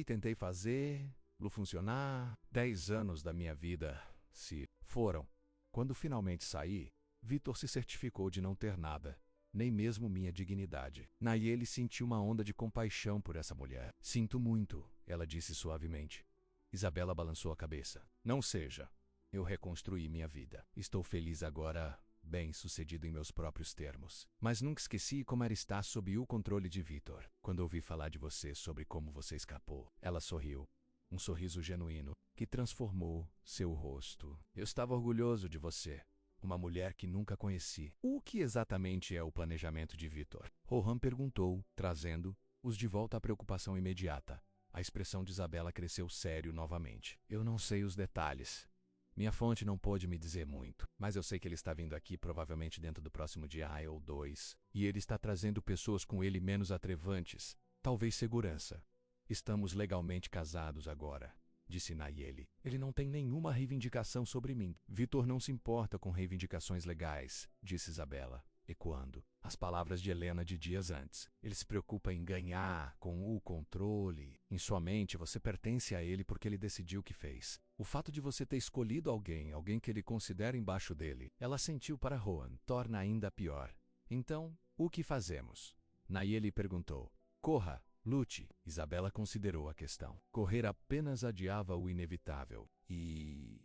Tentei fazer-lo funcionar. 10 anos da minha vida se foram. Quando finalmente saí, Vitor se certificou de não ter nada. Nem mesmo minha dignidade. Nayeli sentiu uma onda de compaixão por essa mulher. Sinto muito, ela disse suavemente. Isabela balançou a cabeça. Não seja. Eu reconstruí minha vida. Estou feliz agora, bem-sucedido em meus próprios termos. Mas nunca esqueci como era estar sob o controle de Vitor. Quando ouvi falar de você sobre como você escapou, ela sorriu. Um sorriso genuíno, que transformou seu rosto. Eu estava orgulhoso de você. Uma mulher que nunca conheci. O que exatamente é o planejamento de Vitor? Rohan perguntou, trazendo-os de volta à preocupação imediata. A expressão de Isabela cresceu sério novamente. Eu não sei os detalhes. Minha fonte não pôde me dizer muito, mas eu sei que ele está vindo aqui provavelmente dentro do próximo dia ou 2, e ele está trazendo pessoas com ele menos atrevantes, talvez segurança. Estamos legalmente casados agora, disse Nayeli. Ele não tem nenhuma reivindicação sobre mim. Vitor não se importa com reivindicações legais, disse Isabela, ecoando as palavras de Helena de dias antes. Ele se preocupa em ganhar, com o controle. Em sua mente, você pertence a ele porque ele decidiu o que fez. O fato de você ter escolhido alguém que ele considera embaixo dele, ela sentiu para Rohan, torna ainda pior. Então, o que fazemos? Nayeli perguntou. Corra. Lute. Isabela considerou a questão. Correr apenas adiava o inevitável. E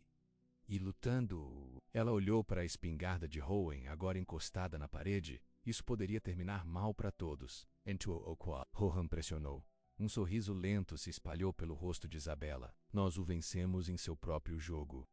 lutando... Ela olhou para a espingarda de Rowan, agora encostada na parede. Isso poderia terminar mal para todos. Rohan pressionou. Um sorriso lento se espalhou pelo rosto de Isabela. Nós o vencemos em seu próprio jogo.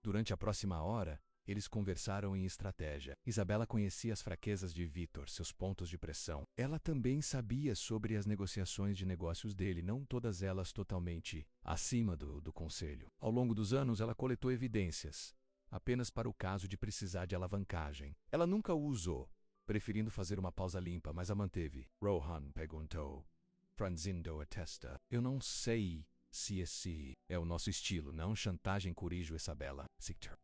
Durante a próxima hora, eles conversaram em estratégia. Isabela conhecia as fraquezas de Vitor, seus pontos de pressão. Ela também sabia sobre as negociações de negócios dele, não todas elas totalmente acima do conselho. Ao longo dos anos, ela coletou evidências, apenas para o caso de precisar de alavancagem. Ela nunca o usou, preferindo fazer uma pausa limpa, mas a manteve. Rohan perguntou, franzindo a testa. Eu não sei se esse é o nosso estilo, não chantagem, corrigiu Isabela.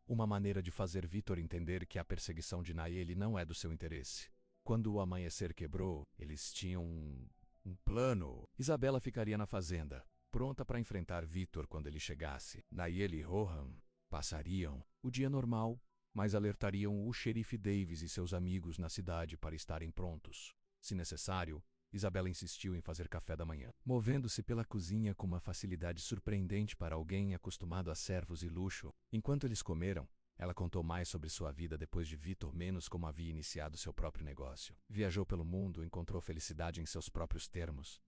Uma maneira de fazer Vitor entender que a perseguição de Nayeli não é do seu interesse. Quando o amanhecer quebrou, eles tinham um plano. Isabela ficaria na fazenda, pronta para enfrentar Vitor quando ele chegasse. Nayeli e Rohan passariam o dia normal, mas alertariam o xerife Davis e seus amigos na cidade para estarem prontos. Se necessário, Isabela insistiu em fazer café da manhã, movendo-se pela cozinha com uma facilidade surpreendente para alguém acostumado a servos e luxo. Enquanto eles comeram, ela contou mais sobre sua vida depois de Vitor, menos como havia iniciado seu próprio negócio. Viajou pelo mundo, encontrou felicidade em seus próprios termos.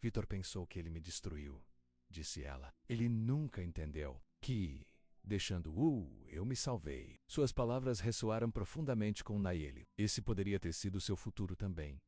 Vitor pensou que ele me destruiu, disse ela. Ele nunca entendeu que, deixando-o, eu me salvei. Suas palavras ressoaram profundamente com Nayeli. Esse poderia ter sido seu futuro também.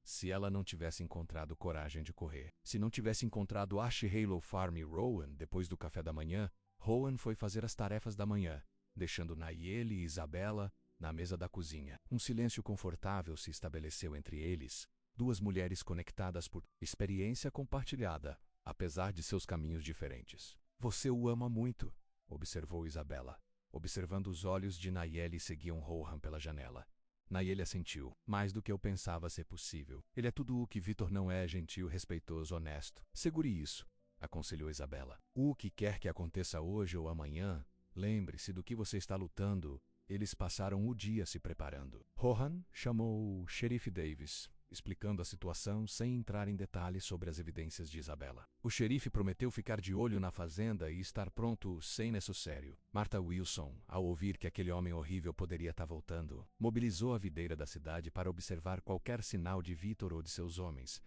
Se ela não tivesse encontrado coragem de correr. Se não tivesse encontrado Ash, Halo Farm e Rowan depois do café da manhã, Rowan foi fazer as tarefas da manhã, deixando Nayeli e Isabela na mesa da cozinha. Um silêncio confortável se estabeleceu entre eles, duas mulheres conectadas por experiência compartilhada, apesar de seus caminhos diferentes. Você o ama muito, observou Isabela. Observando os olhos de Nayeli seguiam Rohan pela janela. Nayeli assentiu. Mais do que eu pensava ser possível. Ele é tudo o que Vitor não é: gentil, respeitoso, honesto. Segure isso, aconselhou Isabela. O que quer que aconteça hoje ou amanhã, lembre-se do que você está lutando. Eles passaram o dia se preparando. Rohan chamou o xerife Davis, explicando a situação sem entrar em detalhes sobre as evidências de Isabela. O xerife prometeu ficar de olho na fazenda e estar pronto sem necessário. Martha Wilson, ao ouvir que aquele homem horrível poderia estar voltando, mobilizou a videira da cidade para observar qualquer sinal de Vitor ou de seus homens.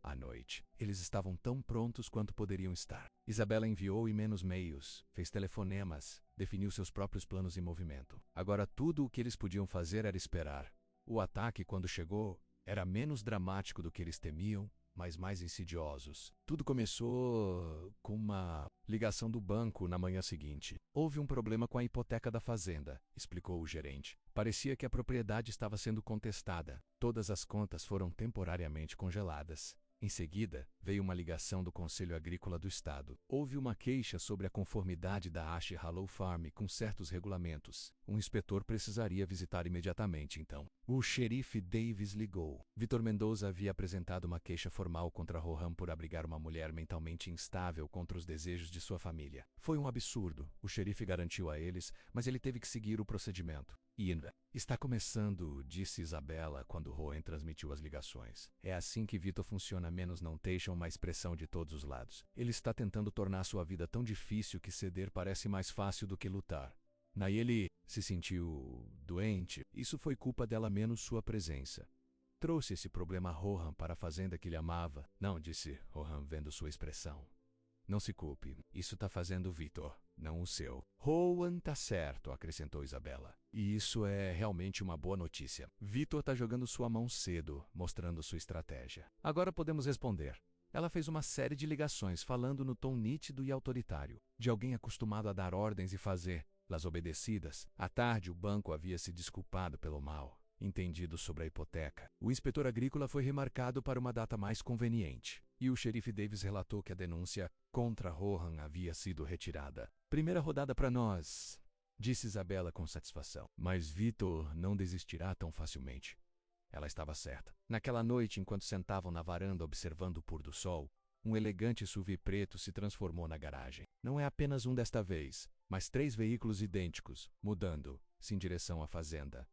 À noite, eles estavam tão prontos quanto poderiam estar. Isabela enviou menos meios, fez telefonemas, definiu seus próprios planos em movimento. Agora tudo o que eles podiam fazer era esperar. O ataque, quando chegou, era menos dramático do que eles temiam, mas mais insidiosos. Tudo começou com uma ligação do banco na manhã seguinte. Houve um problema com a hipoteca da fazenda, explicou o gerente. Parecia que a propriedade estava sendo contestada. Todas as contas foram temporariamente congeladas. Em seguida, veio uma ligação do Conselho Agrícola do Estado. Houve uma queixa sobre a conformidade da Ash Hollow Farm com certos regulamentos. Um inspetor precisaria visitar imediatamente, então. O xerife Davis ligou. Vitor Mendoza havia apresentado uma queixa formal contra Rohan por abrigar uma mulher mentalmente instável contra os desejos de sua família. Foi um absurdo, o xerife garantiu a eles, mas ele teve que seguir o procedimento. Inva. Está começando, disse Isabela quando Rohan transmitiu as ligações. É assim que Vitor funciona, menos não deixam uma expressão de todos os lados. Ele está tentando tornar sua vida tão difícil que ceder parece mais fácil do que lutar. Nayeli se sentiu doente. Isso foi culpa dela menos sua presença. Trouxe esse problema a Rohan para a fazenda que ele amava. Não, disse Rohan vendo sua expressão. Não se culpe, isso tá fazendo Vitor, não o seu. Rohan tá certo, acrescentou Isabela. E isso é realmente uma boa notícia. Vitor tá jogando sua mão cedo, mostrando sua estratégia. Agora podemos responder. Ela fez uma série de ligações falando no tom nítido e autoritário, de alguém acostumado a dar ordens e fazê-las obedecidas. À tarde, o banco havia se desculpado pelo mal entendido sobre a hipoteca. O inspetor agrícola foi remarcado para uma data mais conveniente, e o xerife Davis relatou que a denúncia contra Rohan havia sido retirada. Primeira rodada para nós, disse Isabela com satisfação. Mas Vitor não desistirá tão facilmente. Ela estava certa. Naquela noite, enquanto sentavam na varanda observando o pôr do sol, um elegante SUV preto se transformou na garagem. Não é apenas um desta vez, mas 3 veículos idênticos, mudando-se em direção à fazenda.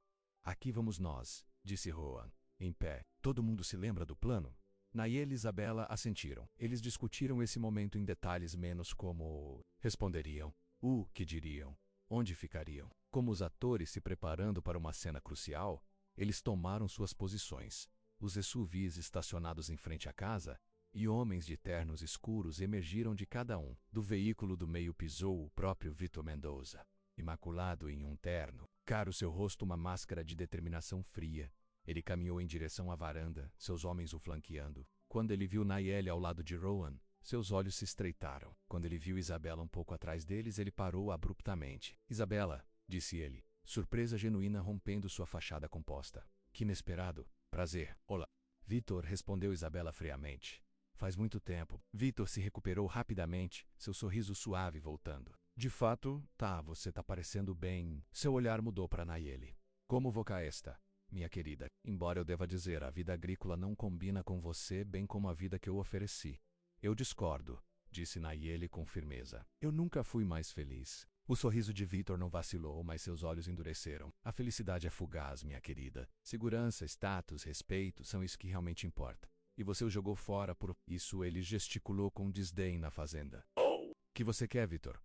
Aqui vamos nós, disse Rohan, em pé. Todo mundo se lembra do plano? Nayeli e Isabela assentiram. Eles discutiram esse momento em detalhes menos como responderiam, o que diriam, onde ficariam. Como os atores se preparando para uma cena crucial, eles tomaram suas posições. Os SUVs estacionados em frente à casa e homens de ternos escuros emergiram de cada um. Do veículo do meio pisou o próprio Vitor Mendoza, imaculado em um terno. Caro seu rosto uma máscara de determinação fria. Ele caminhou em direção à varanda, seus homens o flanqueando. Quando ele viu Nayeli ao lado de Rohan, seus olhos se estreitaram. Quando ele viu Isabela um pouco atrás deles, ele parou abruptamente. Isabela, disse ele, surpresa genuína rompendo sua fachada composta. Que inesperado. Prazer. Olá. Vitor, respondeu Isabela friamente. Faz muito tempo. Vitor se recuperou rapidamente, seu sorriso suave voltando. De fato, você tá parecendo bem. Seu olhar mudou para Nayeli. Como voca esta, minha querida? Embora eu deva dizer, a vida agrícola não combina com você bem como a vida que eu ofereci. Eu discordo, disse Nayeli com firmeza. Eu nunca fui mais feliz. O sorriso de Vitor não vacilou, mas seus olhos endureceram. A felicidade é fugaz, minha querida. Segurança, status, respeito são isso que realmente importa. E você o jogou fora por isso. Ele gesticulou com desdém na fazenda. O que você quer, Vitor?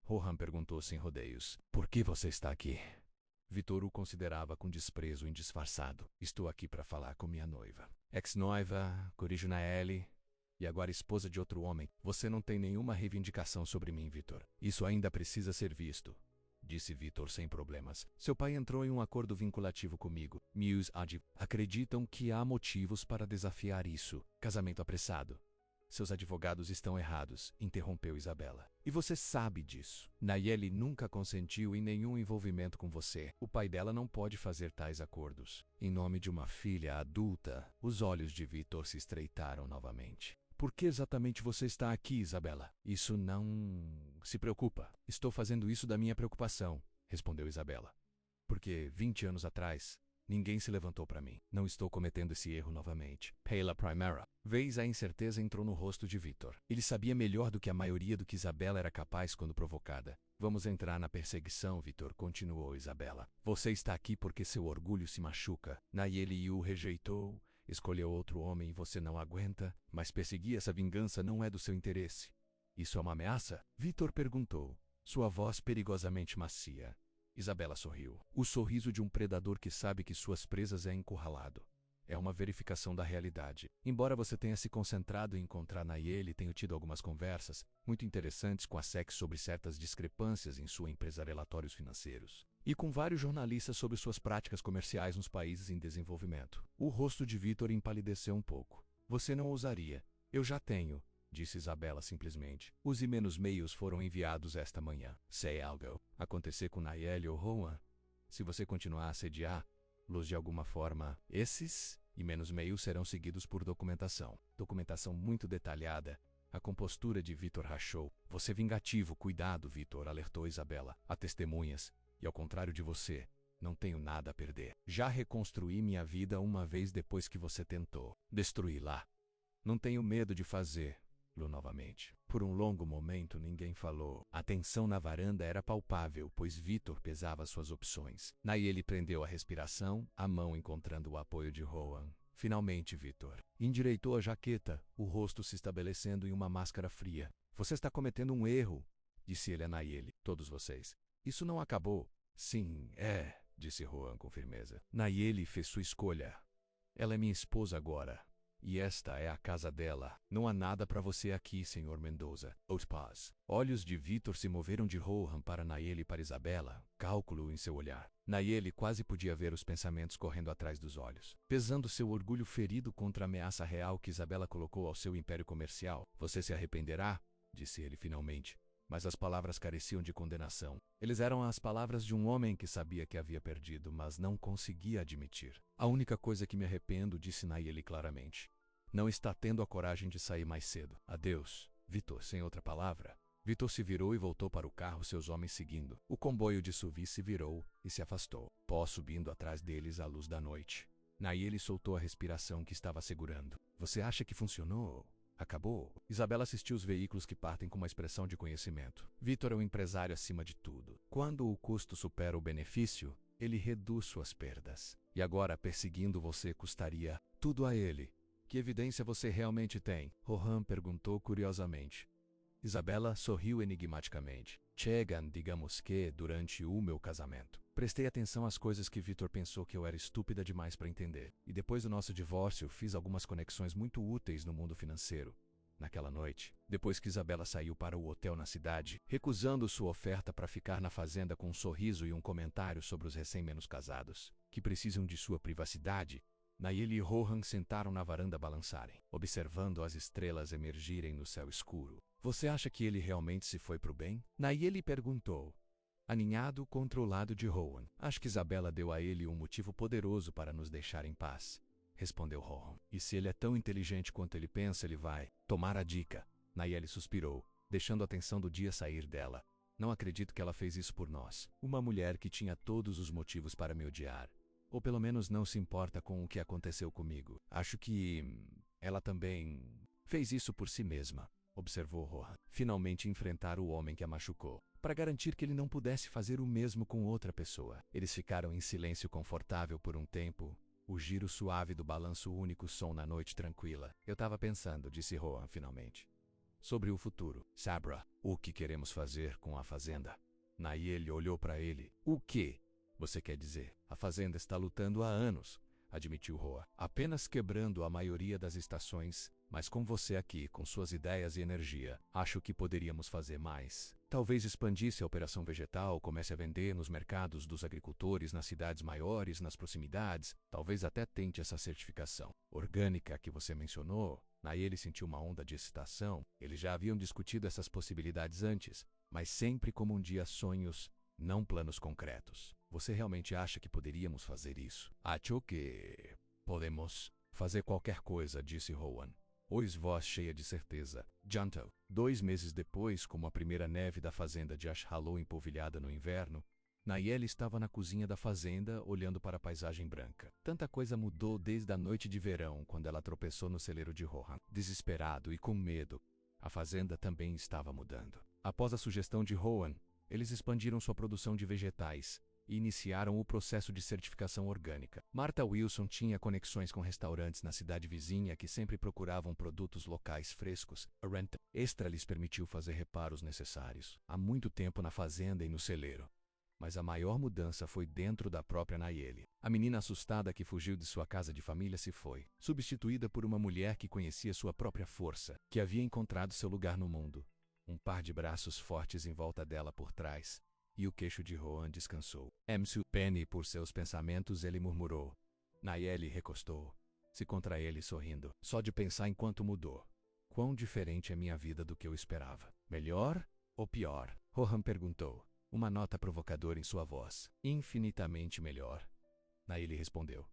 Rohan perguntou sem rodeios. Por que você está aqui? Vitor o considerava com desprezo indisfarçado. Estou aqui para falar com minha noiva. Ex-noiva, corrijo Nayeli, e agora esposa de outro homem. Você não tem nenhuma reivindicação sobre mim, Vitor. Isso ainda precisa ser visto, disse Vitor sem problemas. Seu pai entrou em um acordo vinculativo comigo. Meus acreditam que há motivos para desafiar isso. Casamento apressado. Seus advogados estão errados, interrompeu Isabela. E você sabe disso. Nayeli nunca consentiu em nenhum envolvimento com você. O pai dela não pode fazer tais acordos. Em nome de uma filha adulta, os olhos de Vitor se estreitaram novamente. Por que exatamente você está aqui, Isabela? Isso não se preocupa. Estou fazendo isso da minha preocupação, respondeu Isabela. Porque 20 anos atrás, ninguém se levantou para mim. Não estou cometendo esse erro novamente. Pela Primera vez, a incerteza entrou no rosto de Vitor. Ele sabia melhor do que a maioria do que Isabela era capaz quando provocada. Vamos entrar na perseguição, Vitor, continuou Isabela. Você está aqui porque seu orgulho se machuca. Nayeli o rejeitou. Escolheu outro homem e você não aguenta, mas perseguir essa vingança não é do seu interesse. Isso é uma ameaça? Vitor perguntou, sua voz perigosamente macia. Isabela sorriu. O sorriso de um predador que sabe que suas presas é encurralado. É uma verificação da realidade. Embora você tenha se concentrado em encontrar Nayeli e tenha tido algumas conversas muito interessantes com a SEC sobre certas discrepâncias em sua empresa relatórios financeiros, e com vários jornalistas sobre suas práticas comerciais nos países em desenvolvimento. O rosto de Vitor empalideceu um pouco. Você não ousaria. Eu já tenho, disse Isabela simplesmente. Os e-mails meios foram enviados esta manhã. Se algo acontecer com Nayeli ou Rowan, se você continuar a assediar los de alguma forma, esses e-mails meios serão seguidos por documentação. Documentação muito detalhada. A compostura de Vitor rachou. Você vingativo, cuidado, Vitor, alertou Isabela. Há testemunhas, e ao contrário de você, não tenho nada a perder. Já reconstruí minha vida uma vez depois que você tentou destruí-la. Não tenho medo de fazê-lo novamente. Por um longo momento ninguém falou. A tensão na varanda era palpável, pois Vitor pesava suas opções. Nayeli prendeu a respiração, a mão encontrando o apoio de Rowan. Finalmente, Vitor endireitou a jaqueta, o rosto se estabelecendo em uma máscara fria. Você está cometendo um erro, disse ele a Nayeli. Todos vocês. Isso não acabou. Sim, disse Rowan com firmeza. Nayeli fez sua escolha. Ela é minha esposa agora. E esta é a casa dela. Não há nada para você aqui, Sr. Mendoza. Os paz. Olhos de Vitor se moveram de Rohan para Nayeli e para Isabela. Cálculo em seu olhar. Nayeli quase podia ver os pensamentos correndo atrás dos olhos. Pesando seu orgulho ferido contra a ameaça real que Isabela colocou ao seu império comercial. Você se arrependerá? Disse ele finalmente. Mas as palavras careciam de condenação. Eles eram as palavras de um homem que sabia que havia perdido, mas não conseguia admitir. A única coisa que me arrependo, disse Nayeli claramente, não está tendo a coragem de sair mais cedo. Adeus, Vitor, sem outra palavra. Vitor se virou e voltou para o carro, seus homens seguindo. O comboio de Suvi se virou e se afastou. Pó subindo atrás deles à luz da noite. Nayeli soltou a respiração que estava segurando. Você acha que funcionou? Acabou. Isabela assistiu os veículos que partem com uma expressão de conhecimento. Vitor é um empresário acima de tudo. Quando o custo supera o benefício, ele reduz suas perdas. E agora, perseguindo você, custaria tudo a ele. Que evidência você realmente tem? Rohan perguntou curiosamente. Isabela sorriu enigmaticamente. Chegan, digamos que, durante o meu casamento. Prestei atenção às coisas que Vitor pensou que eu era estúpida demais para entender. E depois do nosso divórcio, fiz algumas conexões muito úteis no mundo financeiro. Naquela noite, depois que Isabela saiu para o hotel na cidade, recusando sua oferta para ficar na fazenda com um sorriso e um comentário sobre os recém-menos casados, que precisam de sua privacidade, Nayeli e Rohan sentaram na varanda balançarem, observando as estrelas emergirem no céu escuro. Você acha que ele realmente se foi pro bem? Nayeli perguntou, aninhado contra o lado de Rohan. Acho que Isabela deu a ele um motivo poderoso para nos deixar em paz, respondeu Rohan. E se ele é tão inteligente quanto ele pensa, ele vai tomar a dica. Nayeli suspirou, deixando a tensão do dia sair dela. Não acredito que ela fez isso por nós. Uma mulher que tinha todos os motivos para me odiar. Ou pelo menos não se importa com o que aconteceu comigo. Acho que ela também fez isso por si mesma, observou Rohan. Finalmente enfrentar o homem que a machucou, para garantir que ele não pudesse fazer o mesmo com outra pessoa. Eles ficaram em silêncio confortável por um tempo, o giro suave do balanço, o único som na noite tranquila. Eu estava pensando, disse Rohan finalmente, sobre o futuro. Sabra, o que queremos fazer com a fazenda? Nayeli olhou para ele. O quê? Você quer dizer? A fazenda está lutando há anos, admitiu Rohan. Apenas quebrando a maioria das estações, mas com você aqui, com suas ideias e energia, acho que poderíamos fazer mais. Talvez expandisse a operação vegetal, comece a vender nos mercados dos agricultores, nas cidades maiores, nas proximidades. Talvez até tente essa certificação orgânica que você mencionou. Nayeli sentiu uma onda de excitação. Eles já haviam discutido essas possibilidades antes, mas sempre como um dia sonhos, não planos concretos. Você realmente acha que poderíamos fazer isso? Acho que podemos fazer qualquer coisa, disse Rowan. Ois voz cheia de certeza. Jantou. 2 meses depois, como a primeira neve da fazenda de Ash Hollow empolvilhada no inverno, Nayeli estava na cozinha da fazenda, olhando para a paisagem branca. Tanta coisa mudou desde a noite de verão, quando ela tropeçou no celeiro de Rohan. Desesperado e com medo, a fazenda também estava mudando. Após a sugestão de Rowan, eles expandiram sua produção de vegetais e iniciaram o processo de certificação orgânica. Martha Wilson tinha conexões com restaurantes na cidade vizinha que sempre procuravam produtos locais frescos. A renta extra lhes permitiu fazer reparos necessários há muito tempo na fazenda e no celeiro. Mas a maior mudança foi dentro da própria Nayeli. A menina assustada que fugiu de sua casa de família se foi, substituída por uma mulher que conhecia sua própria força, que havia encontrado seu lugar no mundo. Um par de braços fortes em volta dela por trás, e o queixo de Rohan descansou. Emsu Penny por seus pensamentos, ele murmurou. Nayeli recostou-se contra ele sorrindo. Só de pensar em quanto mudou. Quão diferente é minha vida do que eu esperava. Melhor ou pior? Rohan perguntou, uma nota provocadora em sua voz. Infinitamente melhor. Nayeli respondeu,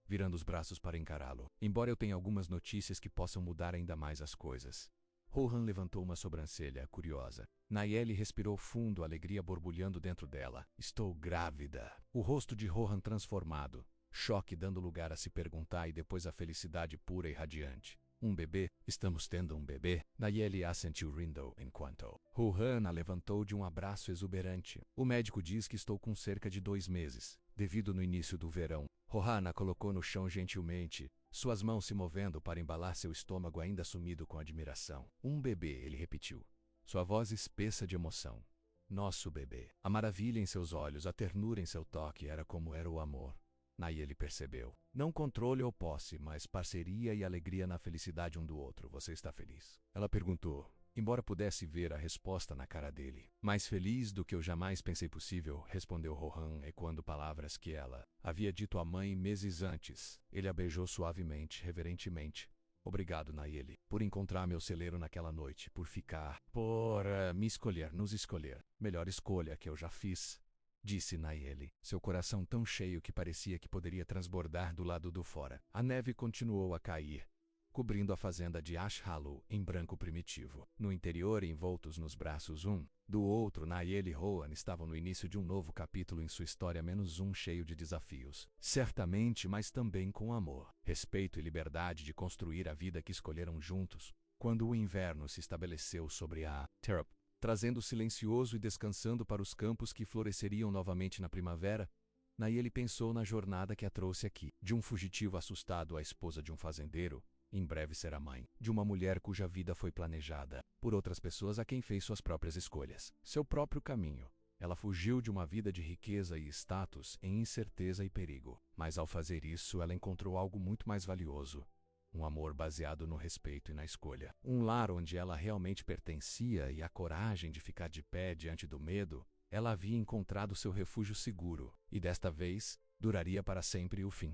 virando os braços para encará-lo. Embora eu tenha algumas notícias que possam mudar ainda mais as coisas. Rohan levantou uma sobrancelha, curiosa. Nayeli respirou fundo, alegria borbulhando dentro dela. Estou grávida. O rosto de Rohan transformado. Choque dando lugar a se perguntar e depois a felicidade pura e radiante. Um bebê? Estamos tendo um bebê? Nayeli assentiu rindo enquanto Rohan a levantou de um abraço exuberante. O médico diz que estou com cerca de 2 meses, devido no início do verão. Rohan a colocou no chão gentilmente, suas mãos se movendo para embalar seu estômago ainda sumido com admiração. Um bebê, ele repetiu, sua voz espessa de emoção. Nosso bebê. A maravilha em seus olhos, a ternura em seu toque era como era o amor. Nayeli percebeu. Não controle ou posse, mas parceria e alegria na felicidade um do outro. Você está feliz? Ela perguntou, embora pudesse ver a resposta na cara dele. Mais feliz do que eu jamais pensei possível, respondeu Rohan, ecoando palavras que ela havia dito à mãe meses antes. Ele a beijou suavemente, reverentemente. Obrigado, Nayeli, por encontrar meu celeiro naquela noite, por me escolher, nos escolher. Melhor escolha que eu já fiz. Disse Nayeli, seu coração tão cheio que parecia que poderia transbordar do lado do fora. A neve continuou a cair, cobrindo a fazenda de Ash Hollow em branco primitivo. No interior, envoltos nos braços um do outro, Nayeli e Rohan estavam no início de um novo capítulo em sua história, menos um cheio de desafios. Certamente, mas também com amor, respeito e liberdade de construir a vida que escolheram juntos. Quando o inverno se estabeleceu sobre a Terra, trazendo silencioso e descansando para os campos que floresceriam novamente na primavera, Nayeli pensou na jornada que a trouxe aqui. De um fugitivo assustado à esposa de um fazendeiro, em breve será mãe. De uma mulher cuja vida foi planejada por outras pessoas a quem fez suas próprias escolhas. Seu próprio caminho. Ela fugiu de uma vida de riqueza e status em incerteza e perigo. Mas ao fazer isso, ela encontrou algo muito mais valioso. Um amor baseado no respeito e na escolha. Um lar onde ela realmente pertencia e a coragem de ficar de pé diante do medo. Ela havia encontrado seu refúgio seguro, e desta vez, duraria para sempre o fim.